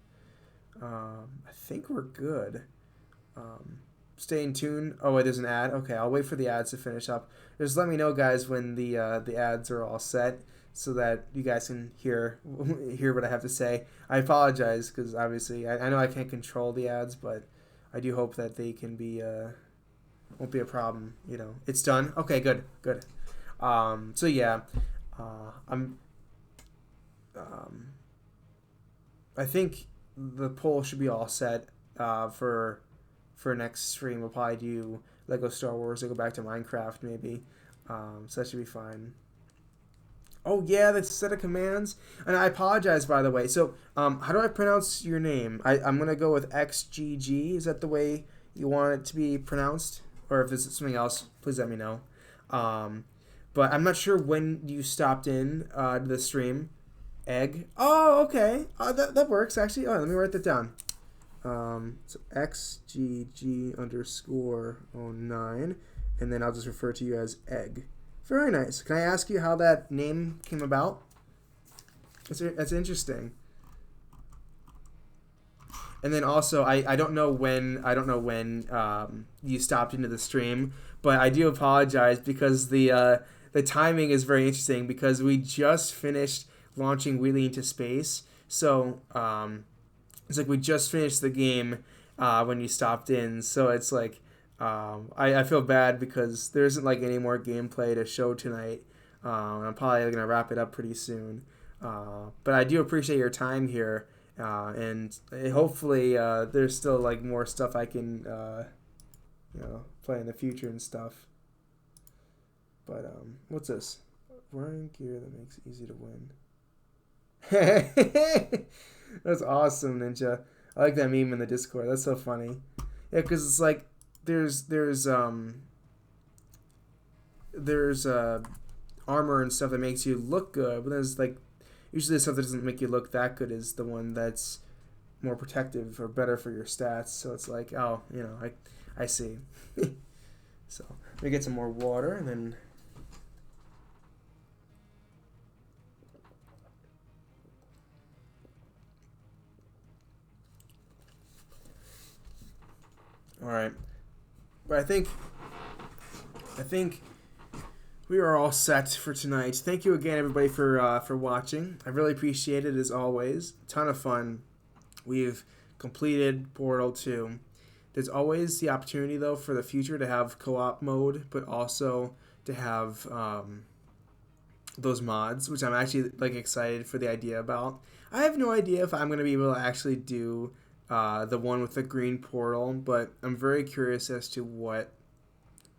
I think we're good. Stay in tune. Oh wait, there's an ad. Okay, I'll wait for the ads to finish up. Just let me know, guys, when the ads are all set, so that you guys can hear what I have to say. I apologize because obviously I know I can't control the ads, but I do hope that they can be won't be a problem. You know, it's done. Okay, good. So yeah, I think the poll should be all set for next stream. We'll probably do Lego Star Wars or go back to Minecraft maybe. So that should be fine. Oh yeah, the set of commands. And I apologize, by the way. So how do I pronounce your name? I'm going to go with XGG. Is that the way you want it to be pronounced? Or if it's something else, please let me know. But I'm not sure when you stopped in to the stream. Egg. Oh, okay. That works, actually. Let me write that down. So XGG_09, and then I'll just refer to you as Egg. Very nice. Can I ask you how that name came about? That's interesting. And then also, I don't know when you stopped into the stream, but I do apologize because the timing is very interesting because we just finished launching Wheatley into space. So it's like we just finished the game when you stopped in. So it's like I feel bad because there isn't like any more gameplay to show tonight. I'm probably gonna wrap it up pretty soon. But I do appreciate your time here, and hopefully there's still like more stuff I can play in the future and stuff. But what's this? Wearing gear that makes it easy to win. That's awesome, Ninja. I like that meme in the Discord. That's so funny. Yeah, because it's like there's armor and stuff that makes you look good, but there's like usually the stuff that doesn't make you look that good is the one that's more protective or better for your stats. So it's like, oh, I see. So let me get some more water and then. All right, but I think we are all set for tonight. Thank you again, everybody, for watching. I really appreciate it as always. Ton of fun. We've completed Portal 2. There's always the opportunity, though, for the future to have co-op mode, but also to have those mods, which I'm actually like excited for the idea about. I have no idea if I'm going to be able to actually do the one with the green portal, but I'm very curious as to what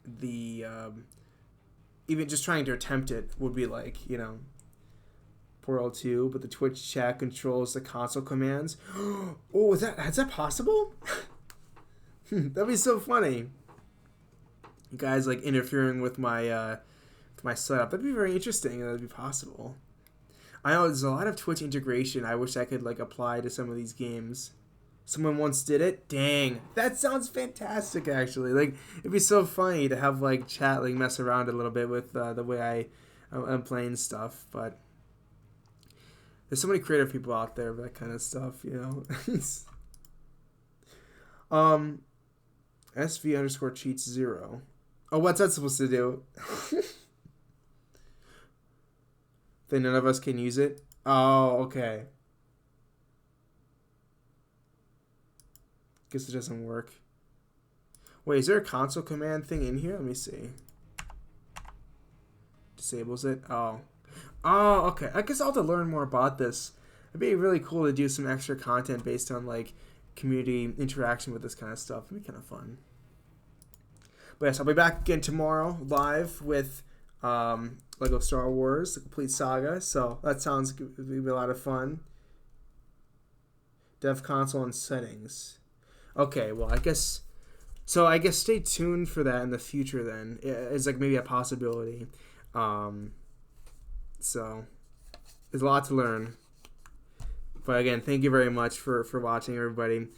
the even just trying to attempt it would be like. Portal 2, but the Twitch chat controls the console commands. Oh, has that possible? That'd be so funny. You guys like interfering with my setup. That'd be very interesting. That'd be possible. I know there's a lot of Twitch integration. I wish I could like apply to some of these games. Someone once did it. Dang, that sounds fantastic. Actually, like it'd be so funny to have like chat like mess around a little bit with the way I'm playing stuff. But there's so many creative people out there for that kind of stuff, you know. SV_cheats0. Oh, what's that supposed to do? Then none of us can use it? Oh, okay. Guess it doesn't work. Wait, is there a console command thing in here? Let me see. Disables it? Oh. Oh, okay. I guess I'll have to learn more about this. It'd be really cool to do some extra content based on, like, community interaction with this kind of stuff. It'd be kind of fun. But yes, I'll be back again tomorrow live with Lego Star Wars, the complete saga. So that sounds good. It'll be a lot of fun. Dev console and settings. Okay, well, I guess stay tuned for that in the future then. It's like maybe a possibility. So there's a lot to learn. But again, thank you very much for watching, everybody.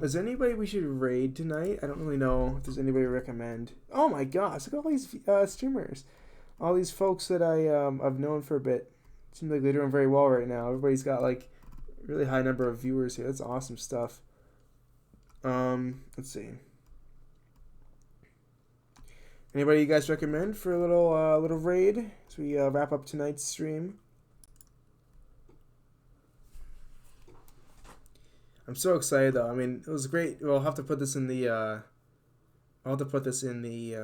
Is there anybody we should raid tonight? I don't really know if there's anybody to recommend. Oh my gosh, look at all these streamers. All these folks that I've known for a bit. Seems like they're doing very well right now. Everybody's got like a really high number of viewers here. That's awesome stuff. Let's see. Anybody you guys recommend for a little raid as we wrap up tonight's stream? I'm so excited though. I mean, it was great. We'll have to put this in the I'll have to put this in the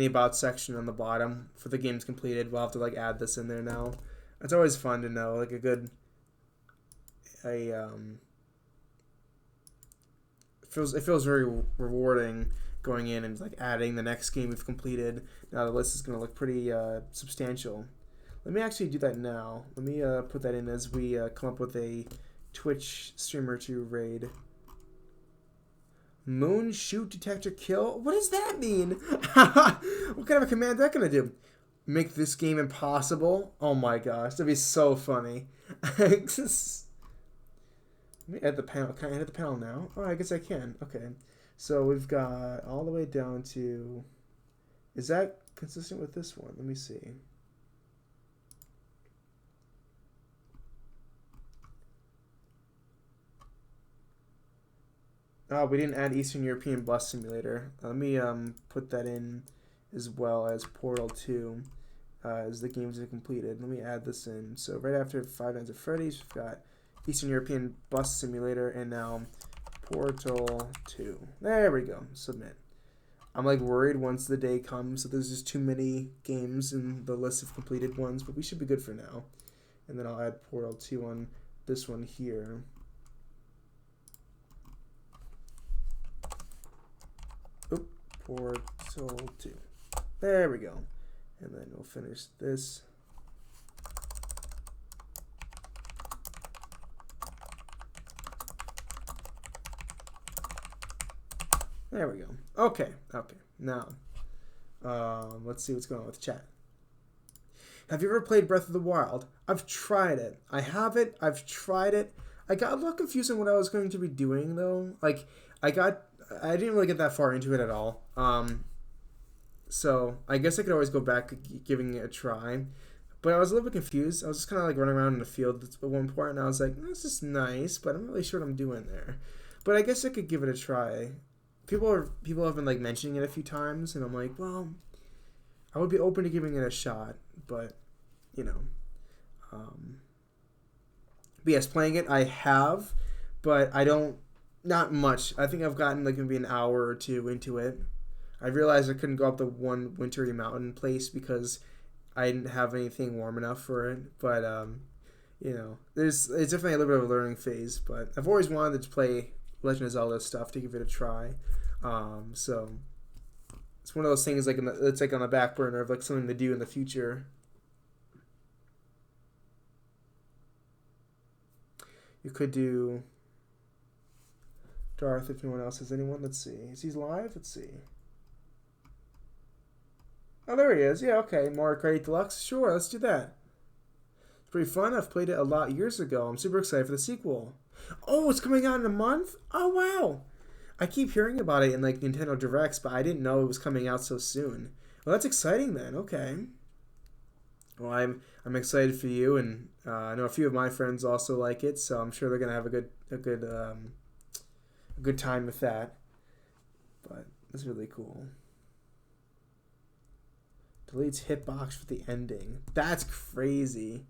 about section on the bottom for the games completed. We'll have to like add this in there now. It's always fun to know like it feels very rewarding going in and like adding the next game we've completed. Now the list is going to look pretty substantial. Let me actually do that now. Let me put that in as we come up with a Twitch streamer to raid. Moon shoot detector kill? What does that mean? What kind of a command is that going to do? Make this game impossible? Oh my gosh, that'd be so funny. Let me add the panel. Can I edit the panel now? Oh, I guess I can. Okay. So we've got all the way down to... Is that consistent with this one? Let me see. Oh, we didn't add Eastern European Bus Simulator. Let me put that in as well as Portal 2 as the games are completed. Let me add this in. So right after Five Nights at Freddy's, we've got Eastern European Bus Simulator and now Portal 2. There we go. Submit. I'm like worried once the day comes that there's just too many games in the list of completed ones, but we should be good for now. And then I'll add Portal 2 on this one here. Oop, Portal 2. There we go. And then we'll finish this. There we go. Okay. Now, let's see what's going on with chat. Have you ever played Breath of the Wild? I've tried it. I have it. I've tried it. I got a little confused on what I was going to be doing, though. Like, I didn't really get that far into it at all. So I guess I could always go back giving it a try. But I was a little bit confused. I was just kind of like running around in the field at one point, and I was like, this is nice, but I'm not really sure what I'm doing there. But I guess I could give it a try. People have been like mentioning it a few times, and I'm like, well, I would be open to giving it a shot, but you know, but yes, playing it I have, but not much. I think I've gotten like maybe an hour or two into it. I realized I couldn't go up the one wintry mountain place because I didn't have anything warm enough for it, but you know, it's definitely a little bit of a learning phase, but I've always wanted to play Legend of Zelda stuff to give it a try. So it's one of those things like it's like on the back burner of like something to do in the future. You could do Darth, if anyone else has anyone. Let's see. Is he live? Let's see. Oh, there he is. Yeah, okay. Mario Kart 8 Deluxe. Sure, let's do that. It's pretty fun. I've played it a lot years ago. I'm super excited for the sequel. Oh, it's coming out in a month? Oh, wow. I keep hearing about it in like Nintendo Directs, but I didn't know it was coming out so soon. Well, that's exciting then. Okay. Well, I'm excited for you, and I know a few of my friends also like it, so I'm sure they're gonna have a good time with that. But that's really cool. Deletes hitbox for the ending. That's crazy.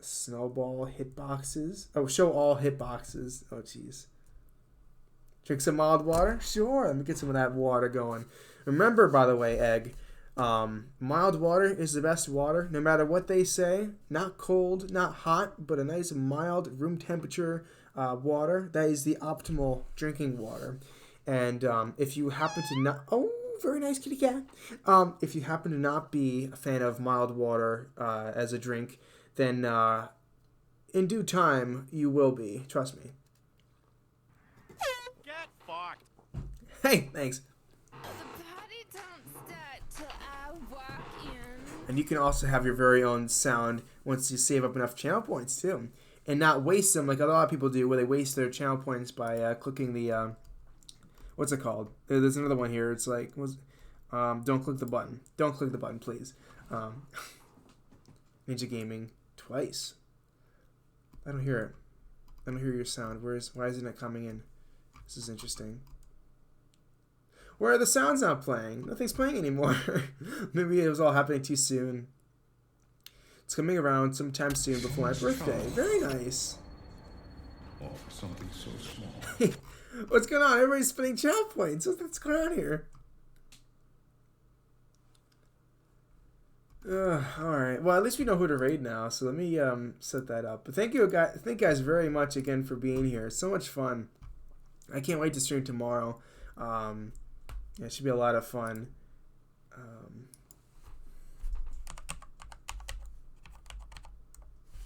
Snowball hitboxes. Oh, show all hitboxes. Oh, jeez. Drink some mild water? Sure, let me get some of that water going. Remember, by the way, Egg, mild water is the best water, no matter what they say. Not cold, not hot, but a nice mild room temperature water. That is the optimal drinking water. And if you happen to not... Oh, very nice kitty cat. If you happen to not be a fan of mild water as a drink, then in due time, you will be. Trust me. Get fucked. Hey, thanks. The party don't start till I walk in. And you can also have your very own sound once you save up enough channel points, too. And not waste them like a lot of people do, where they waste their channel points by clicking the... what's it called? There's another one here. It's like... don't click the button. Don't click the button, please. Ninja Gaming twice. I don't hear it. I don't hear your sound. Why isn't it coming in? This is interesting. Where are the sounds not playing? Nothing's playing anymore. Maybe it was all happening too soon. It's coming around sometime soon before my birthday. Very nice. Oh, something so small. What's going on? Everybody's spinning channel points. What's going on here? Alright. Well, at least we know who to raid now, so let me set that up. But thank you guys very much again for being here. It's so much fun. I can't wait to stream tomorrow. Yeah, it should be a lot of fun.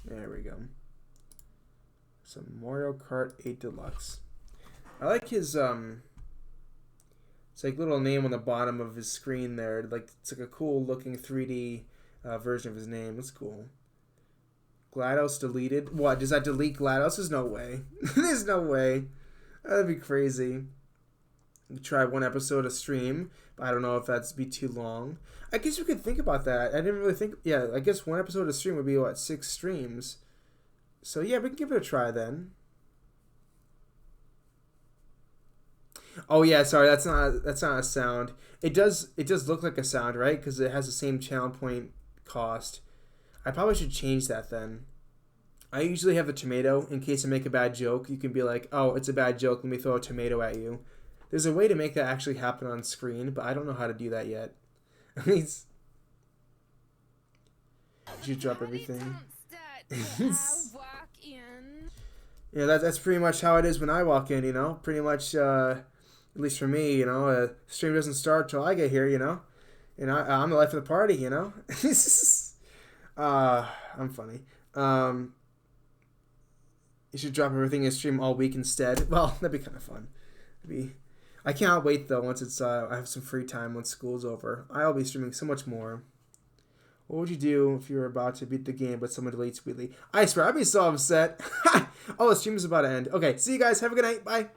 There we go. Some Mario Kart 8 Deluxe. I like his it's like little name on the bottom of his screen there. Like it's like a cool looking 3D version of his name. That's cool. GLaDOS deleted. What, does that delete GLaDOS? There's no way. There's no way. That'd be crazy. Try one episode a stream, but I don't know if that'd be too long. I guess we could think about that. I didn't really think. Yeah, I guess one episode a stream would be what, 6 streams. So yeah, we can give it a try then. Oh yeah, sorry, that's not a sound. It does look like a sound, right? Because it has the same channel point cost. I probably should change that then. I usually have the tomato in case I make a bad joke. You can be like, oh, it's a bad joke. Let me throw a tomato at you. There's a way to make that actually happen on screen, but I don't know how to do that yet. Did you drop everything? Yeah, that's pretty much how it is when I walk in, you know? Pretty much, at least for me, you know, stream doesn't start till I get here, you know? And I'm the life of the party, you know? I'm funny. You should drop everything and stream all week instead. Well, that'd be kind of fun. I cannot wait, though, once it's I have some free time once school's over. I'll be streaming so much more. What would you do if you were about to beat the game but someone deletes Wheatley? I swear, I'd be so upset. Oh, the stream is about to end. Okay, see you guys. Have a good night. Bye.